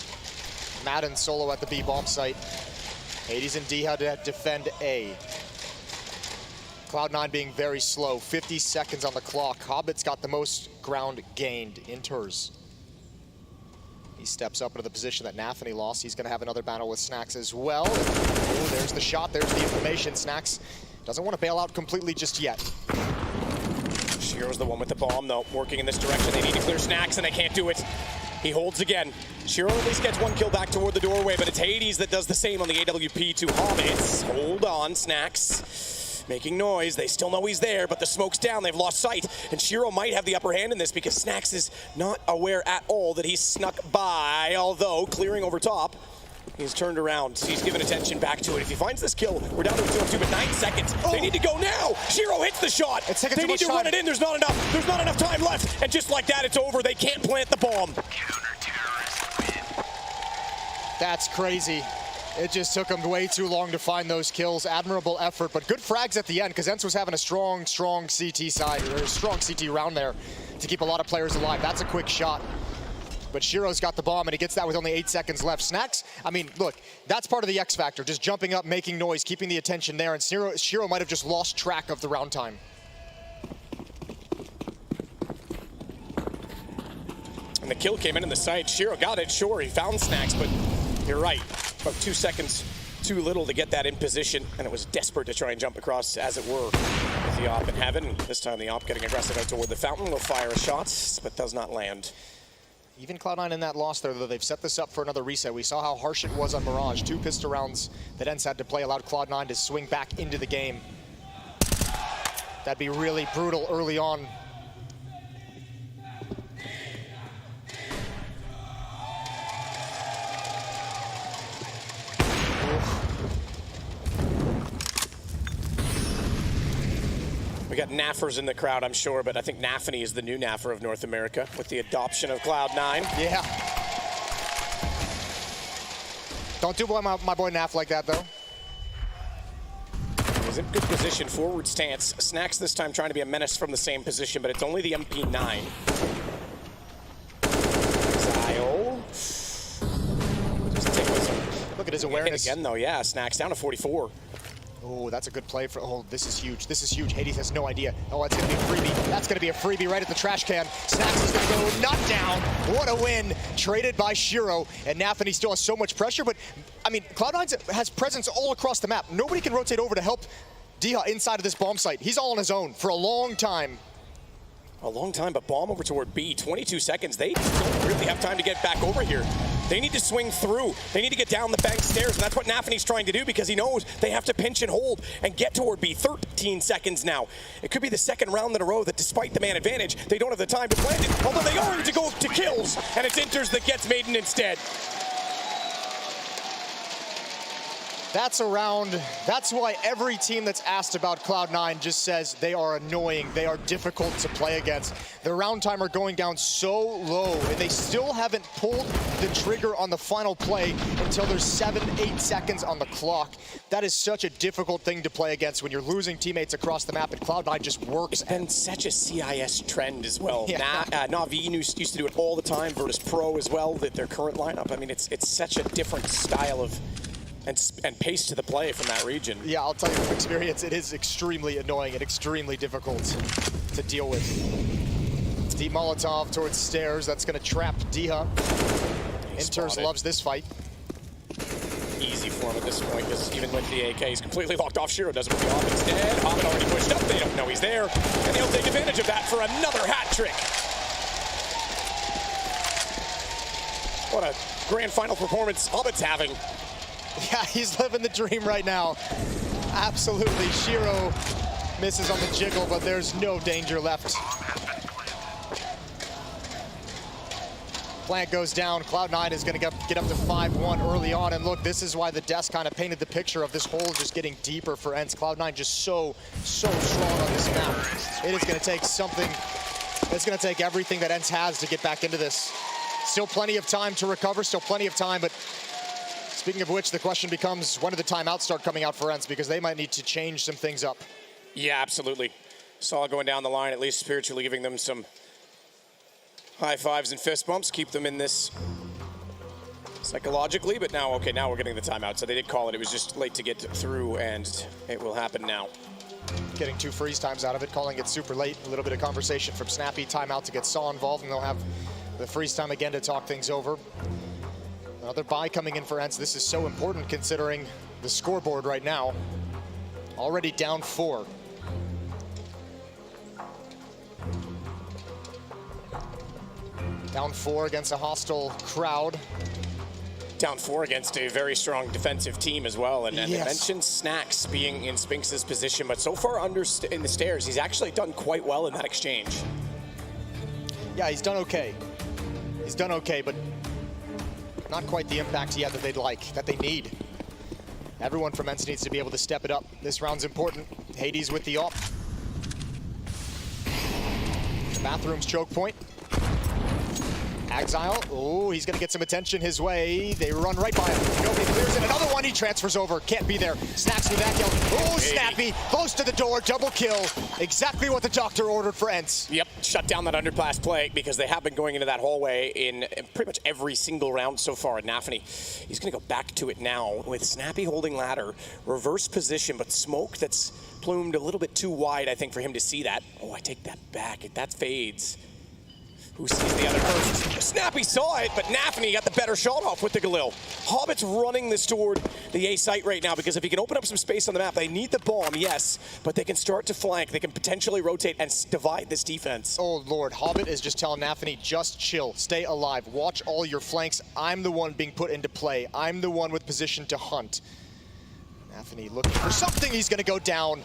Madden solo at the B-bomb site. Hades and D had to defend A. Cloud9 being very slow, 50 seconds on the clock. Hobbit's got the most ground gained in Turs. He steps up into the position that Nafany lost. He's gonna have another battle with Snax as well. Oh, there's the shot, there's the information. Snax doesn't want to bail out completely just yet. Shiro's the one with the bomb though, working in this direction. They need to clear Snax and they can't do it. He holds again. Shiro at least gets 1 kill back toward the doorway, but it's Hades that does the same on the AWP to Hobbits. Hold on, Snax. Making noise, they still know he's there, but the smoke's down, they've lost sight, and Shiro might have the upper hand in this because Snax is not aware at all that he's snuck by, although clearing over top, he's turned around, he's given attention back to it. If he finds this kill, we're down to a 2-on-2, but 9 seconds. Oh. They need to go now! Shiro hits the shot! They need to run it in, there's not enough time left, and just like that, it's over. They can't plant the bomb. That's crazy. It just took him way too long to find those kills. Admirable effort, but good frags at the end because Ence was having a strong CT side, or a strong CT round there to keep a lot of players alive. That's a quick shot. But Shiro's got the bomb and he gets that with only 8 seconds left. Snax, I mean, look, that's part of the X factor, just jumping up, making noise, keeping the attention there, and Shiro might have just lost track of the round time. And the kill came in the side. Shiro got it, sure, he found Snax, but you're right. About 2 seconds too little to get that in position, and it was desperate to try and jump across, as it were, with the op in heaven. And this time the op getting aggressive out toward the fountain, will fire a shot, but does not land. Even Cloud9 in that loss there, though, they've set this up for another reset. We saw how harsh it was on Mirage. 2 pistol rounds that Ence had to play allowed Cloud9 to swing back into the game. That'd be really brutal early on. We got Naffers in the crowd, I'm sure, but I think Nafany is the new Naffer of North America with the adoption of Cloud9. Yeah. Don't do my boy Naff like that, though. He's in good position, forward stance. Snax this time trying to be a menace from the same position, but it's only the MP9. Exile. Look at his awareness. Again, though, yeah, Snax down to 44. Oh, that's a good play for, oh, this is huge. This is huge. Hades has no idea. Oh, that's gonna be a freebie. That's gonna be a freebie right at the trash can. Snax is gonna go nut down. What a win. Traded by Shiro. And Nafany still has so much pressure, but I mean, Cloud9 has presence all across the map. Nobody can rotate over to help Diha inside of this bomb site. He's all on his own for a long time. A long time, but bomb over toward B. 22 seconds. They don't really have time to get back over here. They need to swing through. They need to get down the bank stairs, and that's what Nafany's trying to do because he knows they have to pinch and hold and get toward B. 13 seconds now. It could be the second round in a row that despite the man advantage, they don't have the time to plant it, although they are to go to kills, and it's Inters that gets Maiden instead. That's why every team that's asked about Cloud9 just says they are annoying, they are difficult to play against. The round timer going down so low, and they still haven't pulled the trigger on the final play until there's 7-8 seconds on the clock. That is such a difficult thing to play against when you're losing teammates across the map, and Cloud9 just works. It's been such a CIS trend as well. Yeah. Na'Vi used to do it all the time, Virtus Pro as well, their current lineup. I mean, it's such a different style of and pace to the play from that region. Yeah, I'll tell you from experience, it is extremely annoying and extremely difficult to deal with. Deep Molotov towards stairs, that's gonna trap Diha. Inters loves this fight. Easy for him at this point, because even with the AK, he's completely locked off. Shiro does it with the Off instead. Hobbit already pushed up, they don't know he's there, and they'll take advantage of that for another hat trick. What a grand final performance Hobbit's having. Yeah, he's living the dream right now. Absolutely. Shiro misses on the jiggle, but there's no danger left. Plant goes down. Cloud9 is going to get up to 5-1 early on. And look, this is why the desk kind of painted the picture of this hole just getting deeper for Ence. Cloud9 just so strong on this map. It is going to take something. It's going to take everything that Ence has to get back into this. Still plenty of time to recover, still plenty of time, but speaking of which, the question becomes, when do the timeouts start coming out for Ence? Because they might need to change some things up. Yeah, absolutely. Saw going down the line, at least spiritually giving them some high fives and fist bumps, keep them in this psychologically, but now, okay, now we're getting the timeout. So they did call it. It was just late to get through, and it will happen now. Getting 2 freeze times out of it, calling it super late. A little bit of conversation from Snappy, timeout to get Saw involved, and they'll have the freeze time again to talk things over. Another buy coming in for Ence. This is so important considering the scoreboard right now. Already down 4. Down 4 against a hostile crowd. Down 4 against a very strong defensive team as well. And yes. They mentioned Snacks being in Spinks' position, but so far in the stairs, he's actually done quite well in that exchange. Yeah, he's done okay. He's done okay, but not quite the impact yet that they'd like, that they need. Everyone from Ence needs to be able to step it up. This round's important. Hades with the op. Bathroom's choke point. Exile, oh, he's gonna get some attention his way. They run right by him. Nobody clears it. Another one, he transfers over. Can't be there. Snacks with that kill. Oh, Snappy, close to the door, double kill. Exactly what the doctor ordered for Ence. Yep, shut down that underpass play because they have been going into that hallway in pretty much every single round so far. Nafany, he's gonna go back to it now with Snappy holding ladder, reverse position, but smoke that's plumed a little bit too wide, I think, for him to see that. Oh, I take that back. That fades. Who sees the other person? Snappy saw it, but Nafany got the better shot off with the Galil. Hobbit's running this toward the A site right now because if he can open up some space on the map, they need the bomb, yes, but they can start to flank. They can potentially rotate and divide this defense. Oh, Lord. Hobbit is just telling Nafany, just chill, stay alive, watch all your flanks. I'm the one being put into play. I'm the one with position to hunt. Nafany looking for something. He's going to go down.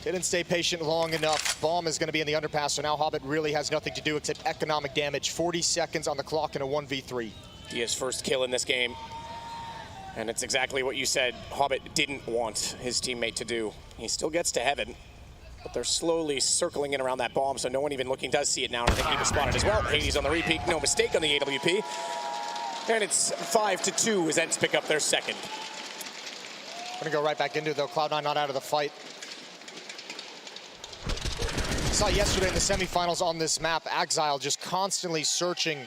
Didn't stay patient long enough. Bomb is going to be in the underpass, so now Hobbit really has nothing to do except economic damage. 40 seconds on the clock in a 1v3. He has first kill in this game. And it's exactly what you said Hobbit didn't want his teammate to do. He still gets to heaven, but they're slowly circling in around that bomb, so no one even looking does see it now. And I think he can spot it as well. Hades on the repeat, no mistake on the AWP. And it's 5-2 as Ence pick up their second. Gonna go right back into it though. Cloud9 not out of the fight. Saw yesterday in the semifinals on this map, Exile just constantly searching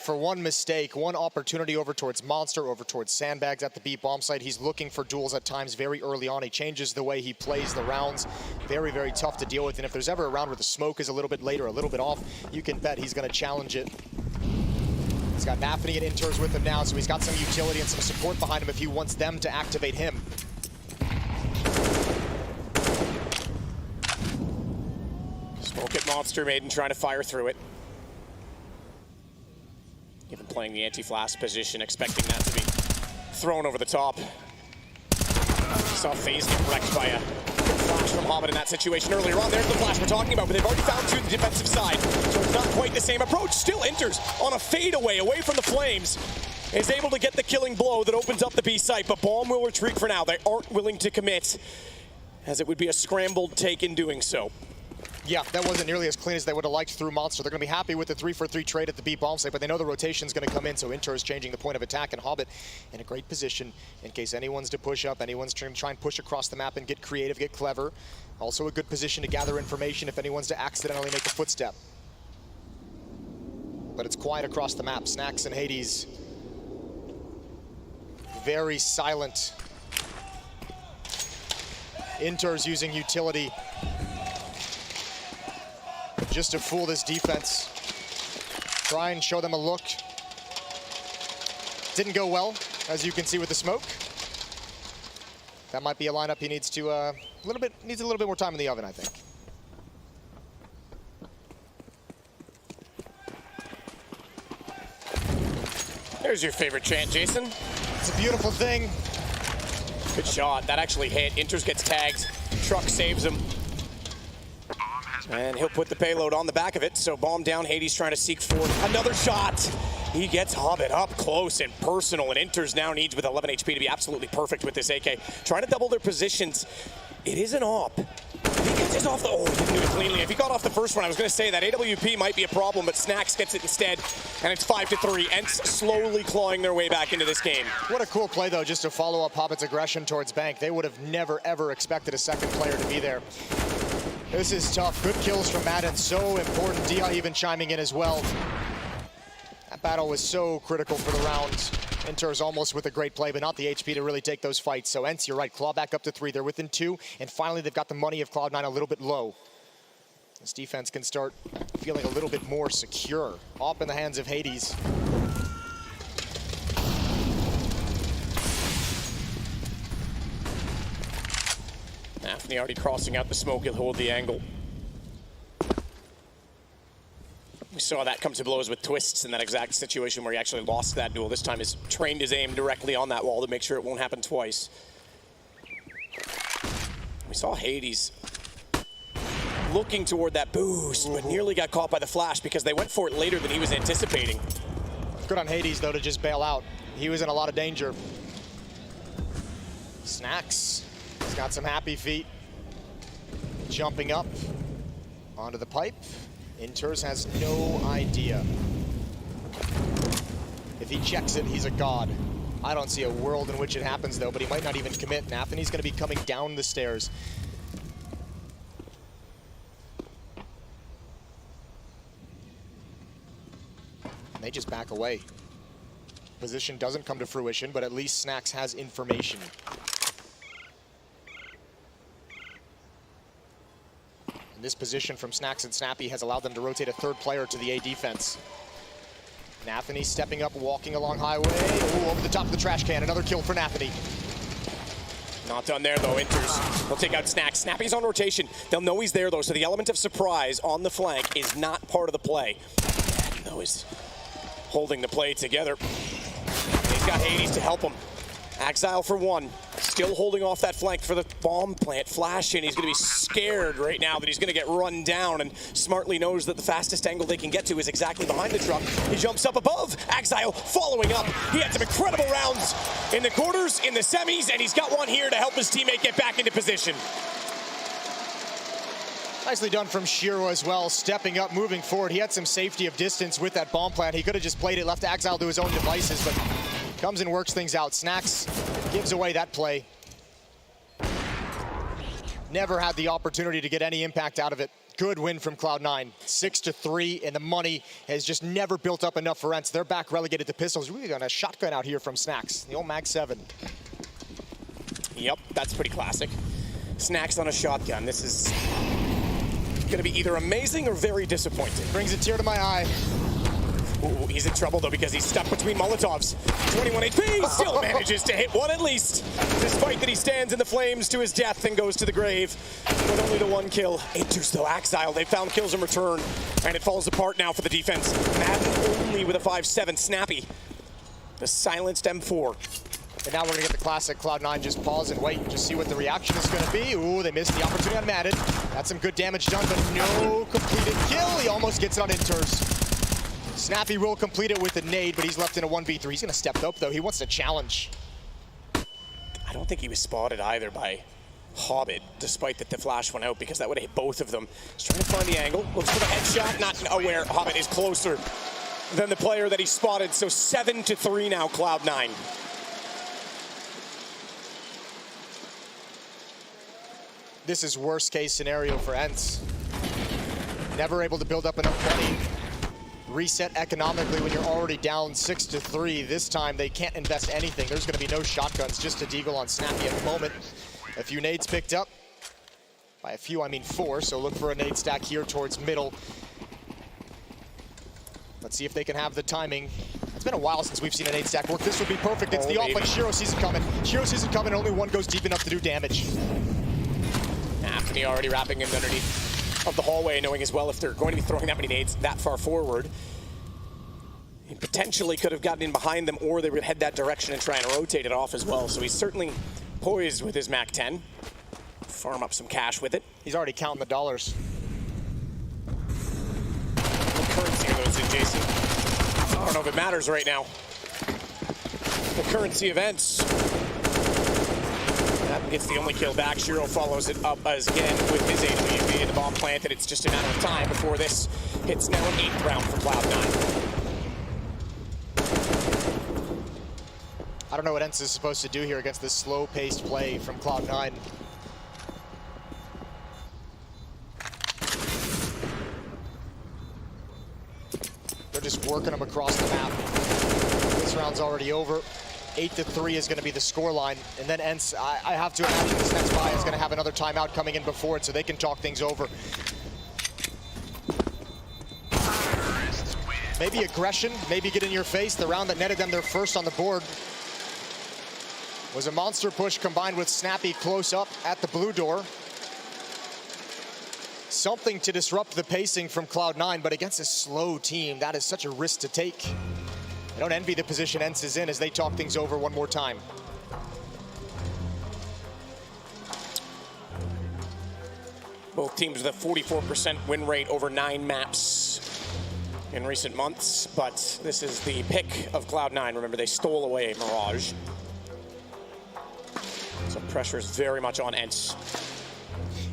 for one mistake, one opportunity over towards Monster, over towards Sandbags at the B bomb site. He's looking for duels at times very early on. He changes the way he plays the rounds. Very, very tough to deal with. And if there's ever a round where the smoke is a little bit late or a little bit off, you can bet he's going to challenge it. He's got Nafany and Inters with him now, so he's got some utility and some support behind him if he wants them to activate him. Smoke at Monster Maiden trying to fire through it. Even playing the anti-flash position, expecting that to be thrown over the top. Saw FaZe get wrecked by a flash from Hobbit in that situation earlier on. There's the flash we're talking about, but they've already found two to the defensive side. So it's not quite the same approach. Still enters on a fadeaway away from the flames. is able to get the killing blow that opens up the B site, but Bomb will retreat for now. They aren't willing to commit, as it would be a scrambled take in doing so. Yeah, that wasn't nearly as clean as they would have liked through Monster. They're going to be happy with the 3-for-3 trade at the B bomb site, but they know the rotation's going to come in, so Inter is changing the point of attack, and Hobbit in a great position in case anyone's to push up, anyone's trying to try and push across the map and get creative, get clever. Also a good position to gather information if anyone's to accidentally make a footstep. But it's quiet across the map. Snacks and Hades, very silent. Inter's using utility just to fool this defense. Try and show them a look. Didn't go well, as you can see with the smoke. That might be a lineup he needs to needs a little bit more time in the oven, I think. There's your favorite chant, Jason. It's a beautiful thing. Good shot. That actually hit. Inters gets tagged. Truck saves him. And he'll put the payload on the back of it. So bomb down. Hades trying to seek forward. Another shot. He gets Hobbit up close and personal. And Inters now needs with 11 HP to be absolutely perfect with this AK. Trying to double their positions. It is an op. He gets it off the... Oh, he didn't do it cleanly. If he got off the first one, I was going to say that AWP might be a problem, but Snacks gets it instead. And it's 5-3. Ence slowly clawing their way back into this game. What a cool play, though, just to follow up Hobbit's aggression towards Bank. They would have never, ever expected a second player to be there. This is tough. Good kills from Madden. So important. Dia even chiming in as well. That battle was so critical for the round. Inter's almost with a great play, but not the HP to really take those fights. So Ence, you're right. Claw back up to 3. They're within 2. And finally, they've got the money of Cloud9 a little bit low. This defense can start feeling a little bit more secure. Op in the hands of Hades. Anthony already crossing out the smoke. He'll hold the angle. We saw that come to blows with Twists in that exact situation where he actually lost that duel. This time he's trained his aim directly on that wall to make sure it won't happen twice. We saw Hades looking toward that boost, but nearly got caught by the flash because they went for it later than he was anticipating. Good on Hades, though, to just bail out. He was in a lot of danger. Snacks. He's got some happy feet. Jumping up onto the pipe. Inters has no idea. If he checks it, he's a god. I don't see a world in which it happens, though, but he might not even commit. Anthony's going to be coming down the stairs. And they just back away. Position doesn't come to fruition, but at least Snacks has information. This position from Snacks and Snappy has allowed them to rotate a third player to the A defense. Nathany stepping up, walking along highway. Ooh, over the top of the trash can. Another kill for Nathany. Not done there, though. Inters will take out Snacks. Snappy's on rotation. They'll know he's there, though, so the element of surprise on the flank is not part of the play. Madden, though, is holding the play together. He's got Hades to help him. Exile for 1. Still holding off that flank for the bomb plant. Flash in. He's going to be scared right now that he's going to get run down, and smartly knows that the fastest angle they can get to is exactly behind the truck. He jumps up above. Exile following up. He had some incredible rounds in the quarters, in the semis, and he's got one here to help his teammate get back into position. Nicely done from Shiro as well, stepping up, moving forward. He had some safety of distance with that bomb plant. He could have just played it, left Exile to his own devices, but comes and works things out. Snacks gives away that play. Never had the opportunity to get any impact out of it. Good win from Cloud9. 6-3, and the money has just never built up enough for Ence. They're back relegated to pistols. Really got a shotgun out here from Snacks. The old Mag 7. Yep, that's pretty classic. Snacks on a shotgun. This is going to be either amazing or very disappointing. Brings a tear to my eye. Ooh, he's in trouble, though, because he's stuck between Molotovs. 21 HP, still manages to hit one at least, despite that he stands in the flames to his death and goes to the grave with only the 1 kill. Inters, though, Exile. They found kills in return, and it falls apart now for the defense. Madden only with a 5-7. Snappy, the silenced M4. And now we're going to get the classic Cloud9 just pause and wait and just see what the reaction is going to be. Ooh, they missed the opportunity on Madden. That's some good damage done, but no completed kill. He almost gets it on Inters. Snappy will complete it with a nade, but he's left in a 1v3. He's gonna step up though. He wants to challenge. I don't think he was spotted either by Hobbit, despite that the flash went out, because that would have hit both of them. He's trying to find the angle, looks for the headshot, not aware. Hobbit is closer than the player that he spotted, so 7-3 now, Cloud9. This is worst case scenario for Ence. Never able to build up enough money. Reset economically when you're already down 6-3. This time they can't invest anything. There's gonna be no shotguns, just a deagle on Snappy at the moment. A few nades picked up. By a few, I mean 4, so look for a nade stack here towards middle. Let's see if they can have the timing. It's been a while since we've seen a nade stack work. This would be perfect. It's the off, but Shiro sees it coming. Shiro sees it coming, only one goes deep enough to do damage. Anthony already wrapping him underneath of the hallway, knowing as well if they're going to be throwing that many nades that far forward, he potentially could have gotten in behind them, or they would head that direction and try and rotate it off as well. So he's certainly poised with his MAC-10. Farm up some cash with it. He's already counting the dollars. What currency are those in, Jason? I don't know if it matters right now. The currency events. That gets the only kill back. Shiro follows it up as again with his HVP and the bomb planted. It's just a matter of time before this hits now an 8th round for Cloud9. I don't know what Ence is supposed to do here against this slow-paced play from Cloud9. They're just working them across the map. This round's already over. 8-3 is going to be the scoreline, and then Ence, I have to imagine this next buy is going to have another timeout coming in before it, so they can talk things over. Maybe aggression, maybe get in your face. The round that netted them their first on the board was a monster push combined with Snappy close up at the blue door. Something to disrupt the pacing from Cloud9, but against a slow team, that is such a risk to take. I don't envy the position Ence is in as they talk things over one more time. Both teams with a 44% win rate over 9 maps in recent months, but this is the pick of Cloud9. Remember, they stole away Mirage. So pressure is very much on Ence.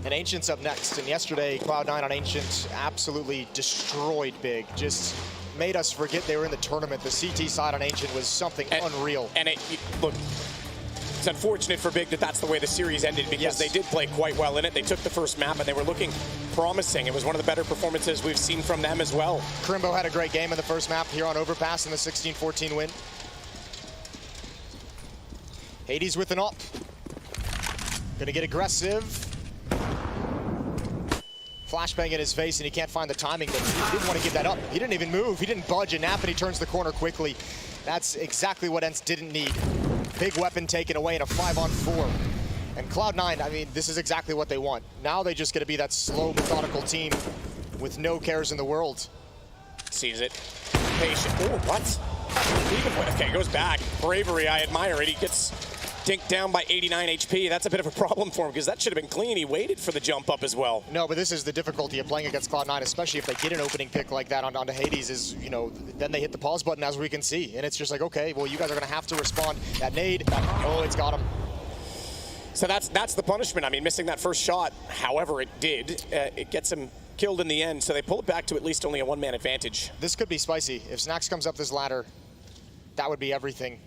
And Ancient's up next, and yesterday Cloud9 on Ancient absolutely destroyed Big. Just made us forget they were in the tournament. The CT side on Ancient was something unreal. And look, it's unfortunate for Big that that's the way the series ended, because they did play quite well in it. They took the first map and they were looking promising. It was one of the better performances we've seen from them as well. Crimbo had a great game in the first map here on Overpass in the 16-14 win. Hades with an op. Gonna get aggressive. Flashbang in his face, and he can't find the timing, but he didn't want to give that up. He didn't even move. He didn't budge, and Nappany turns the corner quickly. That's exactly what Ence didn't need. Big weapon taken away in a 5-on-4. And Cloud9, I mean, this is exactly what they want. Now they just got to be that slow, methodical team with no cares in the world. Sees it. Patient. Oh, what? Okay, goes back. Bravery, I admire it. He gets dinked down by 89 HP. That's a bit of a problem for him, because that should have been clean. He waited for the jump up as well. No, but this is the difficulty of playing against Cloud9, especially if they get an opening pick like that onto Hades, is, you know, then they hit the pause button, as we can see. And it's just like, okay, well, you guys are going to have to respond. That nade, oh, it's got him. So that's the punishment. I mean, missing that first shot, however it did, it gets him killed in the end. So they pull it back to at least only a 1-man advantage. This could be spicy. If Snax comes up this ladder, that would be everything.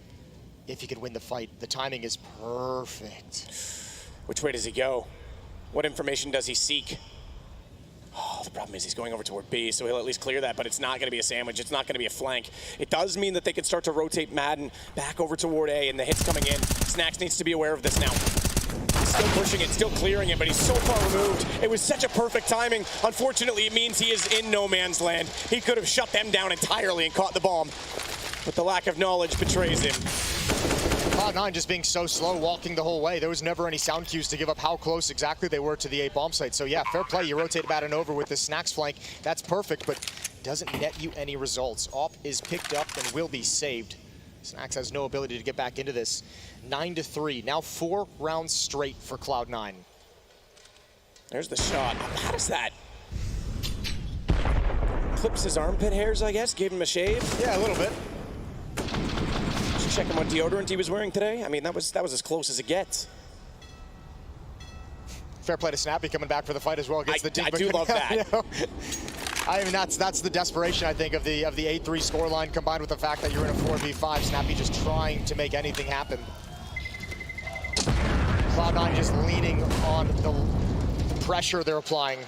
If he could win the fight, the timing is perfect. Which way does he go? What information does he seek? Oh, the problem is he's going over toward B, so he'll at least clear that, but it's not going to be a sandwich. It's not going to be a flank. It does mean that they can start to rotate Madden back over toward A, and the hit's coming in. Snax needs to be aware of this now. He's still pushing it, still clearing it, but he's so far removed. It was such a perfect timing. Unfortunately, it means he is in no man's land. He could have shut them down entirely and caught the bomb, but the lack of knowledge betrays him. Cloud9 just being so slow, walking the whole way. There was never any sound cues to give up how close exactly they were to the A bomb site. So yeah, fair play. You rotate Madden over with the Snax flank. That's perfect, but doesn't net you any results. Op is picked up and will be saved. Snax has no ability to get back into this. 9-3, now 4 rounds straight for Cloud9. There's the shot. How does that? clips his armpit hairs, I guess, gave him a shave. Yeah, a little bit. Just checking what deodorant he was wearing today. I mean, that was as close as it gets. Fair play to Snappy coming back for the fight as well against the Deep. I do love that. You know? I mean, that's the desperation, I think, of the 8-3 scoreline, combined with the fact that you're in a 4v5. Snappy just trying to make anything happen. Cloud9 just leaning on the pressure they're applying.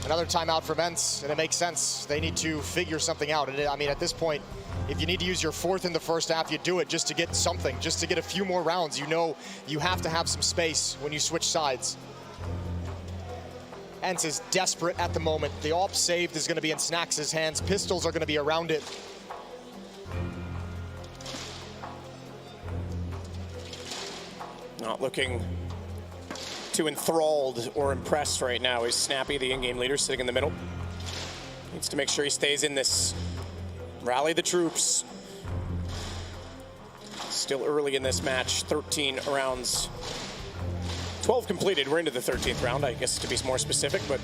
Another timeout from Ence, and it makes sense. They need to figure something out. And I mean, at this point, if you need to use your fourth in the first half, you do it just to get something, just to get a few more rounds. You know you have to have some space when you switch sides. Ence is desperate at the moment. The AWP saved is going to be in Snax' hands. Pistols are going to be around it. Not looking too enthralled or impressed right now is Snappy, the in-game leader, sitting in the middle. Needs to make sure he stays in this. Rally the troops. Still early in this match, 13 rounds. 12 completed, we're into the 13th round, I guess to be more specific, but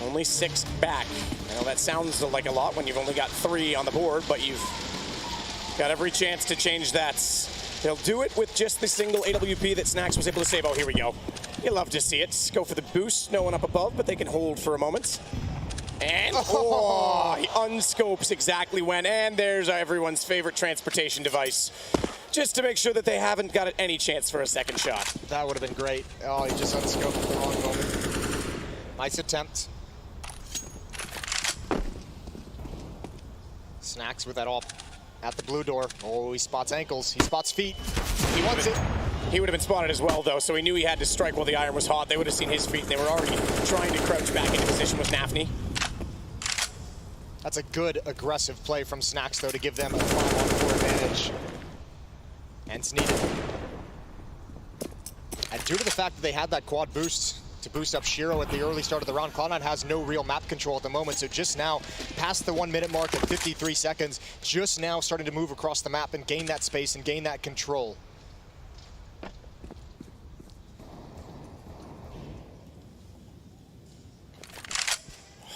only 6 back. I know that sounds like a lot when you've only got 3 on the board, but you've got every chance to change that. They'll do it with just the single AWP that Snax was able to save. Oh, here we go. You love to see it. Go for the boost. No one up above, but they can hold for a moment. And oh, he unscopes exactly when. And there's everyone's favorite transportation device. Just to make sure that they haven't got any chance for a second shot. That would have been great. Oh, he just unscoped at the wrong moment. Nice attempt. Snax with that AWP. At the blue door. Oh, he spots ankles. He spots feet. He wants it. He would have been spotted as well, though, so he knew he had to strike while the iron was hot. They would have seen his feet, and they were already trying to crouch back into position with Nafny. That's a good, aggressive play from Snax, though, to give them a 5-on-4 advantage. Ence needed. And due to the fact that they had that quad boost to boost up Shiro at the early start of the round, Cloud9 has no real map control at the moment, so just now, past the 1 minute mark at 53 seconds, just now starting to move across the map and gain that space and gain that control.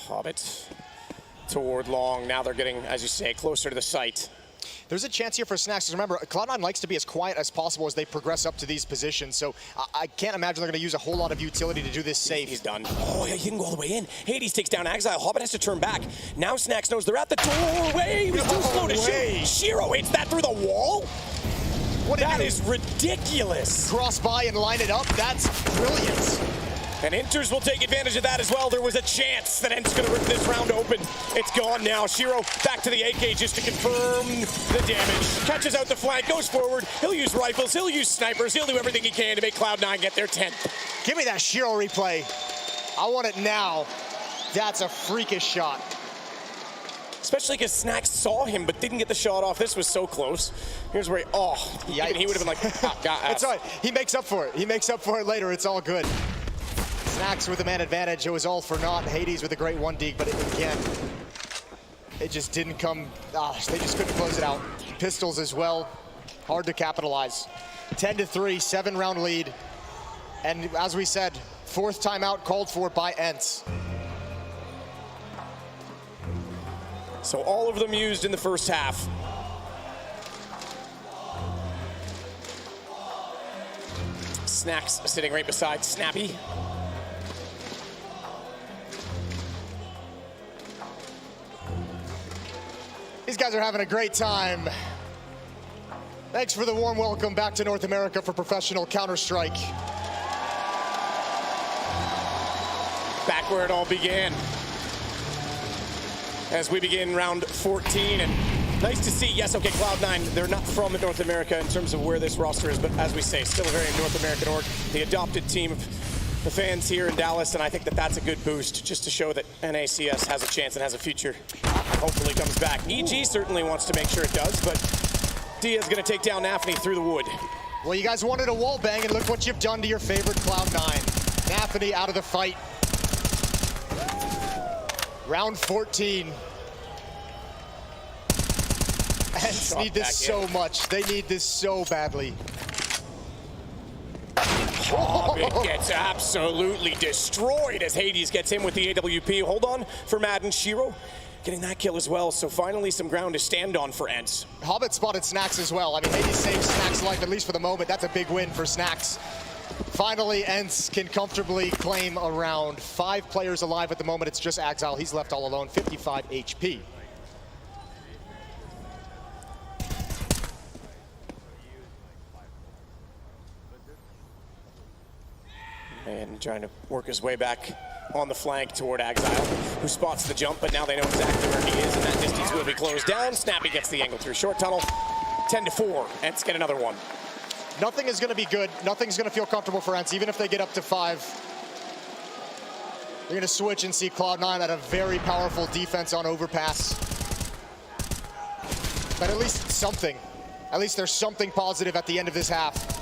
Hobbit toward long. Now they're getting, as you say, closer to the site. There's a chance here for Snax. Remember, Cloud9 likes to be as quiet as possible as they progress up to these positions, so I can't imagine they're going to use a whole lot of utility to do this safe. He's done. Oh, yeah, he didn't go all the way in. Hades takes down Exile. Hobbit has to turn back. Now Snax knows they're at the doorway. He was too slow to shoot. Shiro hits that through the wall. That is ridiculous. Cross by and line it up. That's brilliant. And Inters will take advantage of that as well. There was a chance that Ence going to rip this round open. It's gone now. Shiro back to the AK just to confirm the damage. Catches out the flank, goes forward. He'll use rifles, he'll use snipers, he'll do everything he can to make Cloud9 get their 10th. Give me that Shiro replay. I want it now. That's a freakish shot. Especially because Snax saw him but didn't get the shot off. This was so close. Here's where he would have been like, It's all right. He makes up for it. He makes up for it later. It's all good. Snax with the man advantage. It was all for naught. Hades with a great 1-dig, but again, it just didn't come. They just couldn't close it out. Pistols as well. Hard to capitalize. 10-3, 7-round lead. And as we said, 4th timeout called for by Ence. So all of them used in the first half. Snax sitting right beside Snappy. These guys are having a great time. Thanks for the warm welcome back to North America for professional Counter-Strike. Back where it all began. As we begin round 14, and nice to see, yes, okay, Cloud9, they're not from North America in terms of where this roster is, but as we say, still a very North American org. The adopted team of the fans here in Dallas, and I think that that's a good boost just to show that NACS has a chance and has a future. Hopefully comes back. EG certainly wants to make sure it does, but Dia's gonna take down Nafny through the wood. Well, you guys wanted a wall bang, and look what you've done to your favorite Cloud9. Nafny out of the fight. Round 14. Ence need this so much. They need this so badly. Hobbit gets absolutely destroyed as Hades gets in with the AWP. Hold on for Madden. Shiro getting that kill as well, so finally some ground to stand on for Ence. Hobbit spotted Snax as well. I mean, Hades saves Snax' life, at least for the moment. That's a big win for Snax. Finally, Ence can comfortably claim a round. 5 players alive at the moment. It's just Exile. He's left all alone, 55 HP. And trying to work his way back on the flank toward Exile, who spots the jump, but now they know exactly where he is, and that distance will be closed down. Snappy gets the angle through short tunnel. 10-4, Ence get another one. Nothing is going to be good. Nothing's going to feel comfortable for Ence, even if they get up to 5. They're going to switch and see Cloud9 at a very powerful defense on Overpass. But at least something. At least there's something positive at the end of this half.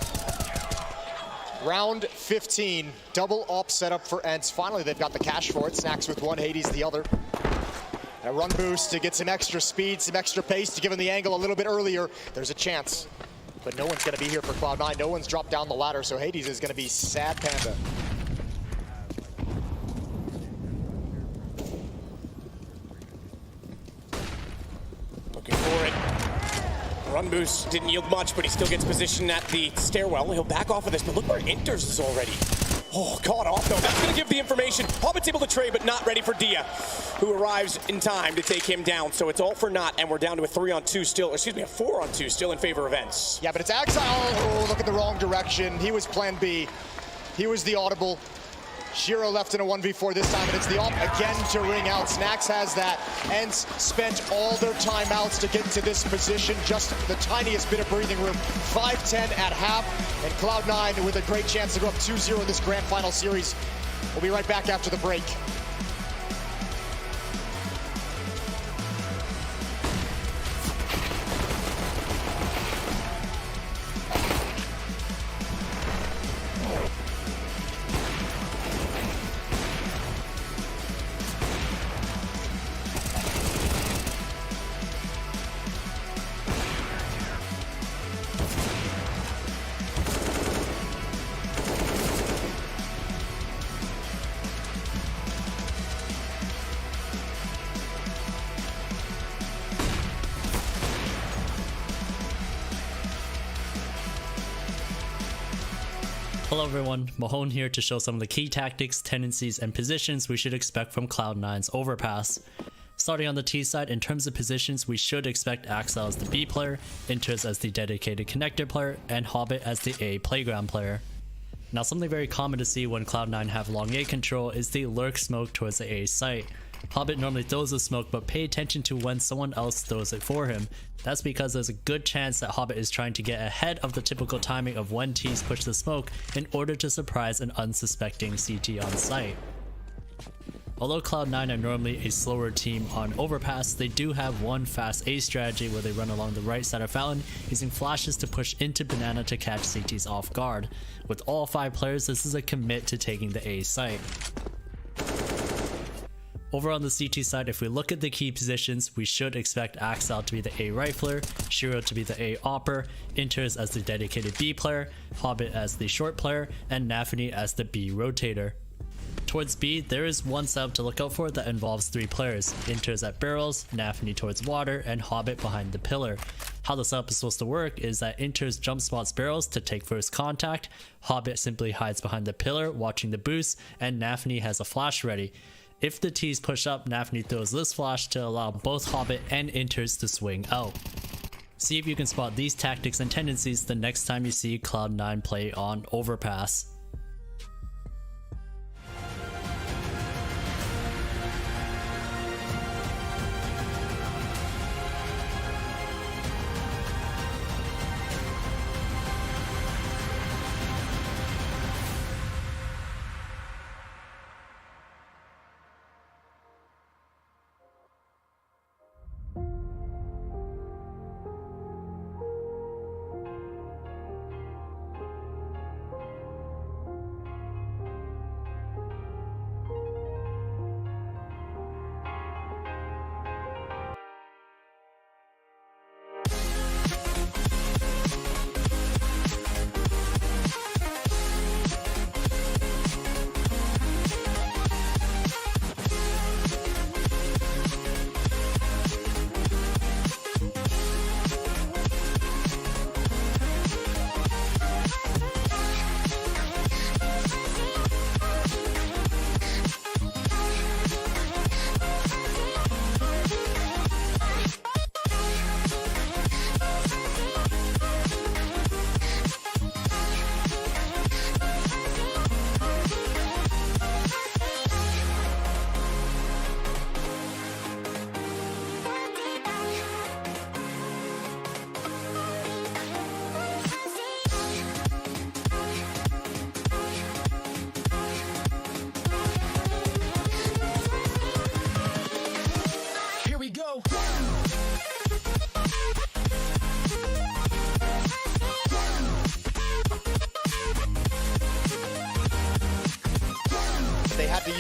Round 15, double op setup for Ence. Finally, they've got the cash for it. Snax with one, Hades the other. A run boost to get some extra speed, some extra pace to give him the angle a little bit earlier. There's a chance, but no one's going to be here for Cloud9. No one's dropped down the ladder, so Hades is going to be sad panda. Looking for it. Run boost didn't yield much, but he still gets positioned at the stairwell. He'll back off of this, but look where Inters is already. Oh, caught off though. That's going to give the information. Hobbit's able to trade, but not ready for Dia, who arrives in time to take him down. So it's all for naught, and we're down to a 3-on-2 still, excuse me, a 4-on-2 still in favor of Ence. Yeah, but it's Exile. Oh, look at the wrong direction. He was plan B. He was the audible. Shiro left in a 1v4 this time, and it's the op again to ring out. Snax has that. Ence spent all their timeouts to get to this position, just the tiniest bit of breathing room. 5-10 at half, and Cloud9 with a great chance to go up 2-0 in this grand final series. We'll be right back after the break. Hello everyone, Mahone here to show some of the key tactics, tendencies, and positions we should expect from Cloud9's Overpass. Starting on the T side, in terms of positions, we should expect Exile as the B player, Inters as the dedicated connector player, and Hobbit as the A playground player. Now something very common to see when Cloud9 have long A control is the lurk smoke towards the A site. Hobbit normally throws the smoke, but pay attention to when someone else throws it for him. That's because there's a good chance that Hobbit is trying to get ahead of the typical timing of when teams push the smoke in order to surprise an unsuspecting CT on site. Although Cloud9 are normally a slower team on Overpass, they do have one fast A strategy where they run along the right side of Fountain, using flashes to push into Banana to catch CTs off guard. With all 5 players, this is a commit to taking the A site. Over on the CT side, if we look at the key positions, we should expect Exile to be the A rifler, Shiro to be the A opper, Inters as the dedicated B player, Hobbit as the short player, and Nafany as the B rotator. Towards B, there is one setup to look out for that involves 3 players, Inters at barrels, Nafany towards water, and Hobbit behind the pillar. How the setup is supposed to work is that Inters jump spots barrels to take first contact, Hobbit simply hides behind the pillar watching the boost, and Nafany has a flash ready. If the T's push up, Nafany throws this flash to allow both Hobbit and Inters to swing out. See if you can spot these tactics and tendencies the next time you see Cloud9 play on Overpass.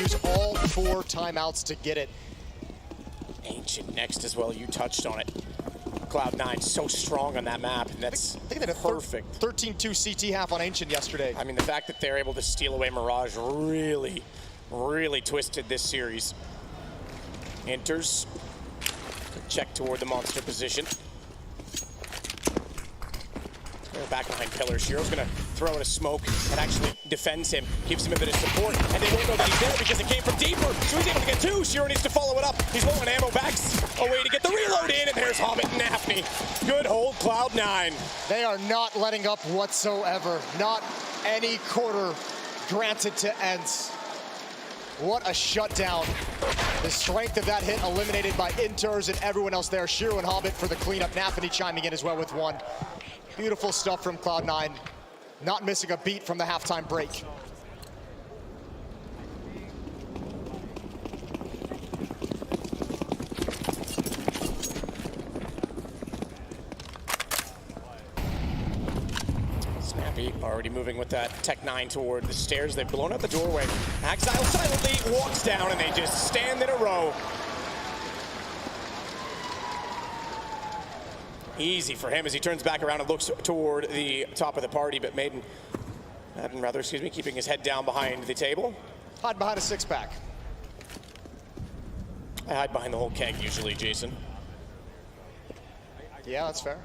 use all 4 timeouts to get it. Ancient next as well, you touched on it. Cloud9 so strong on that map, and that's I think they had a perfect. 13-2 CT half on Ancient yesterday. I mean, the fact that they're able to steal away Mirage really, really twisted this series. Enters, check toward the monster position. Back behind pillars. Shiro's gonna throw in a smoke that actually defends him, gives him a bit of support, and they won't know that he's there because it came from deeper. So he's able to get 2. Shiro needs to follow it up. He's low on ammo, backs away to get the reload in, and there's Hobbit and Nafny. Good hold, Cloud9. They are not letting up whatsoever. Not any quarter granted to Ence. What a shutdown. The strength of that hit eliminated by Inters and everyone else there. Shiro and Hobbit for the cleanup. Nafny chiming in as well with 1. Beautiful stuff from Cloud9. Not missing a beat from the halftime break. Snappy already moving with that Tech-9 toward the stairs. They've blown out the doorway. Exile silently walks down and they just stand in a row. Easy for him as he turns back around and looks toward the top of the party, but Madden keeping his head down behind the table. Hide behind a 6-pack. I hide behind the whole keg usually, Jason. Yeah, that's fair.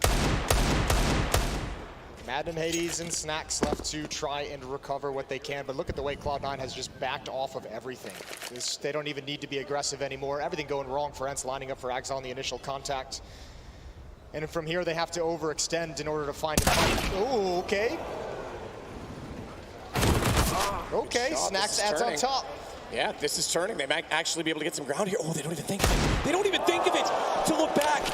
Madden, Hades, and Snacks left to try and recover what they can, but look at the way Cloud9 has just backed off of everything. They don't even need to be aggressive anymore. Everything going wrong for Ence, lining up for Exile in the initial contact. And from here, they have to overextend in order to find a fight. Oh, okay. Okay, Snacks adds on top. Yeah, this is turning. They might actually be able to get some ground here. Oh, they don't even think of it. They don't even think of it to look back.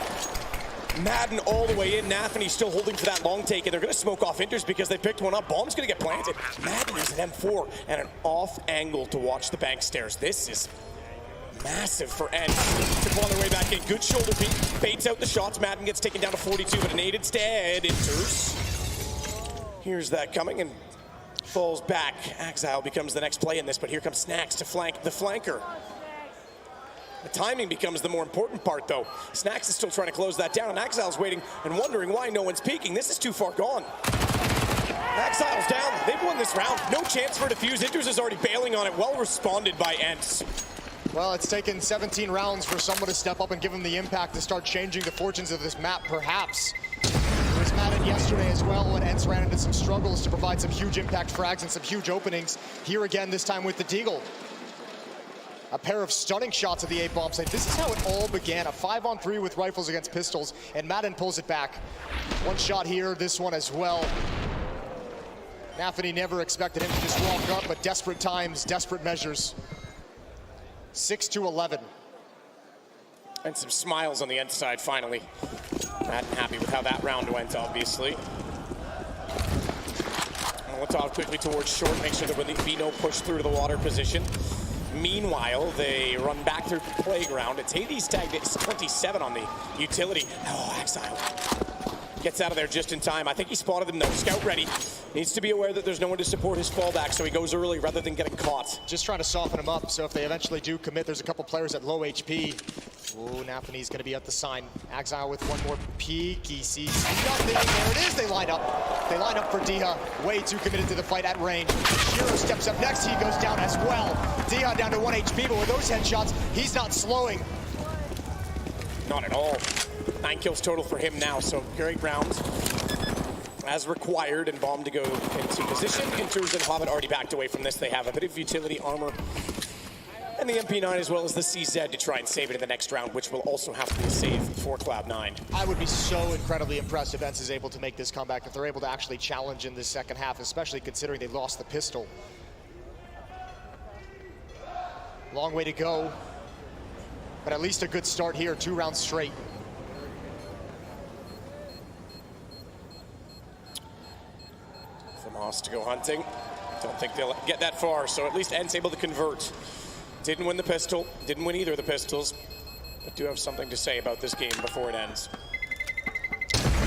Madden all the way in. Nafny still holding for that long take, and they're going to smoke off Inters because they picked one up. Bomb's going to get planted. Madden has an M4 and an off angle to watch the bank stairs. This is massive for Ence to claw their way back in. Good shoulder beat, baits out the shots. Madden gets taken down to 42, but a nade instead. Inters. Here's that coming and falls back. Exile becomes the next play in this, but here comes Snacks to flank the flanker. The timing becomes the more important part, though. Snacks is still trying to close that down, and Exile's waiting and wondering why no one's peeking. This is too far gone. Exile's down. They've won this round. No chance for a defuse. Inters is already bailing on it. Well responded by Ence. Well, it's taken 17 rounds for someone to step up and give them the impact to start changing the fortunes of this map, perhaps. It was Madden yesterday as well when Ence ran into some struggles to provide some huge impact frags and some huge openings. Here again, this time with the Deagle. A pair of stunning shots at the 8-bomb site. This is how it all began, a 5-on-3 with rifles against pistols, and Madden pulls it back. One shot here, this one as well. Nafny never expected him to just walk up, but desperate times, desperate measures. 6-11. And some smiles on the Ence side, finally. Madden happy with how that round went, obviously. Molotov quickly towards short, make sure there will be no push through to the water position. Meanwhile, they run back through the playground. It's Hades tagged, it's 27 on the utility. Oh, Exile gets out of there just in time. I think he spotted them though. Scout ready. Needs to be aware that there's no one to support his fallback, so he goes early rather than getting caught. Just trying to soften him up, so if they eventually do commit, there's a couple players at low HP. Oh, Nafny's gonna be at the sign. Exile with one more peek. He sees nothing. There it is. They line up. They line up for Diha. Way too committed to the fight at range. Shiro steps up next. He goes down as well. Diha down to 1 HP, but with those headshots, he's not slowing. Not at all. 9 kills total for him now, so great round. As required, and Bomb to go into position. Inters and Hobbit already backed away from this. They have a bit of utility armor and the MP9 as well as the CZ to try and save it in the next round, which will also have to be a save for Cloud9. I would be so incredibly impressed if Ence is able to make this comeback, if they're able to actually challenge in this second half, especially considering they lost the pistol. Long way to go, but at least a good start here, 2 rounds straight. Moss to go hunting. Don't think they'll get that far, so at least Ence able to convert. Didn't win the pistol, didn't win either of the pistols, but do have something to say about this game before it ends.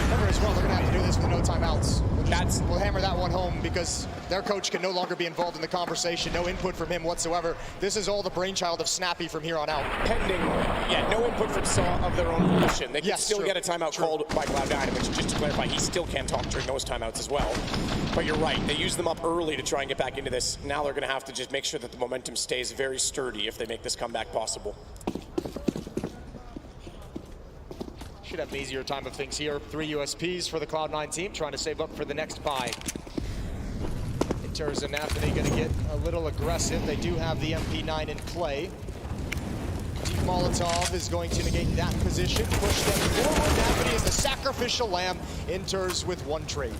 Remember as well, they're gonna have to do this with no timeouts. We'll hammer that one home because their coach can no longer be involved in the conversation. No input from him whatsoever. This is all the brainchild of Snappy from here on out. Pending, no input from Saw of their own volition. They can still get a timeout called by Cloud9, which, just to clarify, he still can talk during those timeouts as well. But you're right, they used them up early to try and get back into this. Now they're going to have to just make sure that the momentum stays very sturdy if they make this comeback possible. Should have an easier time of things here. 3 USPs for the Cloud9 team, trying to save up for the next buy. Inters and Anthony going to get a little aggressive. They do have the MP9 in play. Deep Molotov is going to negate that position, push them forward. Anthony is the sacrificial lamb. Inters with 1 trade.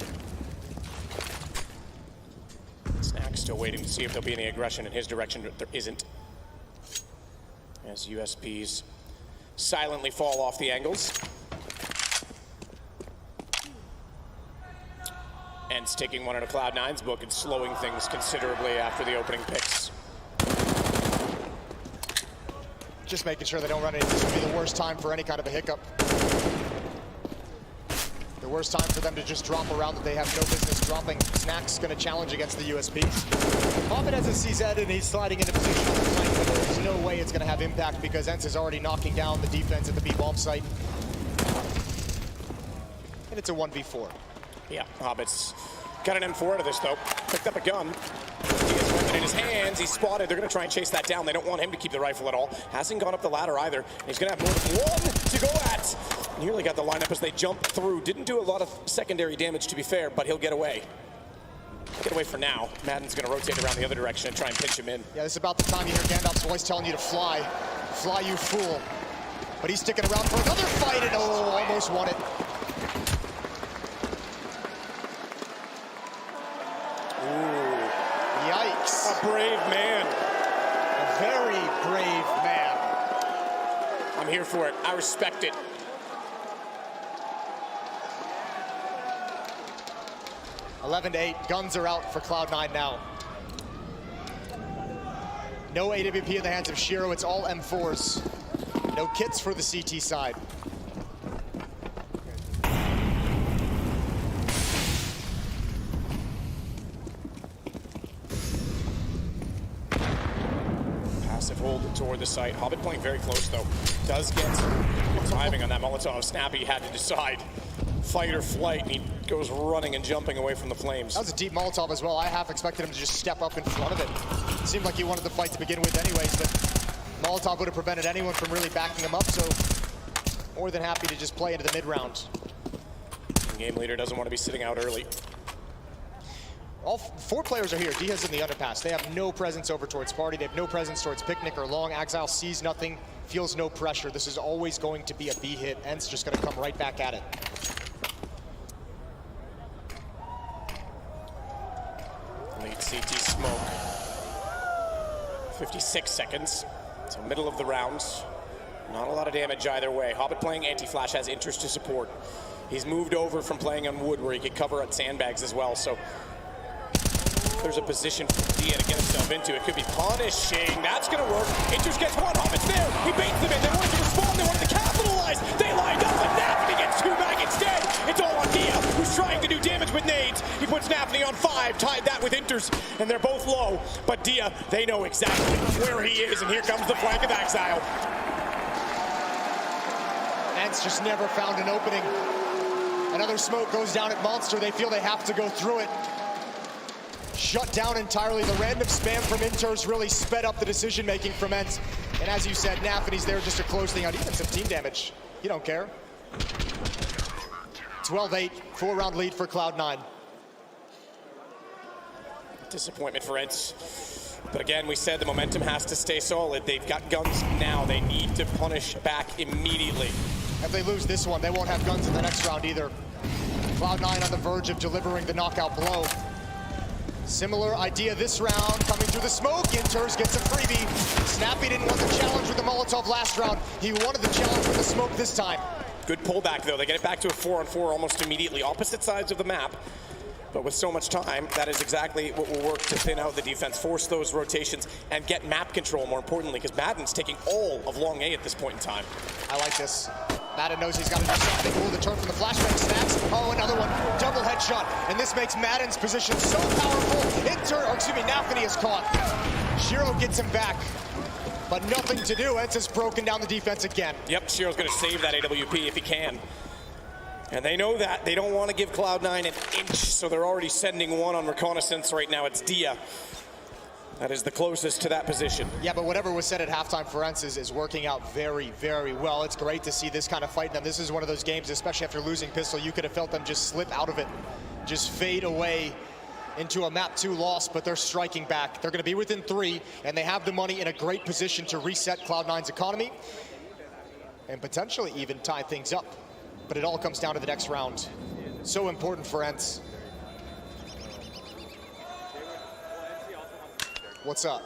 Snack still waiting to see if there'll be any aggression in his direction, but there isn't. As USPs silently fall off the angles. Ence taking one out of Cloud9's book and slowing things considerably after the opening picks. Just making sure they don't run into this would be the worst time for any kind of a hiccup. The worst time for them to just drop around that they have no business dropping. Snack's going to challenge against the USPs. Hobbit has a CZ and he's sliding into position on the flank, but there's no way it's going to have impact because Ence is already knocking down the defense at the B-bomb site. And it's a 1v4. Yeah, Hobbit's got an M4 out of this, though. Picked up a gun. He has a weapon in his hands. He's spotted. They're going to try and chase that down. They don't want him to keep the rifle at all. Hasn't gone up the ladder either. He's going to have more than one to go at. Nearly got the lineup as they jump through. Didn't do a lot of secondary damage, to be fair, but he'll get away. Get away for now. Madden's going to rotate around the other direction and try and pinch him in. Yeah, this is about the time you hear Gandalf's voice telling you to fly. Fly, you fool. But he's sticking around for another fight and almost won it. Yikes. A brave man. A very brave man. I'm here for it. I respect it. (11-8). Guns are out for Cloud9 now. No AWP in the hands of Shiro. It's all M4s. No kits for the CT side. Hold toward the site. Hobbit playing very close, though. Does get timing on that Molotov. Snappy had to decide fight or flight, and he goes running and jumping away from the flames. That was a deep Molotov as well. I half expected him to just step up in front of it. It seemed like he wanted the fight to begin with anyways, but Molotov would have prevented anyone from really backing him up, so more than happy to just play into the mid-round. Game leader doesn't want to be sitting out early. All 4 players are here. Diaz in the underpass. They have no presence over towards Party. They have no presence towards Picnic or Long. Exile sees nothing, feels no pressure. This is always going to be a B hit. Ence just going to come right back at it. Lead CT smoke. 56 seconds. So middle of the rounds. Not a lot of damage either way. Hobbit playing anti-flash has interest to support. He's moved over from playing on wood where he could cover at sandbags as well. So there's a position for Dia to get himself into. It could be punishing. That's going to work. Inters gets one. Hobbit's there. He baits them in. They wanted to respond. They wanted to capitalize. They lined up, and Nafny gets 2 back instead. It's all on Dia, who's trying to do damage with nades. He puts Nafny on 5, tied that with Inters, and they're both low. But Dia, they know exactly where he is, and here comes the flank of Exile. Ence just never found an opening. Another smoke goes down at Monster. They feel they have to go through it. Shut down entirely. The random spam from Inters really sped up the decision-making from Ence. And as you said, Nafany's there just to close things out. Even some team damage. You don't care. 12-8, 4-round lead for Cloud9. Disappointment for Ence. But again, we said the momentum has to stay solid. They've got guns now. They need to punish back immediately. If they lose this one, they won't have guns in the next round either. Cloud9 on the verge of delivering the knockout blow. Similar idea this round, coming through the smoke. Inters gets a freebie. Snappy didn't want the challenge with the Molotov last round. He wanted the challenge with the smoke this time. Good pullback, though. They get it back to a 4-on-4 almost immediately. Opposite sides of the map. But with so much time, that is exactly what will work to thin out the defense, force those rotations, and get map control, more importantly, because Madden's taking all of Long A at this point in time. I like this. Madden knows he's got to do something. Ooh, the turn from the flashbang snaps. Oh, another one. Double headshot. And this makes Madden's position so powerful. Nafany is caught. Shiro gets him back. But nothing to do. Ence has broken down the defense again. Yep, Shiro's going to save that AWP if he can. And they know that. They don't want to give Cloud9 an inch, so they're already sending one on reconnaissance right now. It's Dia. That is the closest to that position. Yeah, but whatever was said at halftime for Ence is working out very, very well. It's great to see this kind of fight. Now, this is one of those games, especially after losing Pistol, you could have felt them just slip out of it, just fade away into a map 2 loss, but they're striking back. They're going to be within 3, and they have the money in a great position to reset Cloud9's economy and potentially even tie things up. But it all comes down to the next round. So important for Ence. What's up?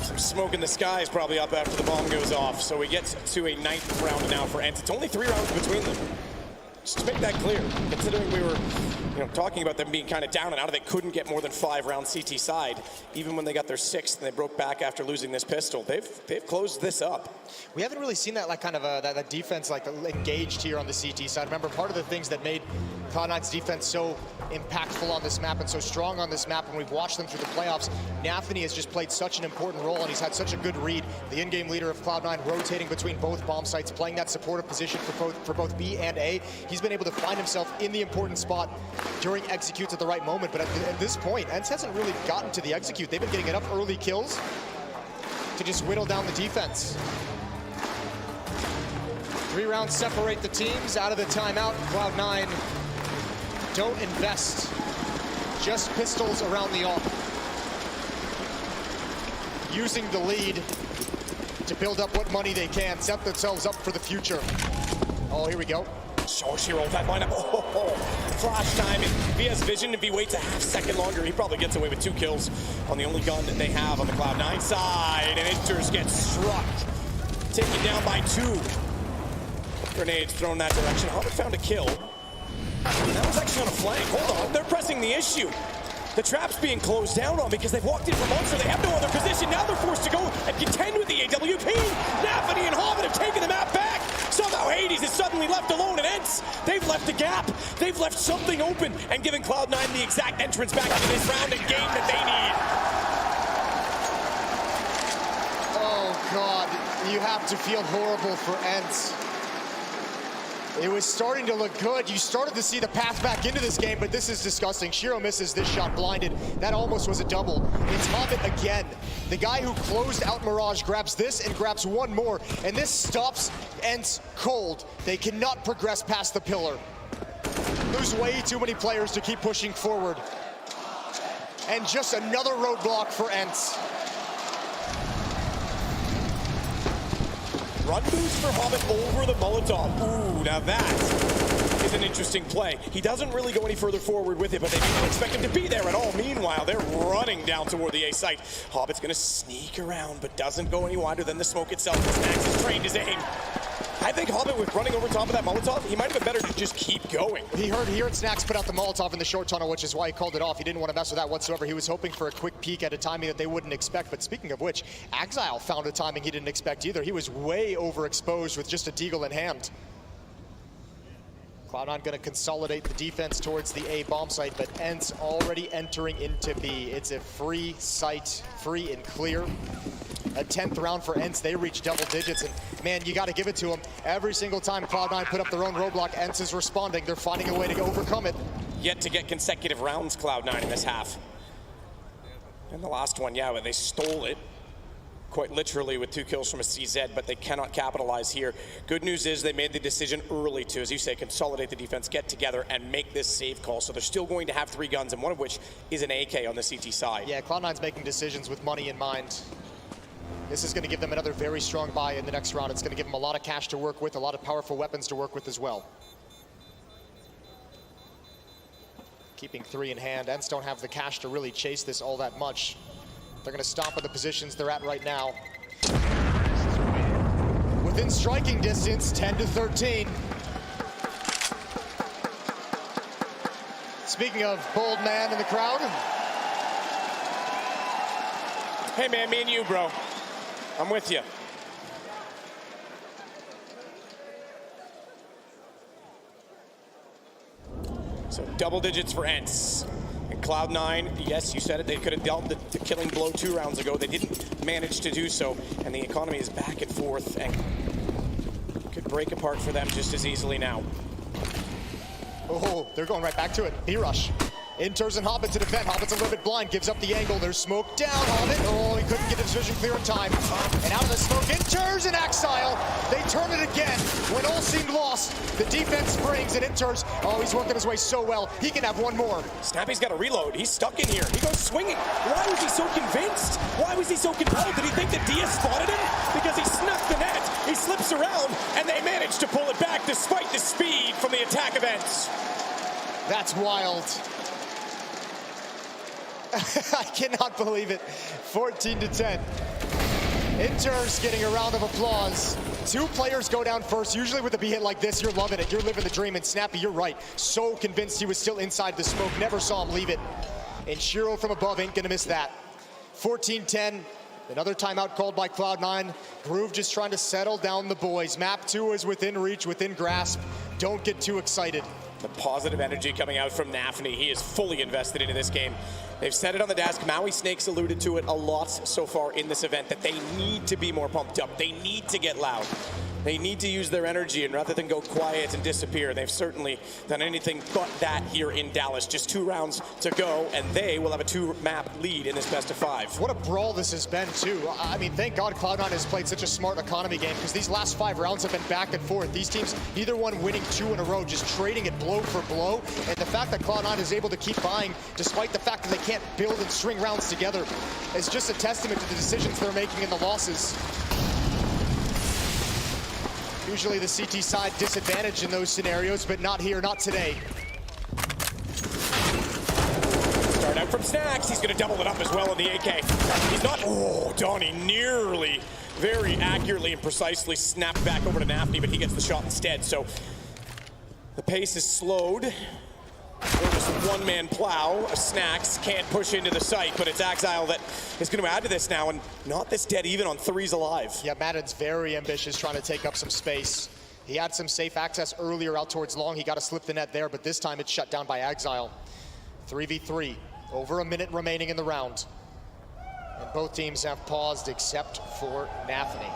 Some smoke in the sky is probably up after the bomb goes off. So we get to a 9th round now for Ence. It's only 3 rounds between them. Just to make that clear, considering we were talking about them being kind of down and out of it, couldn't get more than 5 rounds CT side. Even when they got their 6th and they broke back after losing this pistol, they've closed this up. We haven't really seen that kind of that defense engaged here on the CT side. Remember, part of the things that made Cloud9's defense so impactful on this map and so strong on this map when we've watched them through the playoffs, Nafany has just played such an important role and he's had such a good read. The in-game leader of Cloud9 rotating between both bomb sites, playing that supportive position for both B and A. He's been able to find himself in the important spot during executes at the right moment, but at this point, Ence hasn't really gotten to the execute. They've been getting enough early kills to just whittle down the defense. 3 rounds separate the teams. Out of the timeout, Cloud9 don't invest. Just pistols around the arc. Using the lead to build up what money they can, set themselves up for the future. Oh, here we go. Oh, Shiro, that lineup. Oh, flash time. If he has vision, if he waits a half second longer, he probably gets away with 2 kills on the only gun that they have on the Cloud9 side. And Inters gets struck. Taken down by 2. Grenades thrown that direction. Hobbit found a kill. That was actually on a flank. Hold on, they're pressing the issue. The trap's being closed down on because they've walked in from Monster. They have no other position. Now they're forced to go and contend with the AWP. Nafany and Hobbit have taken the map back. Somehow Hades is suddenly left alone, and Ence, they've left a gap. They've left something open and given Cloud9 the exact entrance back into this round and game that they need. Oh, God. You have to feel horrible for Ence. It was starting to look good. You started to see the path back into this game, but this is disgusting. Shiro misses this shot blinded. That almost was a double. It's Hobbit again. The guy who closed out Mirage grabs this and grabs one more, and this stops Ence cold. They cannot progress past the pillar. There's way too many players to keep pushing forward. And just another roadblock for Ence. Run boost for Hobbit over the Molotov. Ooh, now that is an interesting play. He doesn't really go any further forward with it, but they didn't expect him to be there at all. Meanwhile, they're running down toward the A site. Hobbit's gonna sneak around, but doesn't go any wider than the smoke itself. Snax has trained his aim. I think Hobbit, with running over top of that Molotov, he might have been better to just keep going. He heard Snax put out the Molotov in the short tunnel, which is why he called it off. He didn't want to mess with that whatsoever. He was hoping for a quick peek at a timing that they wouldn't expect. But speaking of which, Exile found a timing he didn't expect either. He was way overexposed with just a deagle in hand. Cloud9 going to consolidate the defense towards the A bomb site, but Ence already entering into B. It's a free site, free and clear. A 10th round for Ence, they reach double digits, and man, you got to give it to them. Every single time Cloud9 put up their own roadblock, Ence is responding. They're finding a way to overcome it. Yet to get consecutive rounds, Cloud9 in this half. And the last one, yeah, they stole it. Quite literally with 2 kills from a CZ, but they cannot capitalize here. Good news is they made the decision early to, as you say, consolidate the defense, get together, and make this save call. So they're still going to have 3 guns, and one of which is an AK on the CT side. Yeah, Cloud9's making decisions with money in mind. This is going to give them another very strong buy in the next round. It's going to give them a lot of cash to work with, a lot of powerful weapons to work with as well. Keeping 3 in hand. Ence don't have the cash to really chase this all that much. They're going to stomp at the positions they're at right now. Within striking distance, 10-13. Speaking of bold man in the crowd. Hey man, me and you, bro. I'm with you. So double digits for Ence. And Cloud9, yes, you said it, they could have dealt the killing blow 2 rounds ago. They didn't manage to do so, and the economy is back and forth and could break apart for them just as easily now. Oh, they're going right back to it. Mirage. Enters and Hobbit to defend. Hobbit's a little bit blind, gives up the angle. There's smoke down. Hobbit, oh, he couldn't get his vision clear in time. And out of the smoke, Enters and Exile. They turn it again. When all seemed lost, the defense springs and Enters, oh, he's working his way so well. He can have one more. Snappy's got to reload. He's stuck in here. He goes swinging. Why was he so convinced? Why was he so compelled? Did he think that Dia spotted him? Because he snuck the net. He slips around, and they manage to pull it back despite the speed from the attack of Ence. That's wild. I cannot believe it. 14-10. Enters getting a round of applause. 2 players go down first. Usually with a B hit like this, you're loving it. You're living the dream. And Snappy, you're right. So convinced he was still inside the smoke. Never saw him leave it. And Shiro from above ain't gonna miss that. 14-10. Another timeout called by Cloud9. Groove just trying to settle down the boys. Map 2 is within reach, within grasp. Don't get too excited. The positive energy coming out from Nafny. He is fully invested into this game. They've said it on the desk. Maui Snakes alluded to it a lot so far in this event, that they need to be more pumped up. They need to get loud. They need to use their energy, and rather than go quiet and disappear, they've certainly done anything but that here in Dallas. Just 2 rounds to go, and they will have a 2-map lead in this best of 5. What a brawl this has been, too. I mean, thank God Cloud9 has played such a smart economy game, because these last 5 rounds have been back and forth. These teams, neither one winning 2 in a row, just trading it blow for blow. And the fact that Cloud9 is able to keep buying, despite the fact that they can't build and string rounds together, is just a testament to the decisions they're making in the losses. Usually the CT side disadvantaged in those scenarios, but not here, not today. Start out from Snacks. He's going to double it up as well in the AK. He's not. Oh, Donnie nearly, very accurately and precisely snapped back over to Nafny, but he gets the shot instead. So the pace is slowed. They're just a one-man plow of Snacks. Can't push into the site, but it's Exile that is going to add to this now, and not this dead even on 3s alive. Yeah, Madden's very ambitious, trying to take up some space. He had some safe access earlier out towards long. He got to slip the net there, but this time it's shut down by Exile. 3v3, over a minute remaining in the round. And both teams have paused except for Nafny.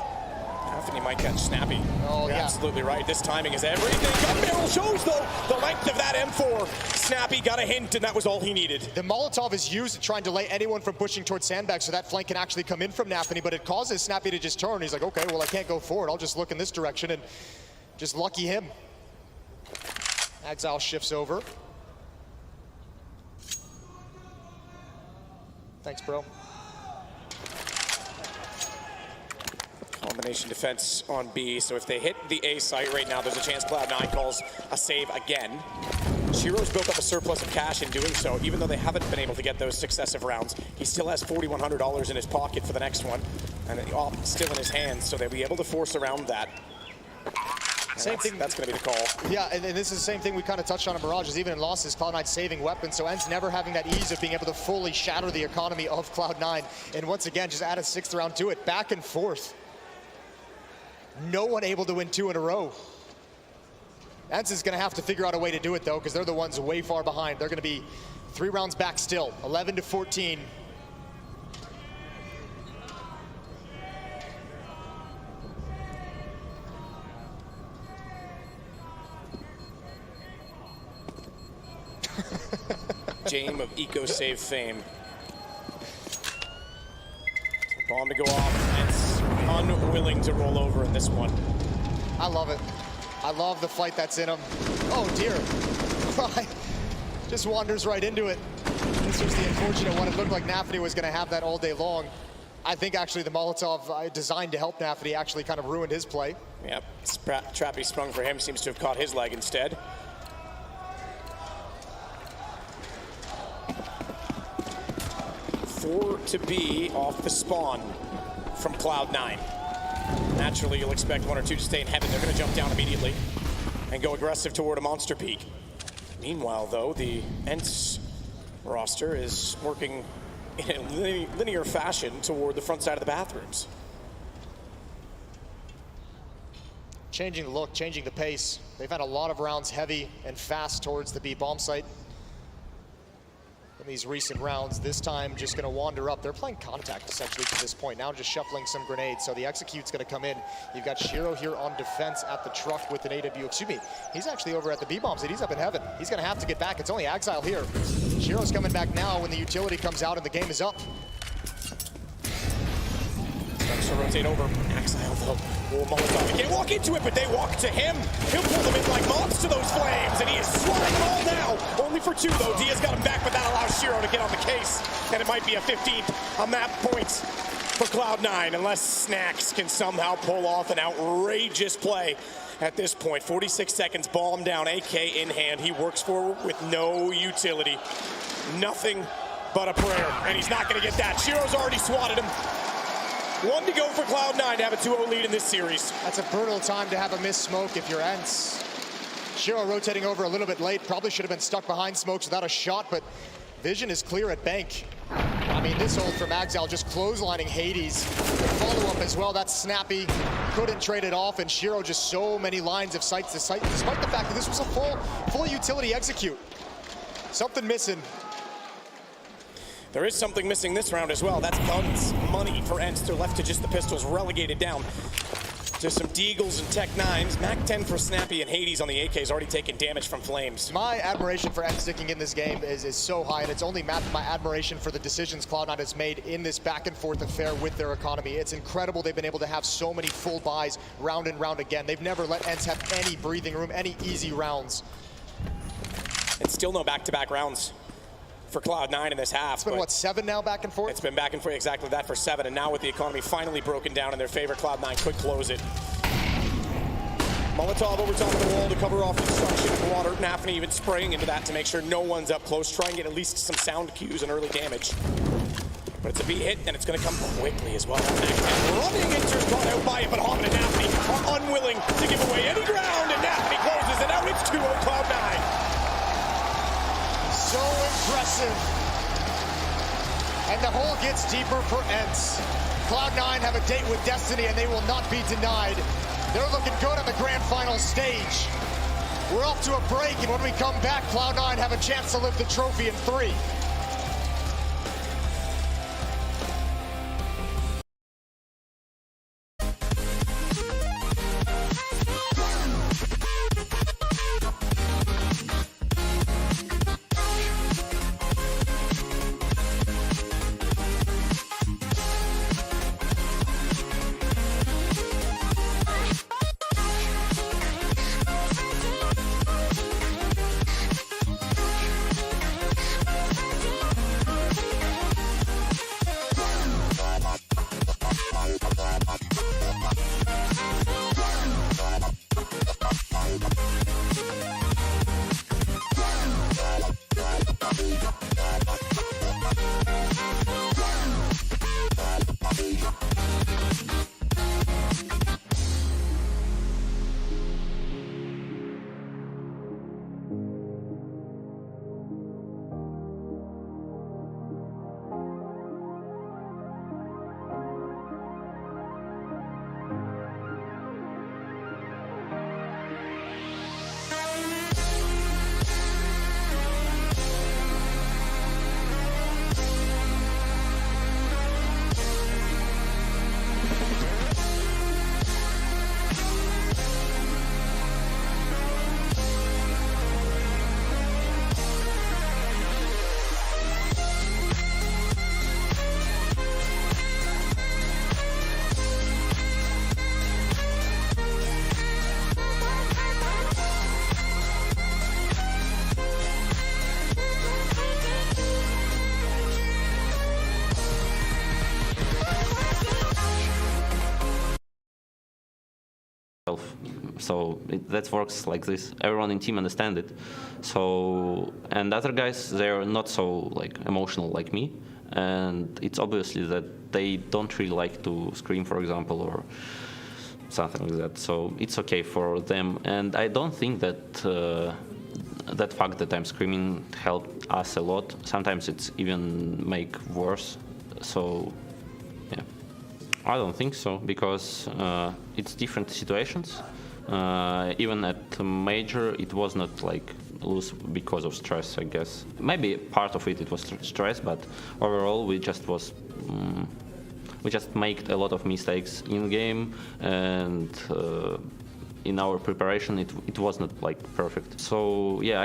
Nafny might catch Snappy. Oh, You're yeah. absolutely right. This timing is everything. Gun barrel shows, though, the length of that M4. Snappy got a hint, and that was all he needed. The Molotov is used to try and delay anyone from pushing towards Sandbag, so that flank can actually come in from Nafny, but it causes Snappy to just turn. He's like, okay, well, I can't go forward. I'll just look in this direction, and just lucky him. Exile shifts over. Thanks, bro. Combination defense on B, so if they hit the A site right now, there's a chance Cloud9 calls a save again. Shiro's built up a surplus of cash in doing so, even though they haven't been able to get those successive rounds. He still has $4,100 in his pocket for the next one, and the op still in his hands, so they'll be able to force around that. Same thing. That's going to be the call. Yeah, and this is the same thing we kind of touched on in Mirage, is even in losses, Cloud9 saving weapons, so Ence never having that ease of being able to fully shatter the economy of Cloud9. And once again, just add a 6th round to it, back and forth. No one able to win 2 in a row. Ence is going to have to figure out a way to do it, though, because they're the ones way far behind. They're going to be 3 rounds back still, 11-14. Jame of EcoSave fame. Bomb to go off. Ence unwilling to roll over in this one. I love it. I love the fight that's in him. Oh dear. Just wanders right into it. This was the unfortunate one. It looked like Nafny was going to have that all day long. I think actually the Molotov designed to help Nafny actually kind of ruined his play. Yep, Trappy sprung for him, seems to have caught his leg instead. Four to be off the spawn from Cloud9. Naturally, you'll expect 1 or 2 to stay in heaven. They're going to jump down immediately and go aggressive toward a monster peak. Meanwhile, though, the Ence roster is working in a linear fashion toward the front side of the bathrooms. changing the look, changing the pace. They've had a lot of rounds heavy and fast towards the B bomb site in these recent rounds. This time just gonna wander up. They're playing contact essentially to this point. Now just shuffling some grenades. So the execute's gonna come in. You've got Shiro here on defense at the truck with an AW. Excuse me, he's actually over at the B bomb site. He's up in heaven. He's gonna have to get back. It's only Exile here. Shiro's coming back now when the utility comes out and the game is up. Starts to rotate over. Exile though. Oh, Molotov. He can't walk into it, but they walk to him. He'll pull them in like moths to those flames, and he is swatting them all now. Only for 2 though. Diaz got him back, but that allows Shiro to get on the case, and it might be a 15th on map points for Cloud9, unless Snacks can somehow pull off an outrageous play. At this point, 46 seconds, bomb down, AK in hand. He works forward with no utility. Nothing but a prayer, and he's not gonna get that. Shiro's already swatted him. 1 to go for Cloud9 to have a 2-0 lead in this series. That's a brutal time to have a missed smoke if you're Ence. Shiro rotating over a little bit late. Probably should have been stuck behind smokes without a shot, but vision is clear at bank. I mean, this ult from Exile just clotheslining Hades. The follow-up as well, that's snappy. Couldn't trade it off, and Shiro just so many lines of sight to sight, despite the fact that this was a full utility execute. Something missing. There is something missing this round as well. That's guns, money for Ence. They're left to just the pistols, relegated down to some Deagles and Tech 9s. Mac 10 for Snappy, and Hades on the AK's already taken damage from flames. My admiration for Ence sticking in this game is so high, and it's only matched my admiration for the decisions Cloud9 has made in this back and forth affair with their economy. It's incredible they've been able to have so many full buys round and round again. They've never let Ence have any breathing room, any easy rounds. And still no back-to-back rounds for Cloud9 in this half. It's been, what, 7 now back and forth? It's been back and forth, exactly that, for 7. And now with the economy finally broken down in their favor, Cloud9 could close it. Molotov over top of the wall to cover off destruction and water. Nafny even spraying into that to make sure no one's up close. Try and get at least some sound cues and early damage. But it's a B hit, and it's going to come quickly as well. Running into caught out by it, but Hobbit and Nafny are unwilling to give away any ground, and Nafny closes it out. It's 2-0 Cloud9. So impressive. And the hole gets deeper for Ence. Cloud9 have a date with Destiny, and they will not be denied. They're looking good on the grand final stage. We're off to a break, and when we come back, Cloud9 have a chance to lift the trophy in 3. So that works like this. Everyone in team understands it. So, and other guys, they're not so like emotional like me, and it's obviously that they don't really like to scream, for example, or something like that. So it's okay for them, and I don't think that that fact that I'm screaming helped us a lot. Sometimes it's even make worse. So yeah, I don't think so, because it's different situations. Even at the major, it was not like lose because of stress, I guess. Maybe part of it was stress, but overall we just made a lot of mistakes in game, and in our preparation it was not like perfect. So yeah,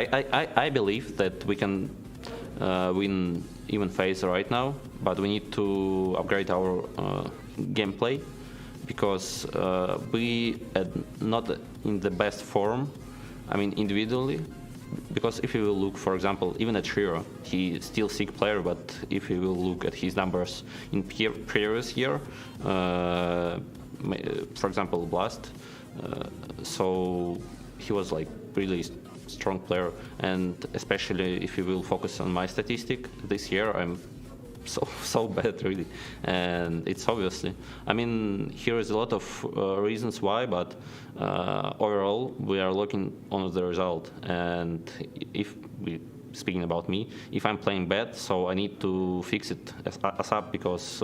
I believe that we can win even phase right now, but we need to upgrade our gameplay, because we are not in the best form, I mean individually. Because if you will look, for example, even at Shiro, he's still sick player, but if you will look at his numbers in previous year, for example, Blast, so he was like really strong player, and especially if you will focus on my statistic, this year I'm so bad really, and it's obviously, I mean, here is a lot of reasons why, but overall we are looking on the result. And if we speaking about me, if I'm playing bad, so I need to fix it as up, because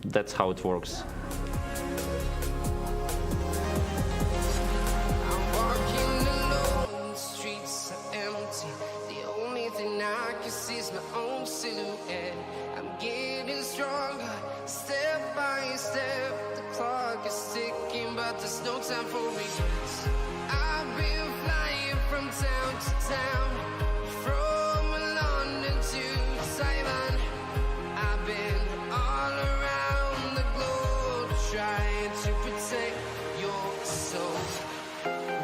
that's how it works. Silhouette. I'm getting stronger, step by step. The clock is ticking, but there's no time for regrets. I've been flying from town to town, from London to Taiwan. I've been all around the globe, trying to protect your soul.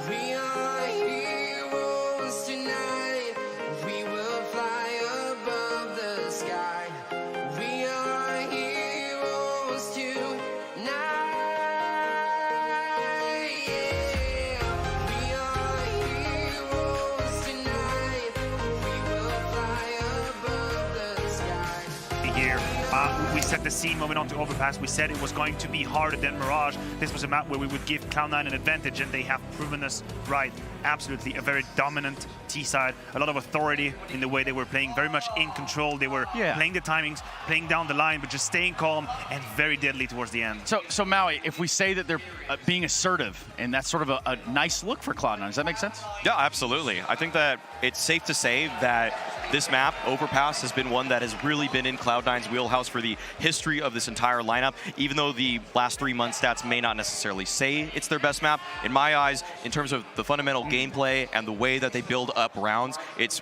We are heroes tonight. We will fly above the sky. We are heroes tonight. Yeah. We are heroes tonight. We will fly above the sky. Here, we set the scene moving on to Overpass. We said it was going to be harder than Mirage. This was a map where we would give Cloud9 an advantage, and they have proven us right. Absolutely, a very dominant T-side, a lot of authority in the way they were playing, very much in control. They were playing the timings, playing down the line, but just staying calm and very deadly towards the end. So Maui, if we say that they're being assertive, and that's sort of a nice look for Cloud9, does that make sense? Yeah, absolutely. I think that it's safe to say that this map, Overpass, has been one that has really been in Cloud9's wheelhouse for the history of this entire lineup. Even though the last 3 month stats may not necessarily say it's their best map, in my eyes, in terms of the fundamental gameplay and the way that they build up rounds, it's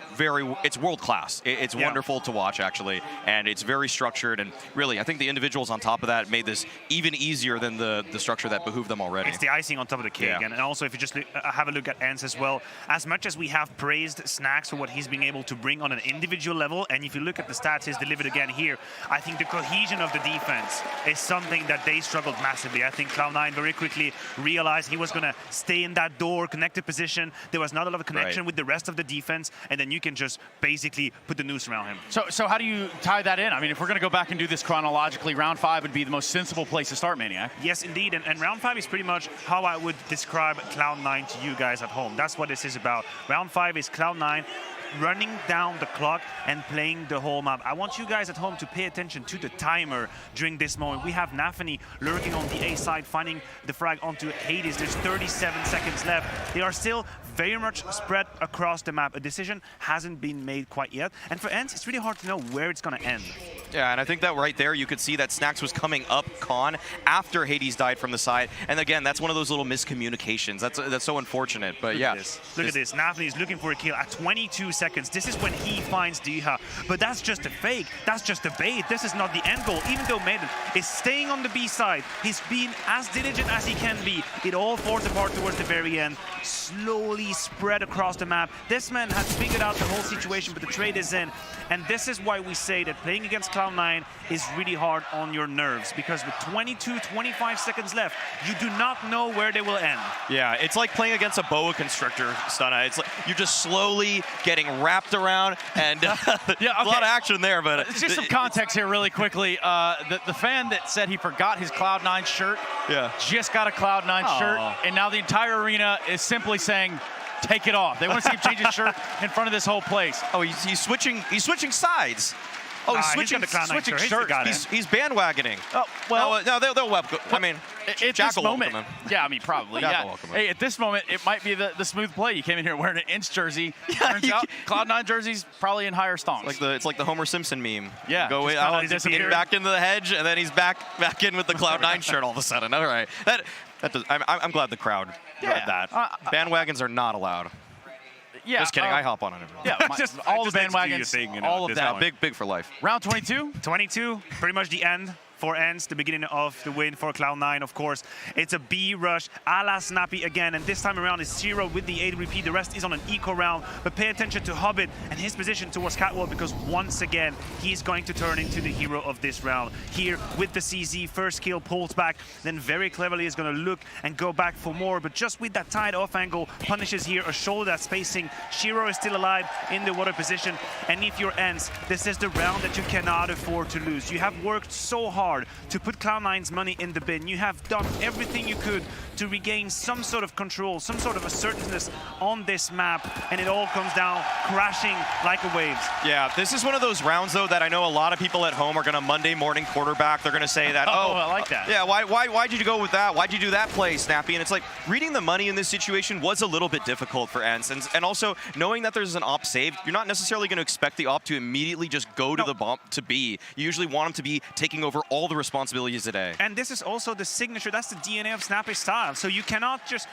world class. It's wonderful to watch, actually, and it's very structured. And really, I think the individuals on top of that made this even easier than the structure that behooved them already. It's the icing on top of the cake. And also, if you just have a look at Ence as well, as much as we have praised Snax for what he's been able to bring on an individual level, and if you look at the stats he's delivered again here, I think the cohesion of the defense is something that they struggled massively. I think Cloud9 very quickly realized he was going to stay in that door, connected position. There was not a lot of connection with the rest of the defense, and then you can just basically put the noose around him. So how do you tie that in? I mean, if we're going to go back and do this chronologically, round 5 would be the most sensible place to start, Maniac. Yes, indeed, and round 5 is pretty much how I would describe Cloud9 to you guys at home. That's what this is about. Round 5 is Cloud9 running down the clock and playing the whole map. I want you guys at home to pay attention to the timer during this moment. We have Nafany lurking on the A side, finding the frag onto Hades. There's 37 seconds left. They are still very much spread across the map. A decision hasn't been made quite yet. And for Ence, it's really hard to know where it's going to end. Yeah, and I think that right there, you could see that Snax was coming up Con after Hades died from the side. And again, that's one of those little miscommunications. That's so unfortunate. But Look at this. Nafany is looking for a kill at 22 seconds. This is when he finds Diha. But that's just a fake. That's just a bait. This is not the end goal. Even though Maiden is staying on the B side, he's being as diligent as he can be. It all falls apart towards the very end. Slowly spread across the map. This man has figured out the whole situation, but the trade is in. And this is why we say that playing against Cloud9 is really hard on your nerves, because with 25 seconds left, you do not know where they will end. Yeah, it's like playing against a boa constrictor, Stunna. It's like you're just slowly getting wrapped around, and a lot of action there. But just some context here really quickly. The fan that said he forgot his Cloud9 shirt just got a Cloud9 shirt, and now the entire arena is simply saying, take it off. They want to see him change his shirt in front of this whole place. Oh, he's switching sides. Oh, he's switching shirt. He's bandwagoning. Oh, well, no, they'll I mean, At Jack this will moment, welcome him. yeah, I mean, probably. Jack Yeah. will welcome him. Hey, at this moment, it might be the smooth play. You came in here wearing an Ence jersey. Turns out Cloud9 jersey's probably in higher stonks. It's like the Homer Simpson meme. Yeah. Go just out, disappeared. back into the hedge, and then he's back in with the Cloud9 shirt all of a sudden. All right. I'm glad the crowd read that. Bandwagons are not allowed. Yeah. Just kidding. I hop on it. Yeah, Just all the just execute your bandwagons, thing, you know, all at of this that. point. Big for life. Round 22? 22, pretty much the end for Ence, the beginning of the win for Cloud9, of course. It's a B rush, a la Snappy again, and this time around it's 0 with the AWP. The rest is on an eco round, but pay attention to Hobbit and his position towards Catwalk, because once again, he's going to turn into the hero of this round. Here with the CZ, first kill, pulls back, then very cleverly is going to look and go back for more, but just with that tied off angle, punishes here a shoulder that's spacing. Shiro is still alive in the water position, and if you're Ence, this is the round that you cannot afford to lose. You have worked so hard to put Cloud9's money in the bin. You have done everything you could to regain some sort of control, some sort of assertiveness on this map, and it all comes down crashing like a waves. Yeah, this is one of those rounds, though, that I know a lot of people at home are going to Monday morning quarterback. They're going to say that, oh, I like that. Yeah, why'd you go with that? Why'd you do that play, Snappy? And it's like, reading the money in this situation was a little bit difficult for Ence. And also, knowing that there's an op saved, you're not necessarily going to expect the op to immediately just go to the bump to B. You usually want him to be taking over all the responsibilities today. And this is also the signature, that's the DNA of Snappy's style. So you cannot just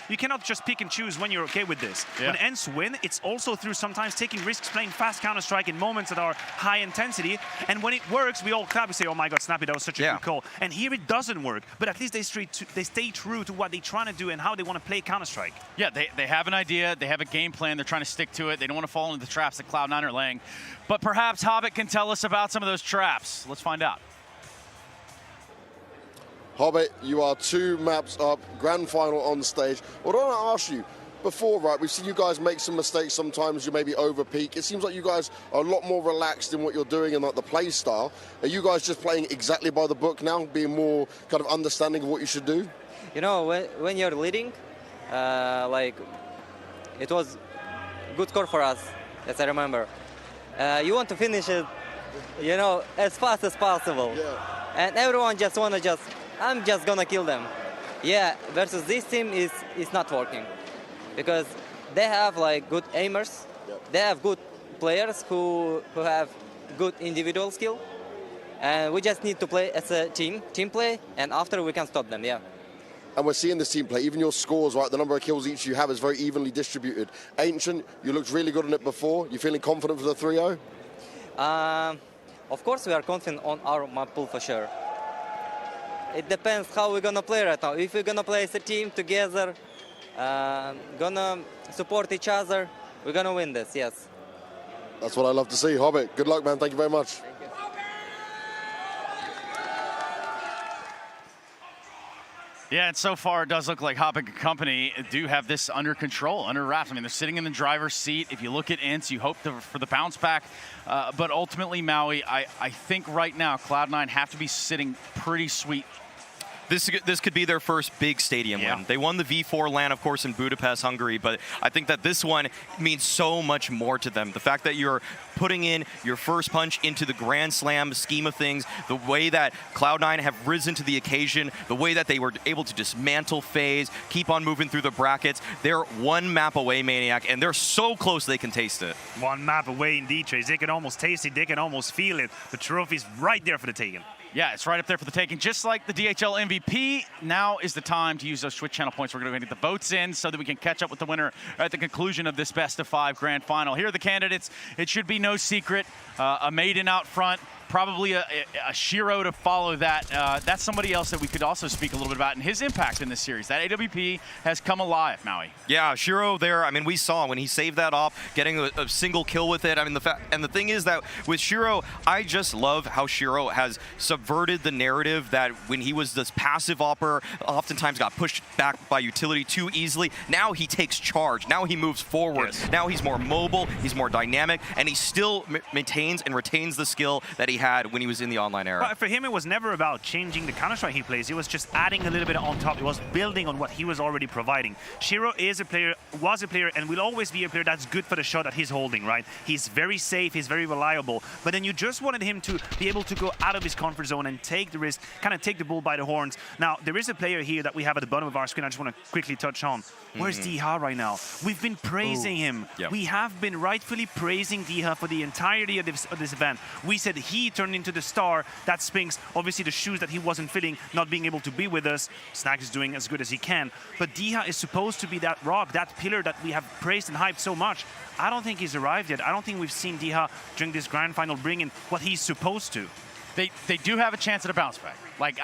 pick and choose when you're okay with this. Yeah. When Ence win, it's also through sometimes taking risks, playing fast Counter-Strike in moments that are high intensity. And when it works, we all clap, we say, oh my God, Snappy, that was such a good call. And here it doesn't work, but at least they stay true to what they're trying to do and how they want to play Counter-Strike. Yeah, they have an idea, they have a game plan, they're trying to stick to it. They don't want to fall into the traps that Cloud9 are laying. But perhaps Hobbit can tell us about some of those traps. Let's find out. Hobbit, you are 2 maps up, grand final on stage. What I want to ask you, before, right, we've seen you guys make some mistakes sometimes, you maybe over peak. It seems like you guys are a lot more relaxed in what you're doing and like the play style. Are you guys just playing exactly by the book now, being more kind of understanding of what you should do? You know, when you're leading, like, it was good score for us, as I remember. You want to finish it, you know, as fast as possible. Yeah. And everyone just want to I'm just gonna kill them. Yeah, versus this team is not working. Because they have like good aimers, they have good players who have good individual skill. And we just need to play as a team play, and after we can stop them, yeah. And we're seeing this team play, even your scores, right, the number of kills each you have is very evenly distributed. Ancient, you looked really good on it before. You feeling confident for the 3-0? Of course we are confident on our map pool for sure. It depends how we're gonna play right now. If we're gonna play as a team together, gonna support each other, we're gonna win this, yes. That's what I love to see. Hobbit, good luck, man. Thank you very much. Thank you. Yeah, and so far it does look like Hobbit and company do have this under control, under wraps. I mean, they're sitting in the driver's seat. If you look at Ence, you hope for the bounce back. But ultimately, Maui, I think right now Cloud9 have to be sitting pretty sweet. This could be their first big stadium win. They won the V4 LAN, of course, in Budapest, Hungary, but I think that this one means so much more to them. The fact that you're putting in your first punch into the Grand Slam scheme of things, the way that Cloud9 have risen to the occasion, the way that they were able to dismantle FaZe, keep on moving through the brackets. They're 1 map away, Maniac, and they're so close they can taste it. 1 map away indeed, Trace. They can almost taste it, they can almost feel it. The trophy's right there for the taking. Yeah, it's right up there for the taking. Just like the DHL MVP, now is the time to use those Twitch channel points. We're going to get the votes in so that we can catch up with the winner at the conclusion of this best-of-5 grand final. Here are the candidates. It should be no secret. A maiden out front. Probably a Shiro to follow that. That's somebody else that we could also speak a little bit about and his impact in this series. That AWP has come alive, Maui. Yeah, Shiro there, I mean, we saw when he saved that off, getting a single kill with it. I mean, the thing is that with Shiro, I just love how Shiro has subverted the narrative that when he was this passive opper, oftentimes got pushed back by utility too easily. Now he takes charge. Now he moves forward. Yes. Now he's more mobile, he's more dynamic, and he still maintains and retains the skill that he had when he was in the online era. But for him, it was never about changing the Counter-Strike he plays. It was just adding a little bit on top. It was building on what he was already providing. Shiro is a player, was a player, and will always be a player that's good for the shot that he's holding, right? He's very safe, he's very reliable. But then you just wanted him to be able to go out of his comfort zone and take the risk, kind of take the bull by the horns. Now, there is a player here that we have at the bottom of our screen I just want to quickly touch on. Where's Diha right now? We've been praising him. Yep. We have been rightfully praising Diha for the entirety of this event. We said he turned into the star. That Spinks, obviously the shoes that he wasn't fitting, not being able to be with us. Snack is doing as good as he can. But Diha is supposed to be that rock, that pillar that we have praised and hyped so much. I don't think he's arrived yet. I don't think we've seen Diha during this grand final bring in what he's supposed to. They do have a chance at a bounce back. Like,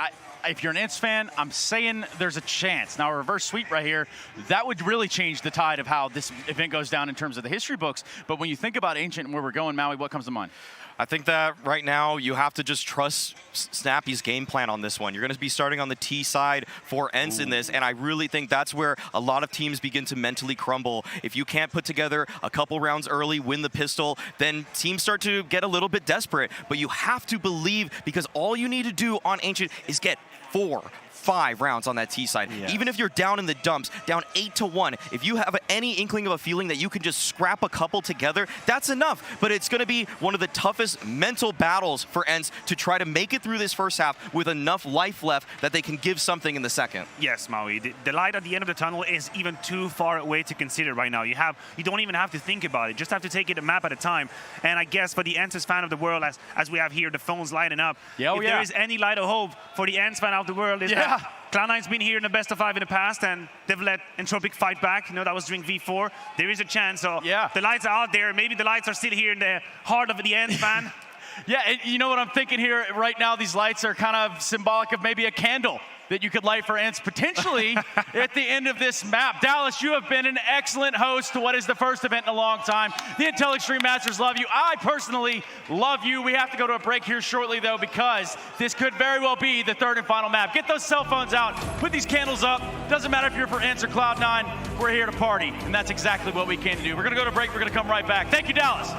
if you're an Ence fan, I'm saying there's a chance. Now, a reverse sweep right here, that would really change the tide of how this event goes down in terms of the history books. But when you think about Ancient and where we're going, Maui, what comes to mind? I think that right now you have to just trust Snappy's game plan on this one. You're going to be starting on the T side for Ence in this, and I really think that's where a lot of teams begin to mentally crumble. If you can't put together a couple rounds early, win the pistol, then teams start to get a little bit desperate. But you have to believe, because all you need to do on Ancient is get 4, 5 rounds on that T side. Yeah. Even if you're down in the dumps, down 8-1, if you have any inkling of a feeling that you can just scrap a couple together, that's enough. But it's going to be one of the toughest mental battles for Ence to try to make it through this first half with enough life left that they can give something in the second. Yes, Maui. The light at the end of the tunnel is even too far away to consider right now. You don't even have to think about it. Just have to take it a map at a time. And I guess for the Ence's fan of the world, as we have here, the phones lighting up. If there is any light of hope for the Ence fan of the world, is that Cloud9's been here in the best of 5 in the past, and they've let Entropic fight back. You know, that was during V4. There is a chance. So the lights are out there. Maybe the lights are still here in the heart of the Ence fan. Yeah, and you know what I'm thinking here right now? These lights are kind of symbolic of maybe a candle that you could light for Ence potentially at the end of this map. Dallas, you have been an excellent host to what is the first event in a long time. The Intel Extreme Masters love you. I personally love you. We have to go to a break here shortly, though, because this could very well be the third and final map. Get those cell phones out. Put these candles up. Doesn't matter if you're for Ence or Cloud9. We're here to party, and that's exactly what we came to do. We're going to go to break. We're going to come right back. Thank you, Dallas.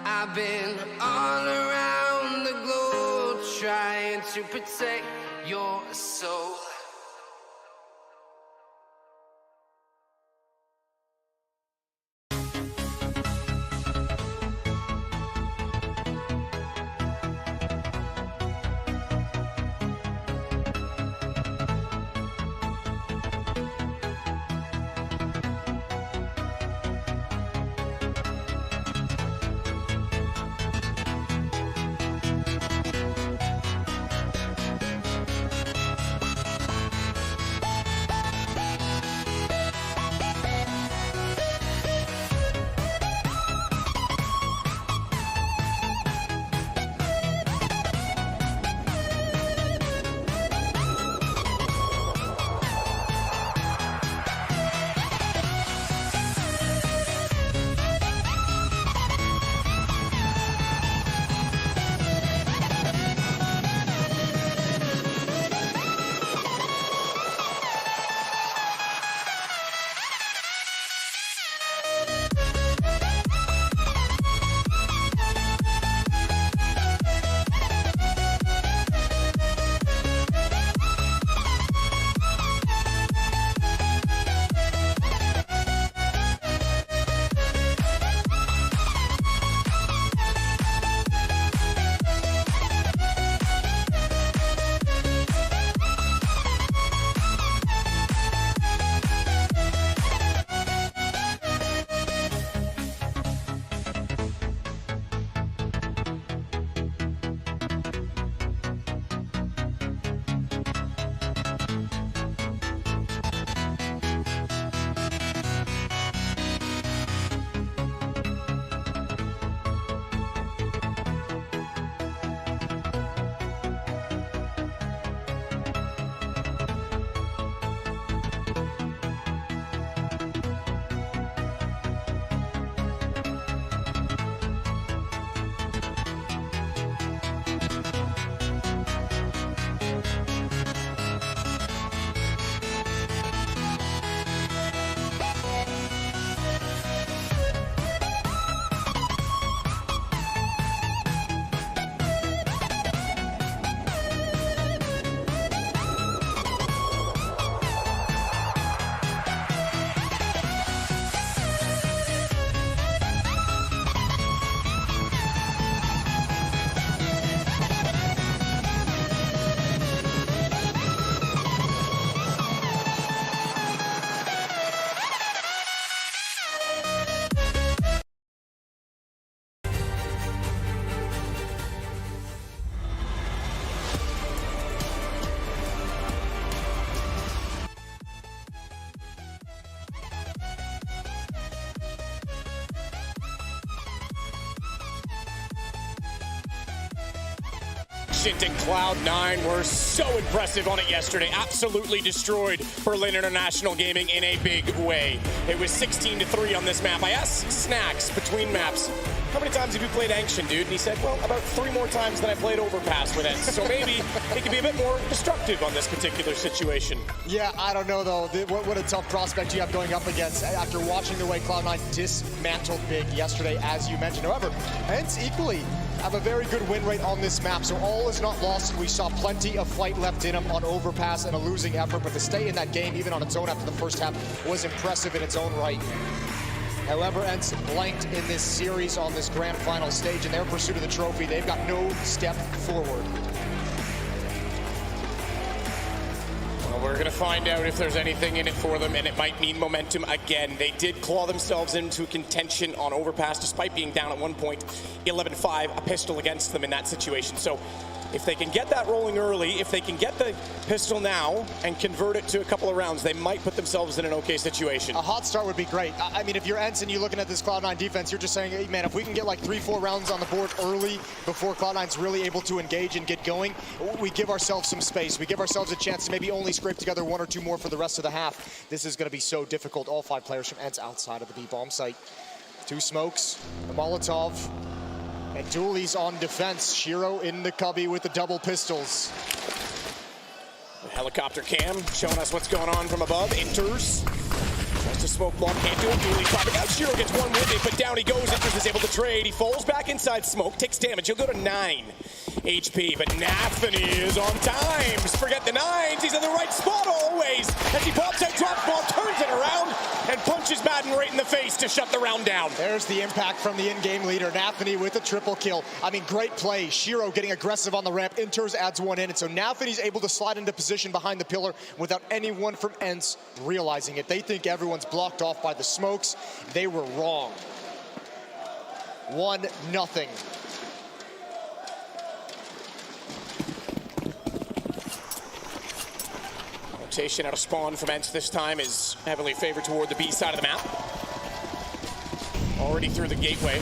I've been all around the globe trying to protect your soul. efficient, and Cloud9 were so impressive on it yesterday. Absolutely destroyed Berlin International Gaming in a big way. It was 16-3 on this map. I asked Snacks between maps, how many times have you played Ancient, dude? And he said, well, about 3 more times than I played Overpass with Ence. So maybe it can be a bit more destructive on this particular situation. Yeah, I don't know, though. What a tough prospect you have going up against after watching the way Cloud9 dismantled Big yesterday, as you mentioned. However, Ence equally have a very good win rate on this map, so all is not lost. We saw plenty of fight left in them on Overpass and a losing effort, but to stay in that game, even on its own after the first half, was impressive in its own right. However, Ence blanked in this series on this grand final stage. In their pursuit of the trophy, they've got no step forward. Well, we're going to find out if there's anything in it for them, and it might mean momentum again. They did claw themselves into contention on Overpass, despite being down at one point, 11-5, a pistol against them in that situation. So if they can get that rolling early, if they can get the pistol now and convert it to a couple of rounds, they might put themselves in an okay situation. A hot start would be great. I mean, if you're Ence and you're looking at this Cloud9 defense, you're just saying, hey, man, if we can get like 3-4 rounds on the board early before Cloud9's really able to engage and get going, we give ourselves some space. We give ourselves a chance to maybe only scrape together 1 or 2 more for the rest of the half. This is going to be so difficult. All 5 players from Ence outside of the B-bomb site. 2 smokes, the Molotov, and Dooley's on defense. Shiro in the cubby with the double pistols. The helicopter cam showing us what's going on from above. Enters. Tries to smoke block, can't do it. Dooley's popping out. Shiro gets one winded, but down he goes. Enters is able to trade. He falls back inside smoke, takes damage. He'll go to 9 HP, but Nathany is on times. Forget the 9s. He's in the right spot always. As he pops out, drops ball, turns it around, and punches Madden right in the face to shut the round down. There's the impact from the in-game leader, Nathany with a triple kill. I mean, great play. Shiro getting aggressive on the ramp. Inters adds 1 in, and so Nathany's able to slide into position behind the pillar without anyone from Ence realizing it. They think everyone's blocked off by the smokes. They were wrong. 1-0. Rotation out of spawn from Ence this time is heavily favored toward the B side of the map. Already through the gateway.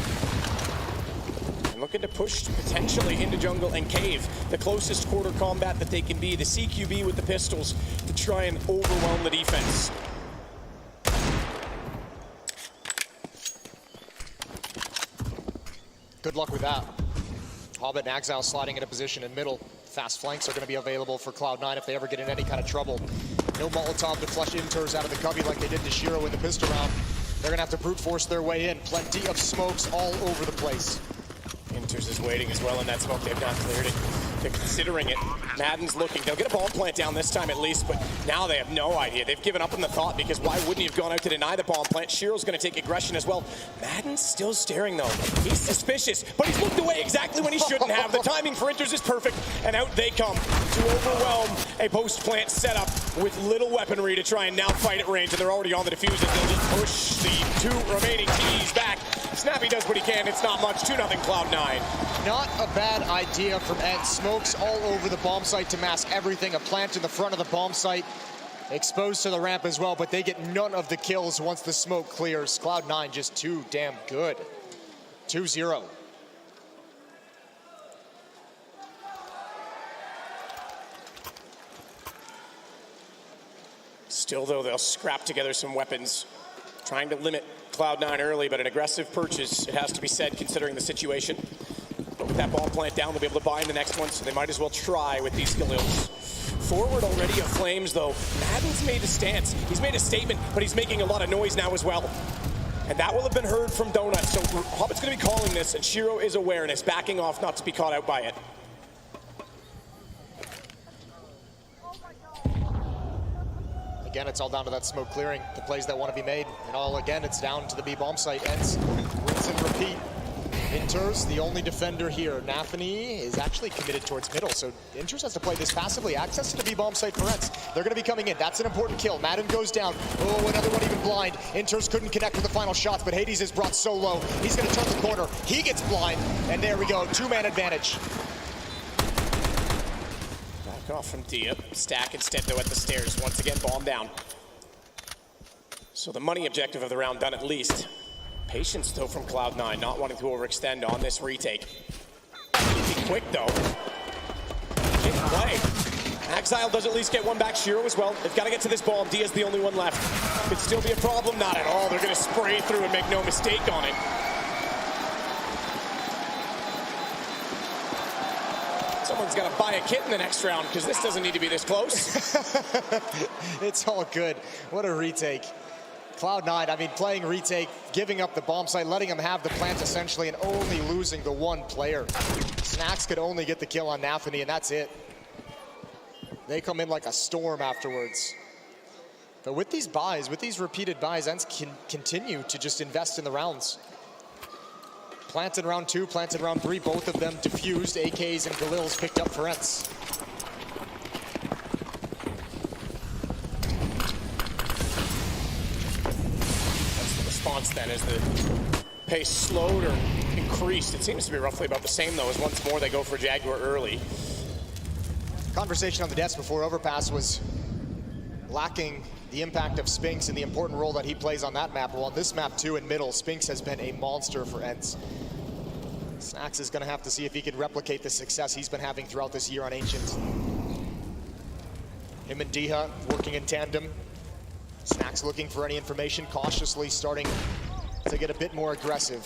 And looking to push potentially into jungle and cave. The closest quarter combat that they can be. The CQB with the pistols to try and overwhelm the defense. Good luck with that. Hobbit and Exile sliding into position in middle. Fast flanks are going to be available for Cloud9 if they ever get in any kind of trouble. No Molotov to flush Inters out of the cubby like they did to Shiro in the pistol round. They're going to have to brute force their way in. Plenty of smokes all over the place. Inters is waiting as well in that smoke. They've not cleared it. They're considering it. Madden's looking. They'll get a bomb plant down this time at least, but now they have no idea. They've given up on the thought because why wouldn't he have gone out to deny the bomb plant? Shiro's going to take aggression as well. Madden's still staring though. He's suspicious, but he's looked away exactly when he shouldn't have. The timing for Inters is perfect, and out they come to overwhelm a post-plant setup with little weaponry to try and now fight at range, and they're already on the diffusers. They'll just push the 2 remaining T's back. Snappy does what he can. It's not much. 2-0 Cloud9. Not a bad idea from Ence. Smokes all over the bomb site to mask everything. A plant in the front of the bomb site, exposed to the ramp as well, but they get none of the kills once the smoke clears. Cloud9 just too damn good. 2-0. Still though, they'll scrap together some weapons, trying to limit Cloud9 early, but an aggressive purchase, it has to be said, considering the situation. But with that bomb plant down, they'll be able to buy in the next one, so they might as well try with these Galils. Forward already of Flames, though. Madden's made a stance. He's made a statement, but he's making a lot of noise now as well. And that will have been heard from Donut, so Hobbit's going to be calling this, and Shiro is aware and is backing off not to be caught out by it. Again, it's all down to that smoke clearing, the plays that want to be made. And all again, it's down to the B-bomb site. Ence, rinse and repeat. Inters, the only defender here. Nathany is actually committed towards middle, so Inters has to play this passively. Access to the B-bomb site for Ence. They're going to be coming in. That's an important kill. Madden goes down. Oh, another one even blind. Inters couldn't connect with the final shots, but Hades is brought so low. He's going to turn the corner. He gets blind, and there we go. 2-man advantage. Off from Dia. Stack instead though at the stairs. Once again, bomb down. So the money objective of the round done at least. Patience though from Cloud9, not wanting to overextend on this retake. Be quick though. play. Exile does at least get one back. Shiro as well. They've got to get to this bomb. Dia's the only one left. Could still be a problem. Not at all. They're going to spray through and make no mistake on it. Someone's got to buy a kit in the next round because this doesn't need to be this close. It's all good. What a retake. Cloud9, I mean, playing retake, giving up the bomb site, letting them have the plant essentially, and only losing the one player. Snax could only get the kill on Nafany, and that's it. They come in like a storm afterwards. But with these buys, with these repeated buys, Ence can continue to just invest in the rounds. Plant in round 2, plant in round 3, both of them diffused. AKs and Galils picked up for Ence. That's the response then, as the pace slowed or increased. It seems to be roughly about the same though, as once more they go for Jaguar early. Conversation on the desk before Overpass was lacking the impact of Spinks and the important role that he plays on that map. Well, on this map too, in middle, Spinks has been a monster for Ence. Snax is going to have to see if he can replicate the success he's been having throughout this year on Ancient. Him and Diha working in tandem. Snax looking for any information, cautiously starting to get a bit more aggressive.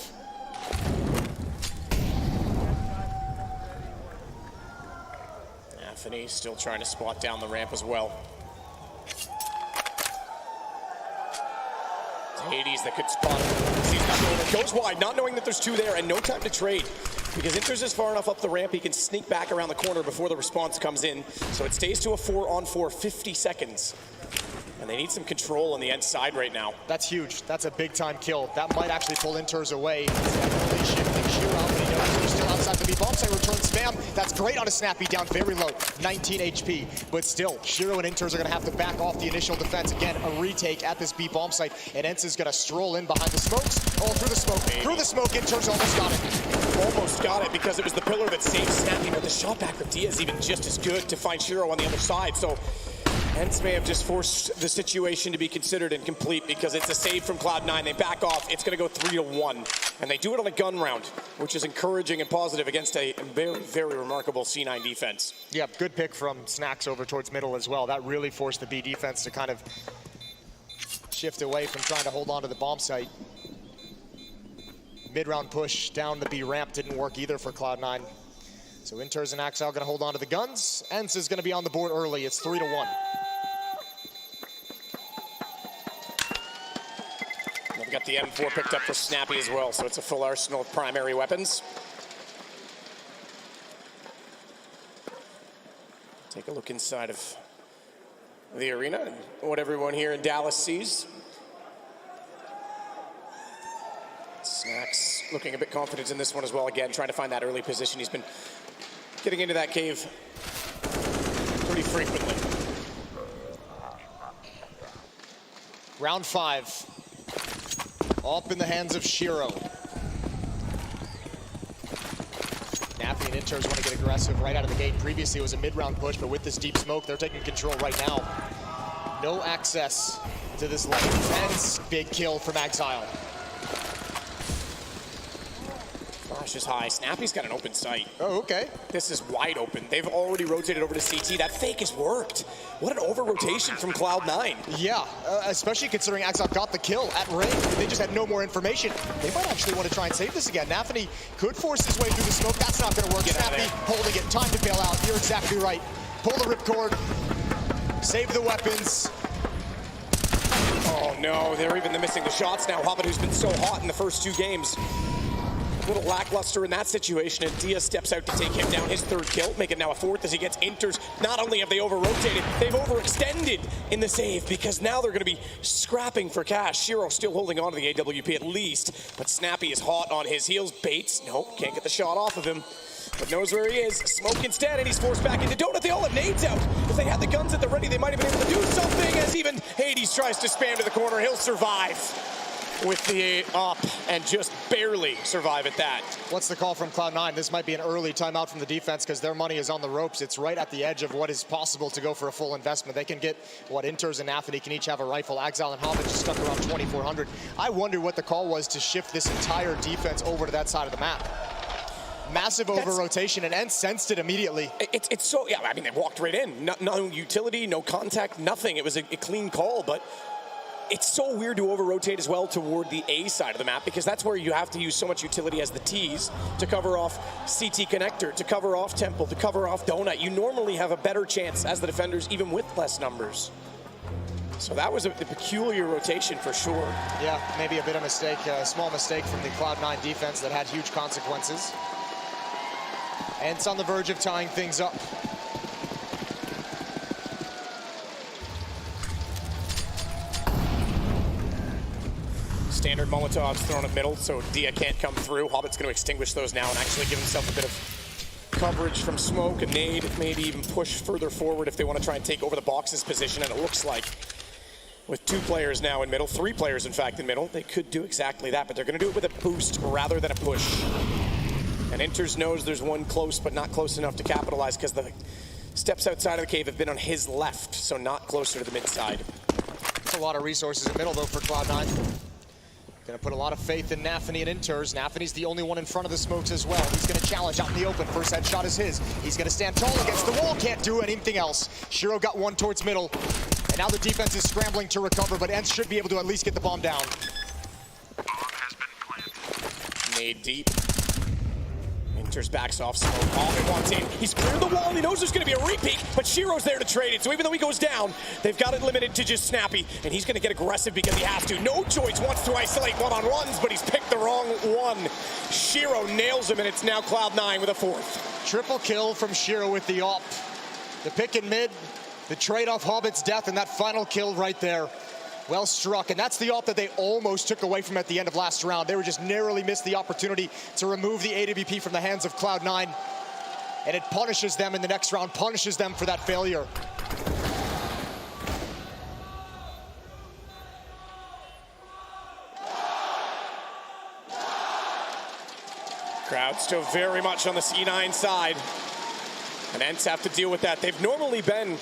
Anthony still trying to spot down the ramp as well. It's Hades that could spot him. Goes wide, not knowing that there's two there, and no time to trade. Because Inter's is far enough up the ramp, he can sneak back around the corner before the response comes in. So it stays to a 4-on-4, 50 seconds. And they need some control on the Ence side right now. That's huge. That's a big time kill. That might actually pull Inters away. Definitely shifting Shiro out, but he knows they're still outside the B. Bomb site return spam. That's great on a Snappy, down very low, 19 HP. But still, Shiro and Inters are gonna have to back off the initial defense. Again, a retake at this B bomb site, and Ence is gonna stroll in behind the smokes. Oh, through the smoke. Through the smoke, Inters almost got it. Almost got it because it was the pillar that saved Snappy, but the shot back with Dia is even just as good to find Shiro on the other side. So Ence may have just forced the situation to be considered incomplete because it's a save from Cloud9. They back off. It's going to go 3-1. And they do it on a gun round, which is encouraging and positive against a very, very remarkable C9 defense. Yeah, good pick from Snax over towards middle as well. That really forced the B defense to kind of shift away from trying to hold on to the bomb site. Mid-round push down the B ramp didn't work either for Cloud9. So Inters and Axel going to hold on to the guns. Ence is going to be on the board early. It's 3-1. We've got the M4 picked up for Snappy as well, so it's a full arsenal of primary weapons. Take a look inside of the arena and what everyone here in Dallas sees. Snax looking a bit confident in this one as well, again, trying to find that early position. He's been getting into that cave pretty frequently. Round 5. Up in the hands of Shiro. Nappy and Inters want to get aggressive right out of the gate. Previously it was a mid-round push, but with this deep smoke, they're taking control right now. No access to this lane. Ence, big kill from Exile. Flash is high. Snappy's got an open sight. Oh, okay. This is wide open. They've already rotated over to CT. That fake has worked. What an over-rotation from Cloud9. Yeah, especially considering Exile got the kill at range. They just had no more information. They might actually want to try and save this again. Nafany could force his way through the smoke. That's not going to work. Snappy holding it. Time to bail out. You're exactly right. Pull the ripcord. Save the weapons. Oh no, they're even missing the shots now. Hobbit, who's been so hot in the first 2 games. A little lackluster in that situation, and Dia steps out to take him down, his 3rd kill, make it now a 4th as he gets Inters. Not only have they over-rotated, they've overextended in the save because now they're going to be scrapping for cash. Shiro still holding on to the AWP at least, but Snappy is hot on his heels. Bates, nope, can't get the shot off of him, but knows where he is. Smoke instead, and he's forced back into Donut. They all have nades out. If they had the guns at the ready, they might have been able to do something, as even Hades tries to spam to the corner. He'll survive with the up and just barely survive at that. What's the call from Cloud9? This might be an early timeout from the defense because their money is on the ropes. It's right at the edge of what is possible to go for a full investment. They can get what Inters and Nafany can each have a rifle. Exile and Hobbit just stuck around 2,400. I wonder what the call was to shift this entire defense over to that side of the map. Massive over-rotation, and Ence sensed it immediately. It's so, yeah, I mean, they walked right in. No utility, no contact, nothing. It was a clean call, but it's so weird to over-rotate as well toward the A side of the map, because that's where you have to use so much utility as the T's to cover off CT connector, to cover off Temple, to cover off Donut. You normally have a better chance as the defenders, even with less numbers. So that was a peculiar rotation for sure. Yeah, maybe a bit of mistake, a small mistake from the Cloud9 defense that had huge consequences. Ence on the verge of tying things up. Standard Molotovs thrown at middle, so Dia can't come through. Hobbit's going to extinguish those now and actually give himself a bit of coverage from smoke, a nade, maybe even push further forward if they want to try and take over the box's position, and it looks like with 2 players now in middle, 3 players in fact in middle, they could do exactly that, but they're going to do it with a boost rather than a push. And Inters knows there's one close, but not close enough to capitalize because the steps outside of the cave have been on his left, so not closer to the mid side. It's a lot of resources in middle though for Cloud9. Gonna put a lot of faith in Nafany and Inters. Nafany's the only one in front of the smokes as well. He's gonna challenge out in the open. First headshot is his. He's gonna stand tall against the wall, can't do anything else. Shiro got one towards middle. And now the defense is scrambling to recover, but Ence should be able to at least get the bomb down. Nade deep. Inters backs off smoke. Alvin wants in. He's cleared the wall. He knows there's going to be a repeat, but Shiro's there to trade it. So even though he goes down, they've got it limited to just Snappy, and he's going to get aggressive because he has to. No choice. Wants to isolate one-on-ones, but he's picked the wrong one. Shiro nails him, and it's now Cloud9 with a 4th. Triple kill from Shiro with the op. The pick in mid, the trade off Hobbit's death, and that final kill right there. Well struck, and that's the op that they almost took away from at the end of last round. They were just narrowly missed the opportunity to remove the AWP from the hands of Cloud9, and it punishes them in the next round, punishes them for that failure. Crowd still very much on the C9 side, and Ence have to deal with that. They've normally been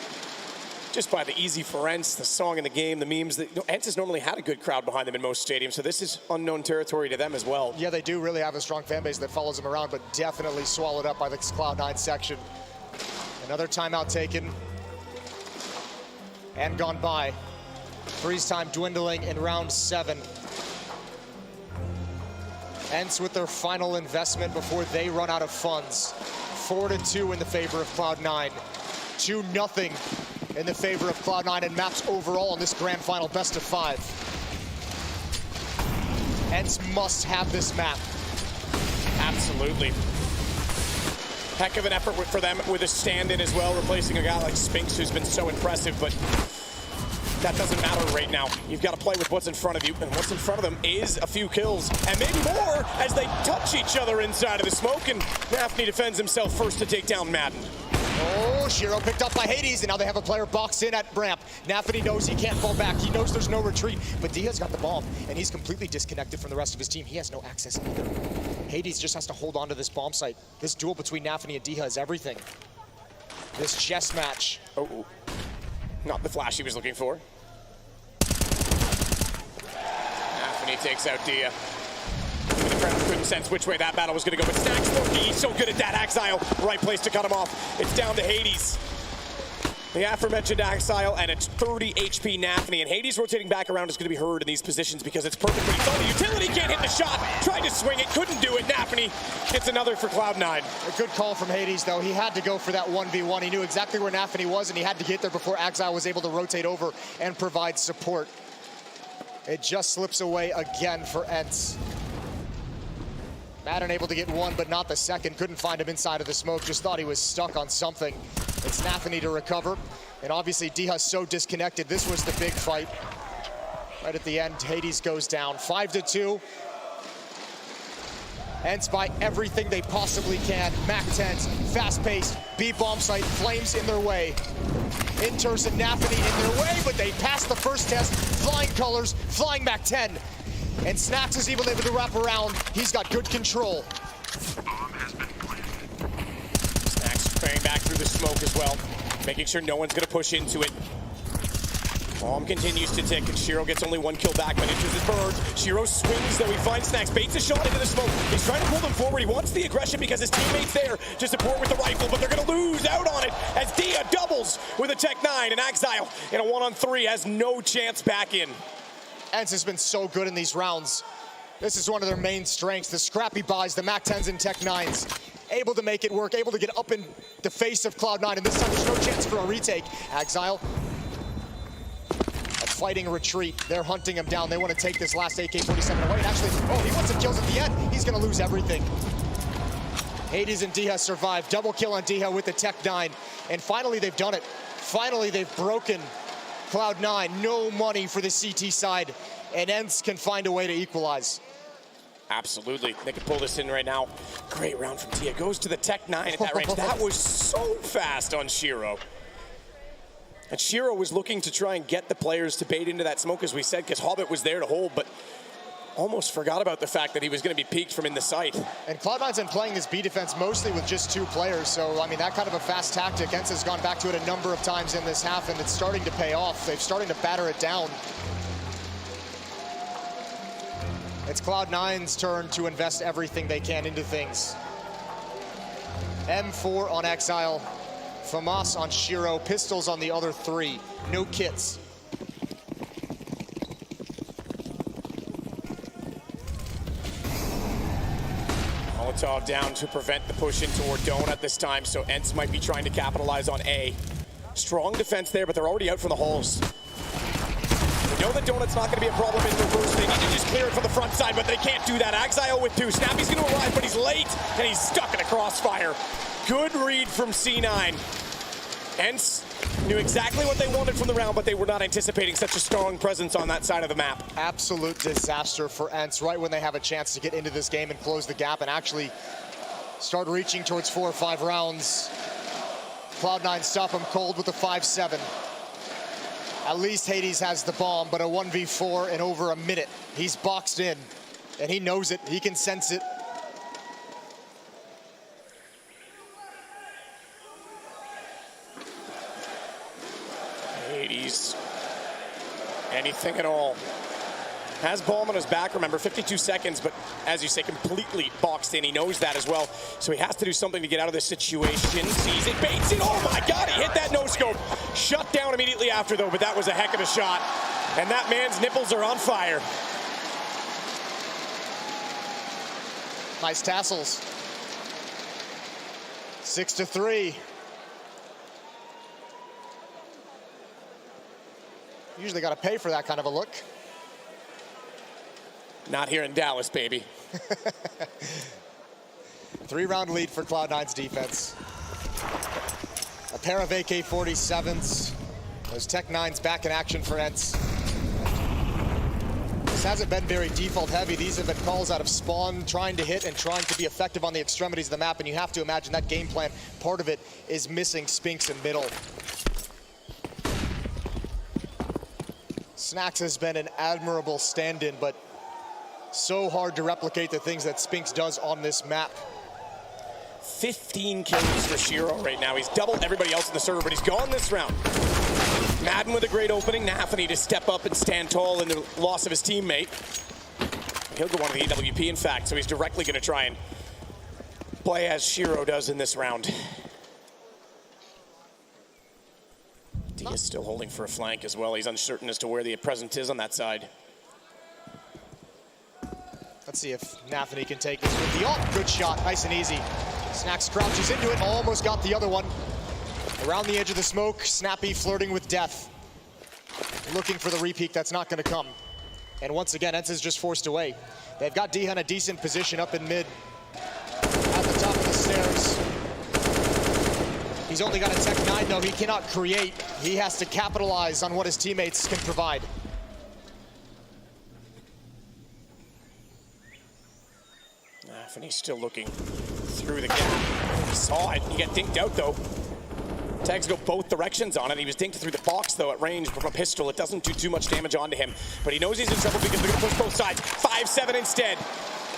just by the easy for Ence, the song in the game, the memes. Ence has normally had a good crowd behind them in most stadiums, so this is unknown territory to them as well. Yeah, they do really have a strong fan base that follows them around, but definitely swallowed up by the Cloud9 section. Another timeout taken and gone by. Freeze time dwindling in round 7. Ence with their final investment before they run out of funds. 4-2 in the favor of Cloud9. 2-0 in the favor of Cloud9 and maps overall in this grand final best of 5. Ence must have this map. Absolutely. Heck of an effort for them with a stand-in as well, replacing a guy like Spinks who's been so impressive, but that doesn't matter right now. You've got to play with what's in front of you, and what's in front of them is a few kills, and maybe more as they touch each other inside of the smoke, and Nafany defends himself first to take down Madden. Oh, Shiro picked up by Hades, and now they have a player boxed in at ramp. Nafany knows he can't fall back. He knows there's no retreat, but Dia's got the bomb, and he's completely disconnected from the rest of his team. He has no access either. Hades just has to hold on to this bomb site. This duel between Nafany and Dia is everything. This chess match. Oh, not the flash he was looking for. Nafany takes out Dia. The crowd couldn't sense which way that battle was going to go, but Snack's lucky. He's so good at that. Axile, right place to cut him off. It's down to Hades. The aforementioned Axile, and it's 30 HP Nafany, and Hades rotating back around is going to be heard in these positions because it's perfect. But he's on the utility, can't hit the shot. Tried to swing it, couldn't do it. Nafany gets another for Cloud9. A good call from Hades, though. He had to go for that 1v1. He knew exactly where Nafany was, and he had to get there before Axile was able to rotate over and provide support. It just slips away again for Ence. Madden able to get one, but not the second. Couldn't find him inside of the smoke. Just thought he was stuck on something. It's Nafany to recover. And obviously, Diha's so disconnected. This was the big fight. Right at the end, Hades goes down. 5-2. Ence by everything they possibly can. Mac-10s, fast-paced, B-bomb site, flames in their way. Inters and Nafany in their way, but they passed the first test. Flying colors, flying Mac-10. And Snacks is even able to wrap around. He's got good control. Snacks spraying back through the smoke as well, making sure no one's going to push into it. Bomb continues to tick, and Shiro gets only one kill back, but Interest is burned. Shiro swings, though he finds Snacks, baits a shot into the smoke. He's trying to pull them forward. He wants the aggression because his teammate's there to support with the rifle, but they're going to lose out on it as Dia doubles with a Tech 9, and Axile in a 1-on-3 has no chance back in. Ence has been so good in these rounds. This is one of their main strengths, the scrappy buys, the Mac 10s and Tech 9s. Able to make it work, able to get up in the face of Cloud9, and this time there's no chance for a retake. Axile, a fighting retreat. They're hunting him down. They want to take this last AK-47 away. And actually, oh, he wants some kills at the end. He's going to lose everything. Hades and Diha survive. Double kill on Diha with the Tech 9. And finally, they've done it. Finally, they've broken Cloud9. No money for the CT side. And Ence can find a way to equalize. Absolutely. They can pull this in right now. Great round from Tia. Goes to the Tech 9 at that range. That was so fast on Shiro. And Shiro was looking to try and get the players to bait into that smoke, as we said, because Hobbit was there to hold, but almost forgot about the fact that he was going to be peeked from in the sight. And Cloud9's been playing this B defense mostly with just 2 players, so I mean, that kind of a fast tactic. Ence has gone back to it a number of times in this half, and it's starting to pay off. They've starting to batter it down. It's Cloud9's turn to invest everything they can into things. M4 on Exile, FAMAS on Shiro, pistols on the other 3, no kits. Molotov down to prevent the push in toward Donut this time, so Ence might be trying to capitalize on A. Strong defense there, but they're already out from the halls. They know that Donut's not going to be a problem in reverse. They need to just clear it from the front side, but they can't do that. Axile with 2. Snappy's going to arrive, but he's late, and he's stuck in a crossfire. Good read from C9. Ence knew exactly what they wanted from the round, but they were not anticipating such a strong presence on that side of the map. Absolute disaster for Ence right when they have a chance to get into this game and close the gap and actually start reaching towards 4 or 5 rounds. Cloud9 stop him cold with a 5-7. At least Hades has the bomb, but a 1v4 in over a minute. He's boxed in, and he knows it. He can sense it. Hades, anything at all. Has bomb on his back, remember, 52 seconds, but as you say, completely boxed in. He knows that as well, so he has to do something to get out of this situation. Sees it, baits it, oh my God, he hit that no-scope. Shut down immediately after, though, but that was a heck of a shot. And that man's nipples are on fire. Nice tassels. 6-3. Usually got to pay for that kind of a look. Not here in Dallas, baby. 3-round lead for Cloud9's defense. A pair of AK-47s. Those Tech 9s back in action for Ence. This hasn't been very default heavy. These have been calls out of spawn, trying to hit and trying to be effective on the extremities of the map, and you have to imagine that game plan, part of it is missing Spinks in middle. Snacks has been an admirable stand-in, but so hard to replicate the things that Spinks does on this map. 15 kills for Shiro right now. He's doubled everybody else in the server, but he's gone this round. Madden with a great opening. Nafany to step up and stand tall in the loss of his teammate. He'll go on to the AWP, in fact, so he's directly going to try and play as Shiro does in this round. D is still holding for a flank as well. He's uncertain as to where the presence is on that side. Let's see if Nafany can take this with the ult. Good shot, nice and easy. Snacks crouches into it, almost got the other one. Around the edge of the smoke, Snappy flirting with death. Looking for the repeat, that's not gonna come. And once again, Ence is just forced away. They've got Diha in a decent position up in mid. At the top of the stairs. He's only got a Tech 9 though, he cannot create. He has to capitalize on what his teammates can provide. And he's still looking through the gap. He saw it. He got dinked out, though. Tags go both directions on it. He was dinked through the box, though, at range from a pistol. It doesn't do too much damage onto him. But he knows he's in trouble because they're going to push both sides. 5-7 instead.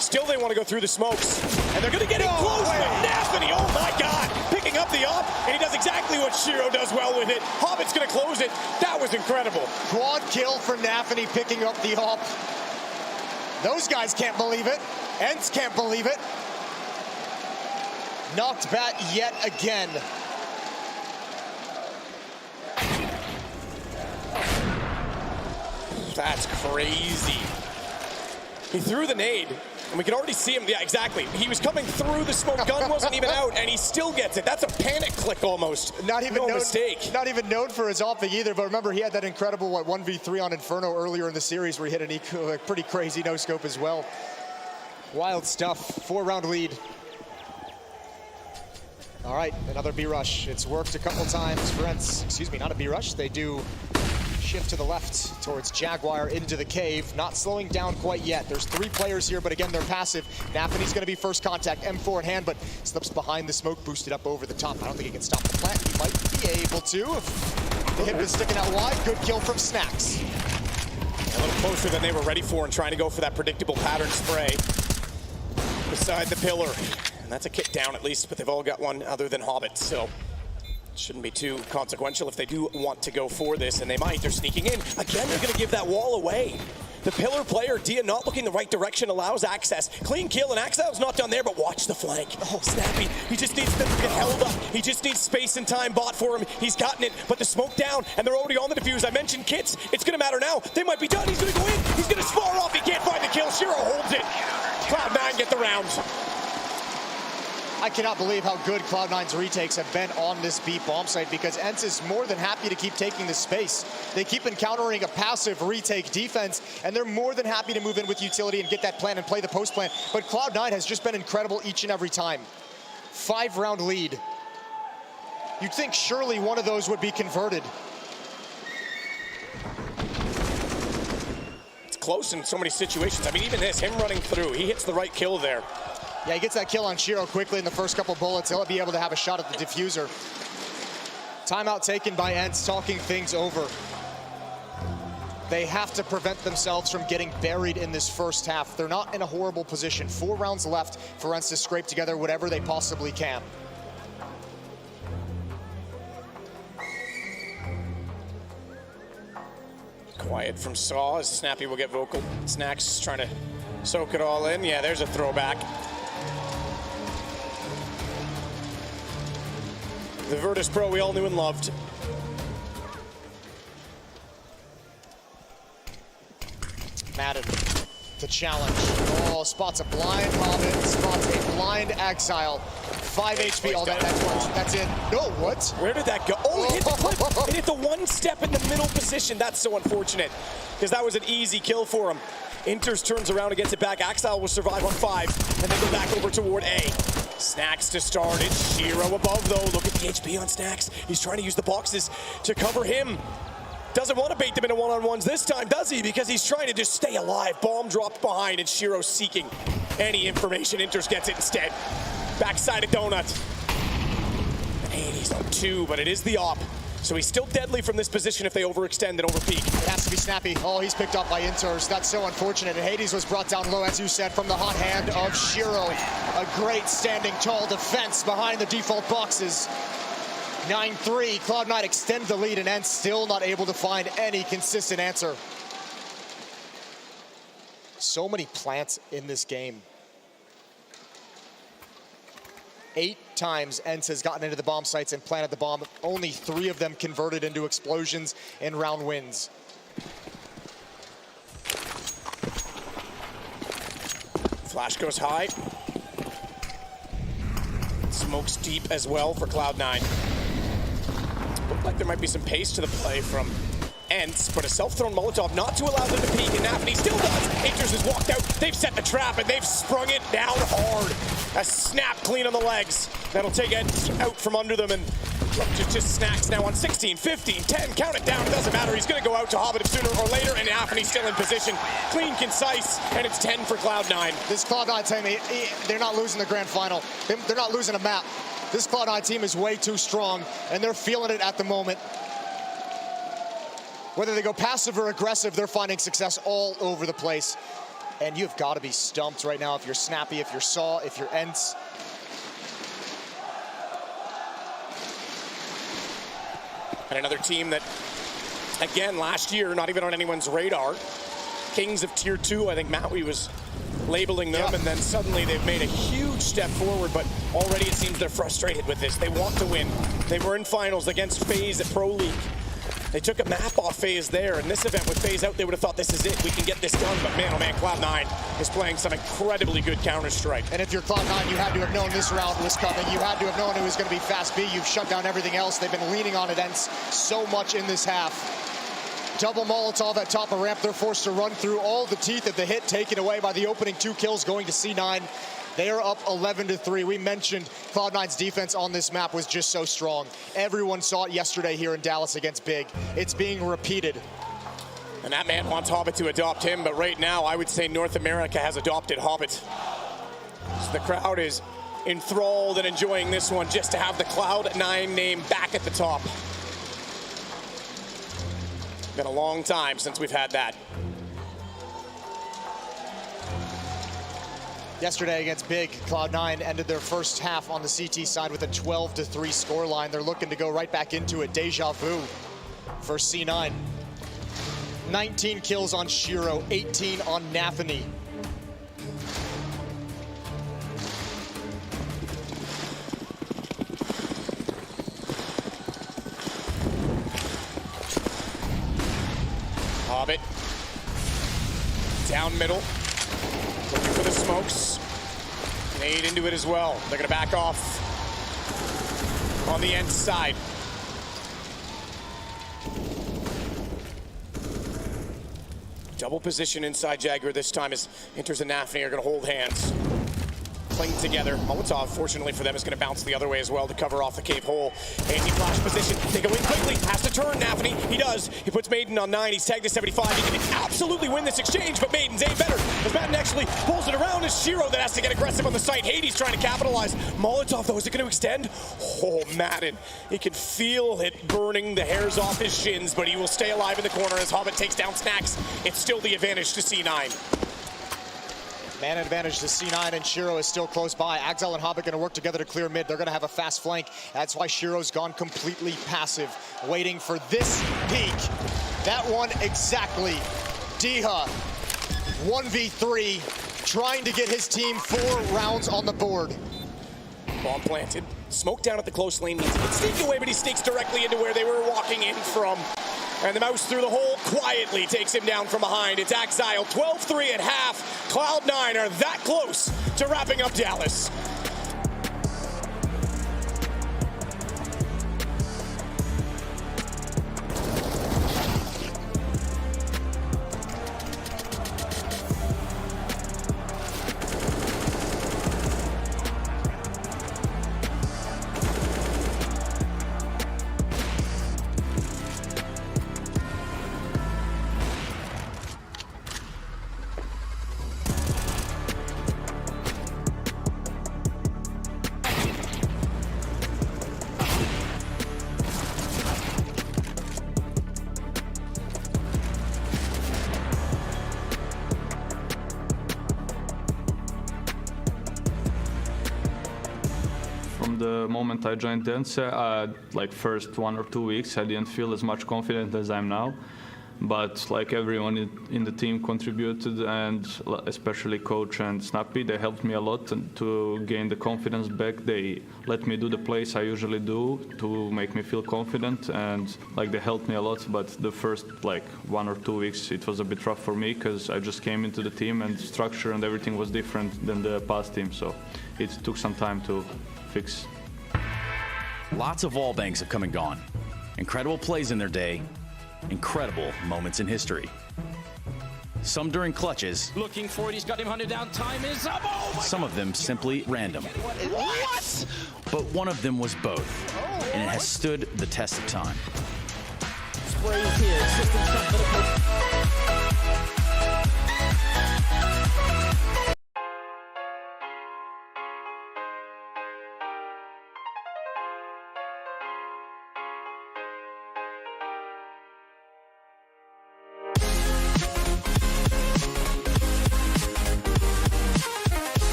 Still, they want to go through the smokes. And they're going to get it close. Nafany, oh my God. Picking up the the up, and he does exactly what Shiro does well with it. Hobbit's gonna close it. That was incredible. Quad kill for Nafany picking up the op. Those guys can't believe it. Ence can't believe it. Knocked bat yet again. That's crazy. He threw the nade, and we can already see him. Yeah, exactly. He was coming through the smoke. Gun wasn't even out, and he still gets it. That's a panic click almost. Not even no mistake. Not even known for his off either, but remember he had that incredible 1v3 on Inferno earlier in the series where he hit a pretty crazy no-scope as well. Wild stuff. 4-round lead. All right, another B-rush. It's worked a couple times for Ence. Excuse me, not a B-rush. They do shift to the left towards Jaguar into the cave. Not slowing down quite yet. There's 3 players here, but again, they're passive. Nafany's gonna be first contact, M4 in hand, but slips behind the smoke, boosted up over the top. I don't think he can stop the plant. He might be able to. If the hip is sticking out wide, good kill from Snacks. A little closer than they were ready for and trying to go for that predictable pattern spray beside the pillar. And that's a kick down at least, but they've all got one other than Hobbit, so shouldn't be too consequential if they do want to go for this, and they might. They're sneaking in. Again, they're going to give that wall away. The pillar player, Dia, not looking the right direction, allows access. Clean kill, and Axile's not done there, but watch the flank. Oh, Snappy. He just needs to get held up. He just needs space and time bought for him. He's gotten it, but the smoke down, and they're already on the defuse. I mentioned kits. It's going to matter now. They might be done. He's going to go in. He's going to spar off. He can't find the kill. Shiro holds it. Cloud9 get the round. I cannot believe how good Cloud9's retakes have been on this B bomb site because Ence is more than happy to keep taking the space. They keep encountering a passive retake defense, and they're more than happy to move in with utility and get that plan and play the post plan. But Cloud9 has just been incredible each and every time. 5-round lead. You'd think surely one of those would be converted. It's close in so many situations. I mean, even this, him running through, he hits the right kill there. Yeah, he gets that kill on Shiro quickly in the first couple bullets. He'll be able to have a shot at the diffuser. Timeout taken by Ence, talking things over. They have to prevent themselves from getting buried in this first half. They're not in a horrible position. 4 rounds left for Ence to scrape together whatever they possibly can. Quiet from Saw as Snappy will get vocal. Snacks trying to soak it all in. Yeah, there's a throwback. The Virtus Pro we all knew and loved. Madden, the challenge. Oh, spots a blind Hobbit, spots a blind Exile. 5 HP, oh, that's it. No, what? Where did that go? Oh, it hit the clip. It hit the one step in the middle position. That's so unfortunate, because that was an easy kill for him. Inters turns around and gets it back. Exile will survive on 5, and then go back over toward A. Snacks to start it. Shiro above, though. Look at the HP on Snacks. He's trying to use the boxes to cover him. Doesn't want to bait them into one-on-ones this time, does he? Because he's trying to just stay alive. Bomb dropped behind, and Shiro seeking any information. Inters gets it instead. Backside of Donut. And he's on 2, but it is the op. So he's still deadly from this position if they overextend and overpeak. It has to be Snappy. Oh, he's picked up by Inters. That's so unfortunate. And Hades was brought down low, as you said, from the hot hand of Shiro. A great standing tall defense behind the default boxes. 9-3, Cloud9 extend the lead, and Ence still not able to find any consistent answer. So many plants in this game. 8 times Ence has gotten into the bomb sites and planted the bomb. Only 3 of them converted into explosions in round wins. Flash goes high. Smokes deep as well for Cloud9. Looked like there might be some pace to the play from Ence, but a self-thrown Molotov not to allow them to peek, and Nafany still does. Inters has walked out. They've set the trap, and they've sprung it down hard. A snap clean on the legs. That'll take Ence out from under them, and look, just Snacks now on 16, 15, 10. Count it down. It doesn't matter. He's going to go out to Hobbit sooner or later, and Nafany's still in position. Clean, concise, and it's 10 for Cloud9. This Cloud9 team, they're not losing the grand final. They're not losing a map. This Cloud9 team is way too strong, and they're feeling it at the moment. Whether they go passive or aggressive, they're finding success all over the place. And you've got to be stumped right now if you're Snappy, if you're Saw, if you're Ence. And another team that, again, last year, not even on anyone's radar. Kings of Tier 2, I think Maui was labeling them, and then suddenly they've made a huge step forward, but already it seems they're frustrated with this. They want to win. They were in finals against FaZe at Pro League. They took a map off FaZe there. In this event with FaZe out, they would have thought this is it. We can get this done. But man, oh man, Cloud9 is playing some incredibly good Counter-Strike. And if you're Cloud9, you had to have known this round was coming. You had to have known it was going to be fast B. You've shut down everything else. They've been leaning on it Ence so much in this half. Double Molotov at top of ramp. They're forced to run through all the teeth of the hit taken away by the opening 2 kills going to C9. They are up 11-3. We mentioned Cloud9's defense on this map was just so strong. Everyone saw it yesterday here in Dallas against Big. It's being repeated. And that man wants Hobbit to adopt him, but right now I would say North America has adopted Hobbit. So the crowd is enthralled and enjoying this one just to have the Cloud9 name back at the top. Been a long time since we've had that. Yesterday against Big, Cloud9 ended their first half on the CT side with a 12-3 scoreline. They're looking to go right back into it. Deja vu for C9. 19 kills on Shiro, 18 on Nafany. Hobbit. Down middle. Looking for the smokes. Nade into it as well. They're gonna back off on the Ence side. Double position inside Jaguar this time as Inters and Nafany are gonna hold hands. Cling together. Molotov, fortunately for them, is going to bounce the other way as well to cover off the cave hole. Anti-flash position. They go in quickly. Has to turn, Nafany. He does. He puts Maiden on 9. He's tagged to 75. He can absolutely win this exchange, but Maiden's aim better. As Madden actually pulls it around, as Shiro that has to get aggressive on the site. Hades trying to capitalize. Molotov, though, is it going to extend? Oh, Madden. He can feel it burning the hairs off his shins, but he will stay alive in the corner as Hobbit takes down Snacks. It's still the advantage to C9. Man advantage to C9, and Shiro is still close by. Axile and Hobbit going to work together to clear mid. They're going to have a fast flank. That's why Shiro's gone completely passive, waiting for this peak. That one exactly. Diha, 1v3, trying to get his team 4 rounds on the board. Bomb planted. Smoke down at the close lane. Means he can sneak away, but he sneaks directly into where they were walking in from. And the mouse through the hole quietly takes him down from behind. It's Axile, 12-3 at half. Cloud9 are that close to wrapping up Dallas. From the moment I joined Ence, like first 1 or 2 weeks, I didn't feel as much confident as I'm now. But like everyone in the team contributed, and especially coach and Snappy, they helped me a lot to gain the confidence back. They let me do the plays I usually do to make me feel confident, and like they helped me a lot. But the first like 1 or 2 weeks, it was a bit rough for me because I just came into the team and structure and everything was different than the past team. So it took some time to fix. Lots of wall bangs have come and gone. Incredible plays in their day. Incredible moments in history. Some during clutches. Looking for it, he's got him hunted down. Time is up. Oh my Some of them simply random. What? But one of them was both, and it has stood the test of time. Spray here. System stuff for the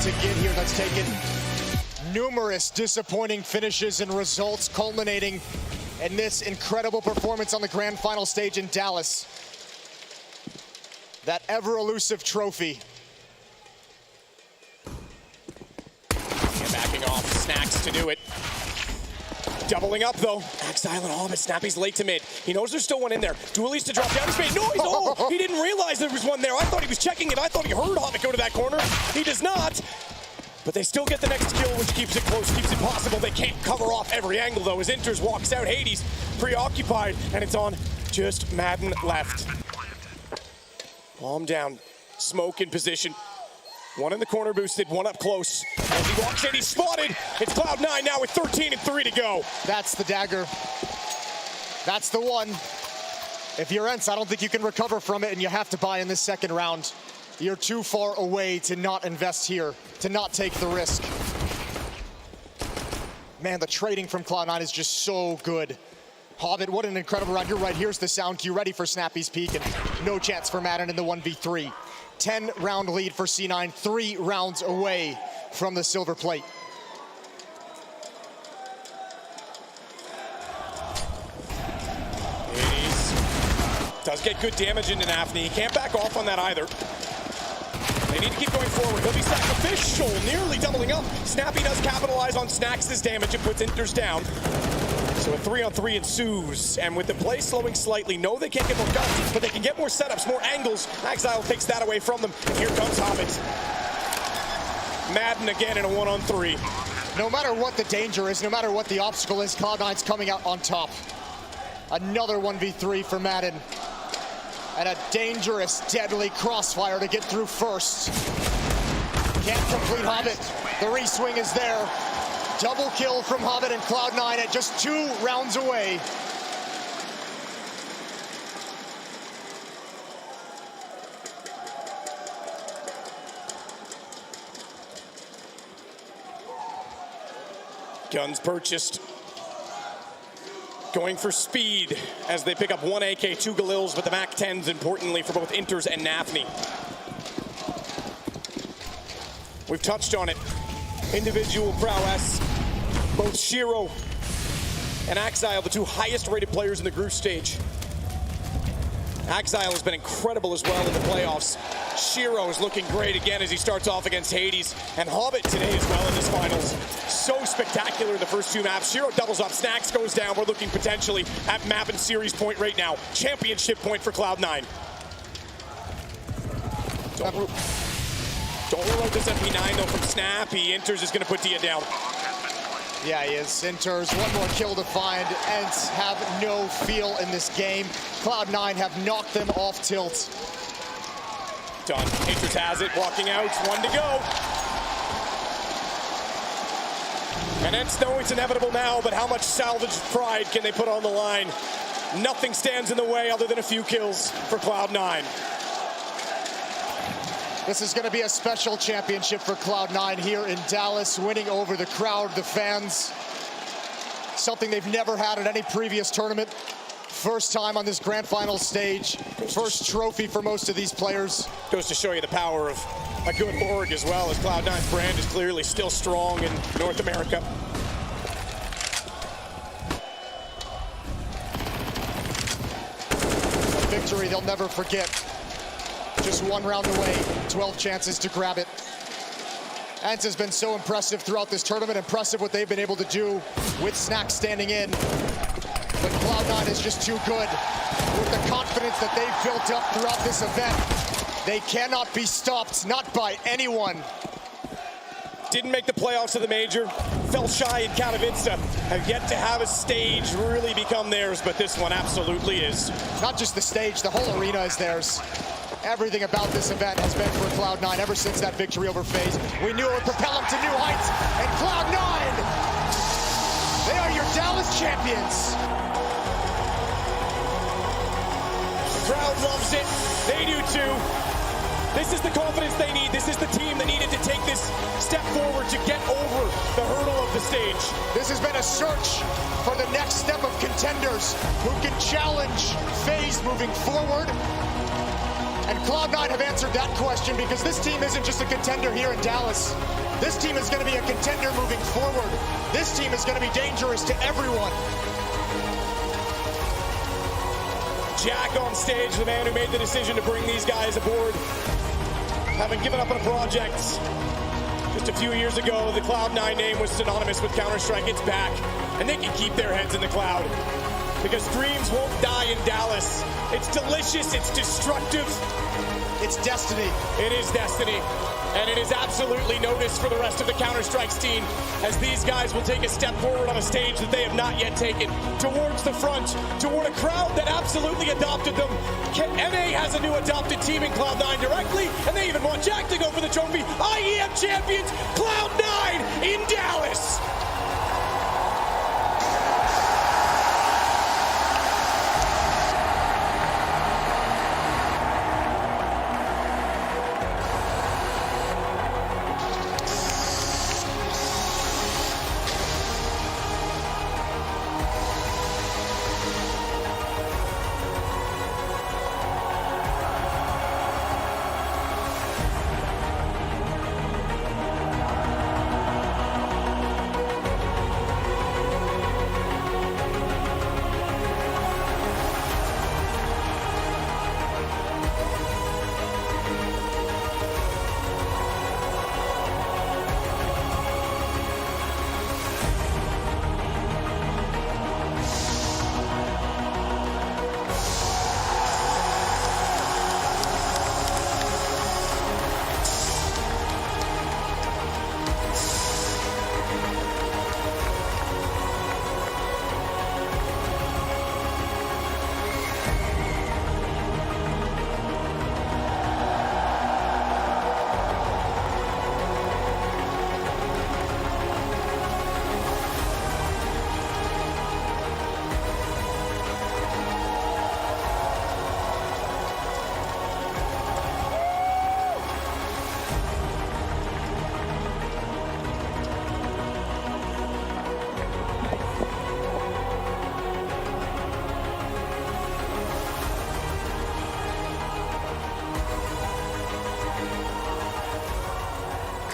to get here that's taken numerous disappointing finishes and results, culminating in this incredible performance on the grand final stage in Dallas. That ever-elusive trophy. And backing off, Snacks to do it. Doubling up though. Exile and Hobbit. Snappy's late to mid. He knows there's still one in there. Dooley's to drop down. He's made noise. Oh, he didn't realize there was one there. I thought he was checking it. I thought he heard Hobbit go to that corner. He does not. But they still get the next kill, which keeps it close, keeps it possible. They can't cover off every angle though as Inters walks out. Hades preoccupied, and it's on just Madden left. Palm down, smoke in position. One in the corner boosted, one up close. As he walks in, he's spotted. It's Cloud9 now with 13 and 3 to go. That's the dagger. That's the one. If you're Ence, I don't think you can recover from it, and you have to buy in this second round. You're too far away to not invest here, to not take the risk. Man, the trading from Cloud9 is just so good. Hobbit, what an incredible round. You're right, here's the sound cue, ready for Snappy's peak, and no chance for Madden in the 1v3. 10-round lead for C9, 3 rounds away from the silver plate. Hades does get good damage into Nafny. He can't back off on that either. They need to keep going forward. He'll be sacrificial, nearly doubling up. Snappy does capitalize on Snacks' damage and puts Inters down. So a 3-on-3 ensues, and with the play slowing slightly, no, they can't get more guns, but they can get more setups, more angles. Exile takes that away from them, and here comes Hobbit. Madden again in a 1-on-3. No matter what the danger is, no matter what the obstacle is, Cloud9's coming out on top. Another 1v3 for Madden. And a dangerous, deadly crossfire to get through first. Can't complete Hobbit. The re-swing is there. Double kill from Hobbit and Cloud9 at just 2 rounds away. Guns purchased. Going for speed as they pick up 1 AK, 2 Galils, but the MAC-10s importantly for both Inters and Nafny. We've touched on it. Individual prowess. Both Shiro and Exile, the 2 highest rated players in the group stage. Exile has been incredible as well in the playoffs. Shiro is looking great again as he starts off against Hades. And Hobbit today as well in this finals. So spectacular in the first 2 maps. Shiro doubles up, Snacks goes down. We're looking potentially at map and series point right now. Championship point for Cloud9. Don't rule out this MP9 though from Snappy. Inters is gonna put Dia down. Yeah, he is. Inters, 1 more kill to find. Ence have no feel in this game. Cloud9 have knocked them off tilt. Done. Inters has it, walking out, 1 to go. And Ence know it's inevitable now, but how much salvage pride can they put on the line? Nothing stands in the way other than a few kills for Cloud9. This is going to be a special championship for Cloud9 here in Dallas, winning over the crowd, the fans. Something they've never had at any previous tournament. First time on this grand final stage. First trophy for most of these players. Goes to show you the power of a good org as well, as Cloud9's brand is clearly still strong in North America. A victory they'll never forget. Just 1 round away, 12 chances to grab it. Ence has been so impressive throughout this tournament, impressive what they've been able to do with Snacks standing in. But Cloud9 is just too good. With the confidence that they've built up throughout this event, they cannot be stopped, not by anyone. Didn't make the playoffs of the major, fell shy in Katowice, have yet to have a stage really become theirs, but this one absolutely is. Not just the stage, the whole arena is theirs. Everything about this event has been for Cloud9 ever since that victory over FaZe. We knew it would propel them to new heights, and Cloud9, they are your Dallas champions. The crowd loves it, they do too. This is the confidence they need. This is the team that needed to take this step forward to get over the hurdle of the stage. This has been a search for the next step of contenders who can challenge FaZe moving forward. And Cloud9 have answered that question because this team isn't just a contender here in Dallas. This team is going to be a contender moving forward. This team is going to be dangerous to everyone. Jack on stage, the man who made the decision to bring these guys aboard. Having given up on a project just a few years ago, the Cloud9 name was synonymous with Counter-Strike. It's back, and they can keep their heads in the cloud. Because dreams won't die in Dallas. It's delicious, it's destructive. It's destiny. It is destiny. And it is absolutely noticed for the rest of the Counter-Strike team as these guys will take a step forward on a stage that they have not yet taken, towards the front, toward a crowd that absolutely adopted them. NA has a new adopted team in Cloud9 directly, and they even want Jack to go for the trophy. IEM champions, Cloud9 in Dallas.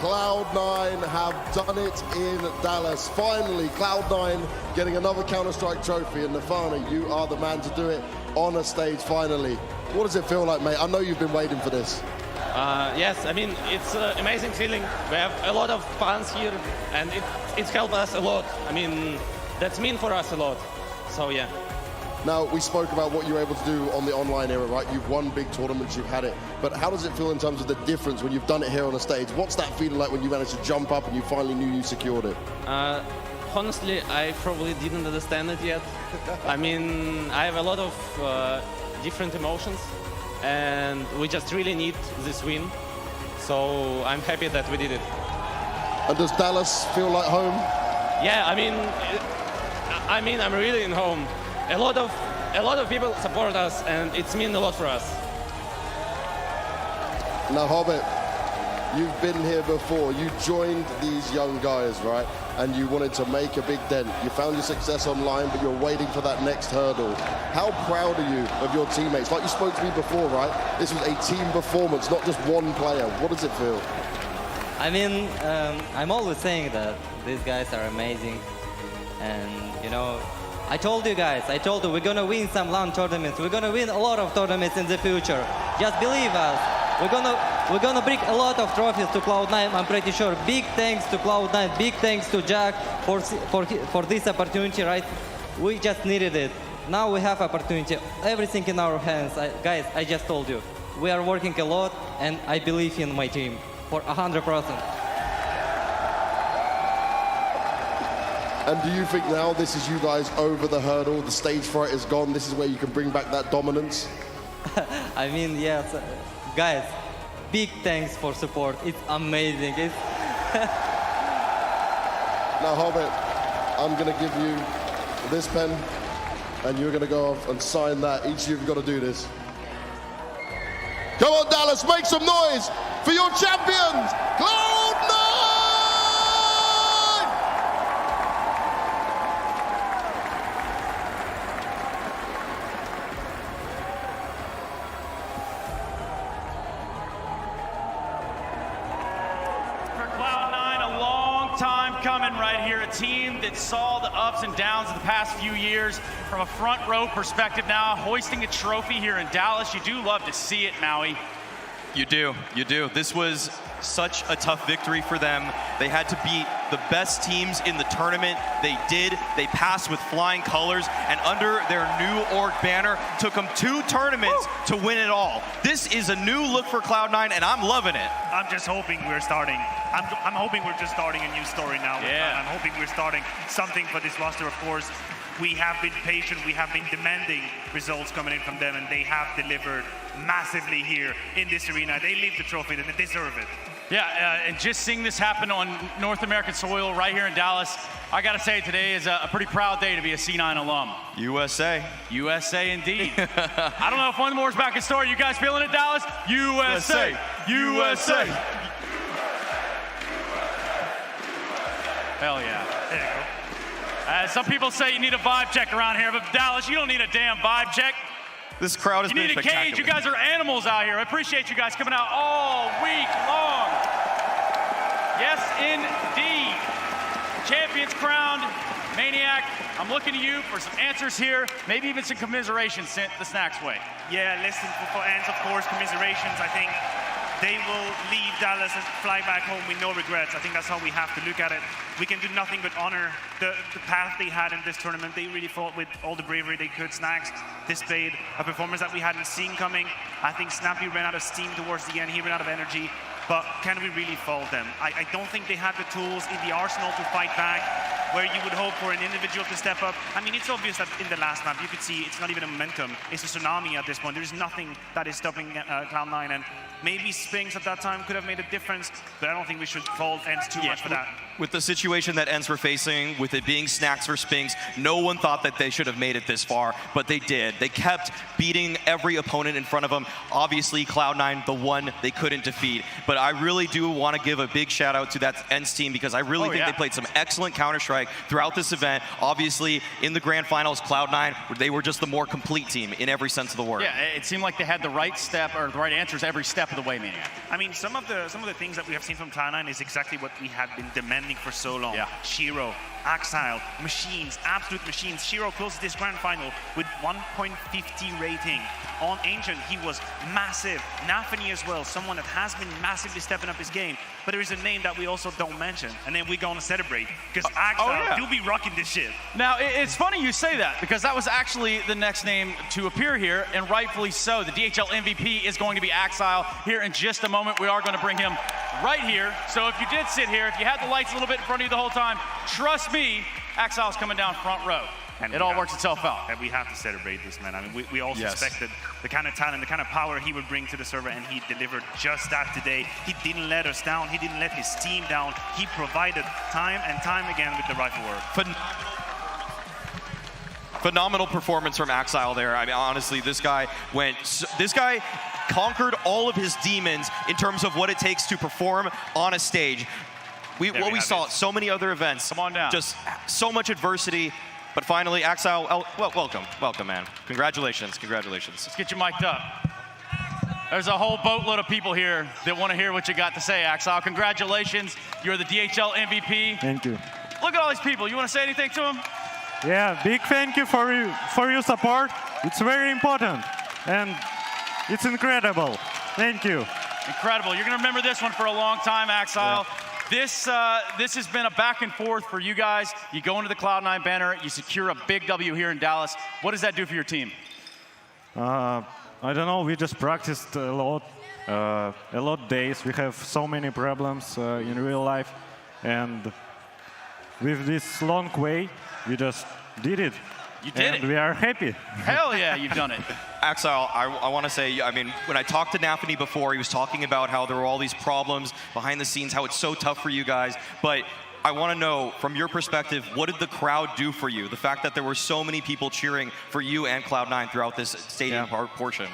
Cloud9 have done it in Dallas. Finally, Cloud9 getting another Counter-Strike trophy. And Nafana, you are the man to do it on a stage finally. What does it feel like, mate? I know you've been waiting for this. Yes, I mean, it's an amazing feeling. We have a lot of fans here, and it's helped us a lot. I mean, that's mean for us a lot. So, yeah. Now, we spoke about what you were able to do on the online era, right? You've won big tournaments, you've had it. But how does it feel in terms of the difference when you've done it here on a stage? What's that feeling like when you managed to jump up and you finally knew you secured it? Honestly, I probably didn't understand it yet. I mean, I have a lot of different emotions, and we just really need this win. So I'm happy that we did it. And does Dallas feel like home? Yeah, I mean, I'm really in home. A lot of people support us, and it's mean a lot for us. Now, Hobbit, you've been here before. You joined these young guys, right? And you wanted to make a big dent. You found your success online, but you're waiting for that next hurdle. How proud are you of your teammates? Like you spoke to me before, right? This was a team performance, not just one player. What does it feel? I mean, I'm always saying that these guys are amazing. And, you know, I told you guys, we're gonna win some LAN tournaments. We're gonna win a lot of tournaments in the future. Just believe us. We're gonna bring a lot of trophies to Cloud9, I'm pretty sure. Big thanks to Cloud9, big thanks to Jack for this opportunity, right? We just needed it. Now we have opportunity, everything in our hands. Guys, I just told you, we are working a lot, and I believe in my team for 100%. And do you think now this is you guys over the hurdle, the stage fright is gone, this is where you can bring back that dominance? I mean, yes. Guys, big thanks for support. It's amazing. Now, Hobbit, I'm going to give you this pen, and you're going to go off and sign that. Each of you have got to do this. Come on, Dallas, make some noise for your champions, Cloud9! coming right here. A team that saw the ups and downs of the past few years from a front row perspective now, hoisting a trophy here in Dallas. You do love to see it, Maui. You do, you do. This was such a tough victory for them. They had to beat the best teams in the tournament. They did. They passed with flying colors, and under their new org banner, took them 2 tournaments to win it all. This is a new look for Cloud9, and I'm loving it. I'm just hoping we're starting. I'm hoping we're just starting a new story now. Yeah. I'm hoping we're starting something for this roster. Of course, we have been patient. We have been demanding results coming in from them, and they have delivered massively here in this arena. They leave the trophy, and they deserve it. Yeah, and just seeing this happen on North American soil right here in Dallas, I got to say today is a pretty proud day to be a C9 alum. USA. USA indeed. I don't know if one more is back in story. You guys feeling it, Dallas? USA. USA. Hell yeah. There you go. Some people say you need a vibe check around here, but Dallas, you don't need a damn vibe check. This crowd has been You need a cage. You guys are animals out here. I appreciate you guys coming out all week long. Yes, indeed. Champions crowned. Maniac, I'm looking to you for some answers here, maybe even some commiserations sent the Snacks way. Yeah, listen, for Ence, of course, commiserations. I think they will leave Dallas and fly back home with no regrets. I think that's how we have to look at it. We can do nothing but honor the path they had in this tournament. They really fought with all the bravery they could. Snacks displayed a performance that we hadn't seen coming. I think Snappy ran out of steam towards the end. He ran out of energy. But can we really fault them? I don't think they had the tools in the arsenal to fight back, where you would hope for an individual to step up. I mean, it's obvious that in the last map, you could see it's not even a momentum. It's a tsunami at this point. There's nothing that is stopping Cloud9. And maybe Spinks at that time could have made a difference, but I don't think we should fault Ence too much for that. With the situation that Ence were facing, with it being Snacks for Spinks, no one thought that they should have made it this far, but they did. They kept beating every opponent in front of them. Obviously, Cloud9, the one they couldn't defeat. But I really do want to give a big shout out to that Ence team, because I really think they played some excellent Counter-Strike throughout this event. Obviously, in the grand finals, Cloud9, they were just the more complete team in every sense of the word. Yeah, it seemed like they had the right step, or the right answers every step of the way, Maniac. I mean, some of the things that we have seen from Cloud9 is exactly what we had been demanding for so long. Yeah. Shiro, Axile, machines, absolute machines. Shiro closed this grand final with 1.50 rating. On Ancient, he was massive. Nafany as well, someone that has been massively stepping up his game. But there is a name that we also don't mention, and then we're going to celebrate, because Axile do be rocking this shit. Now, it's funny you say that, because that was actually the next name to appear here, and rightfully so. The DHL MVP is going to be Axile. Here in just a moment, we are going to bring him right here. So if you did sit here, if you had the lights a little bit in front of you the whole time, trust me, Axile's coming down front row. And it all works itself out. And we have to celebrate this, man. I mean, we all suspected the kind of talent, the kind of power he would bring to the server, and he delivered just that today. He didn't let us down. He didn't let his team down. He provided time and time again with the rifle work. Phenomenal performance from Axile there. I mean, honestly, this guy conquered all of his demons in terms of what it takes to perform on a stage. What we saw at so many other events. Come on down. Just so much adversity. But finally, Axile, welcome, man. Congratulations. Let's get you mic'd up. There's a whole boatload of people here that want to hear what you got to say, Axile. Congratulations, you're the DHL MVP. Thank you. Look at all these people. You want to say anything to them? Yeah, big thank you for your support. It's very important, and it's incredible. Thank you. Incredible. You're going to remember this one for a long time, Axile. Yeah. This has been a back and forth for you guys. You go into the Cloud9 banner, you secure a big W here in Dallas. What does that do for your team? I don't know. We just practiced a lot days. We have so many problems in real life, and with this long way, we just did it. You did and we are happy. Hell yeah, you've done it. Axile, I want to say, I mean, when I talked to Nafany before, he was talking about how there were all these problems behind the scenes, how it's so tough for you guys. But I want to know, from your perspective, what did the crowd do for you? The fact that there were so many people cheering for you and Cloud9 throughout this stadium portion.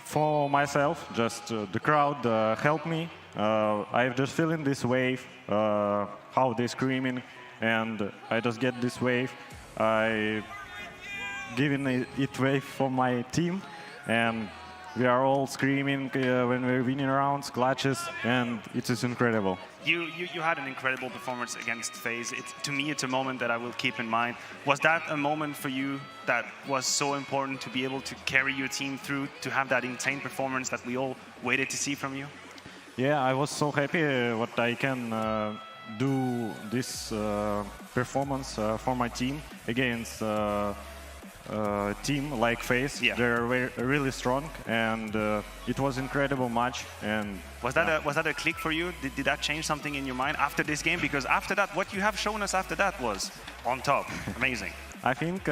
For myself, just the crowd helped me. I've just feeling this wave, how they're screaming, and I just get this wave. I giving it wave for my team, and we are all screaming when we're winning rounds, clutches, and it is incredible. You had an incredible performance against FaZe. To me, it's a moment that I will keep in mind. Was that a moment for you that was so important to be able to carry your team through, to have that insane performance that we all waited to see from you? Yeah, I was so happy what I can do this performance for my team against team like FaZe. Yeah. They're really strong, and it was incredible match. And was that a click for you? Did that change something in your mind after this game? Because after that, what you have shown us after that was on top, amazing. I think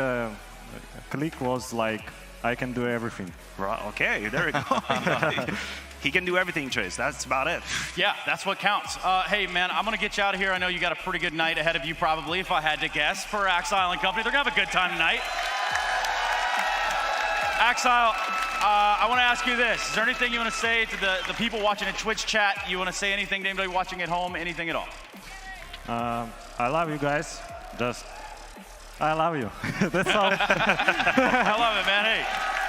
click was like, I can do everything. Right. Okay, there we go. He can do everything, Trace. That's about it. Yeah, that's what counts. Hey, man, I'm going to get you out of here. I know you got a pretty good night ahead of you, probably, if I had to guess, for Axile and company. They're going to have a good time tonight. Axile, I want to ask you this. Is there anything you want to say to the people watching in Twitch chat? You want to say anything to anybody watching at home? Anything at all? I love you guys. I love you. That's all. I love it, man. Hey,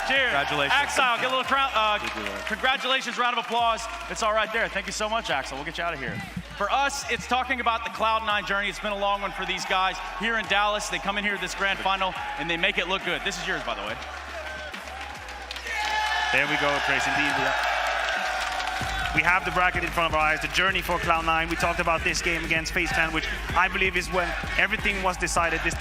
cheers. Congratulations. Axile, get a little congratulations, round of applause. It's all right there. Thank you so much, Axile. We'll get you out of here. For us, it's talking about the Cloud9 journey. It's been a long one for these guys. Here in Dallas, they come in here to this grand final, and they make it look good. This is yours, by the way. There we go, Trace. Indeed, we have the bracket in front of our eyes, the journey for Cloud9. We talked about this game against FaZe Clan, which I believe is when everything was decided. This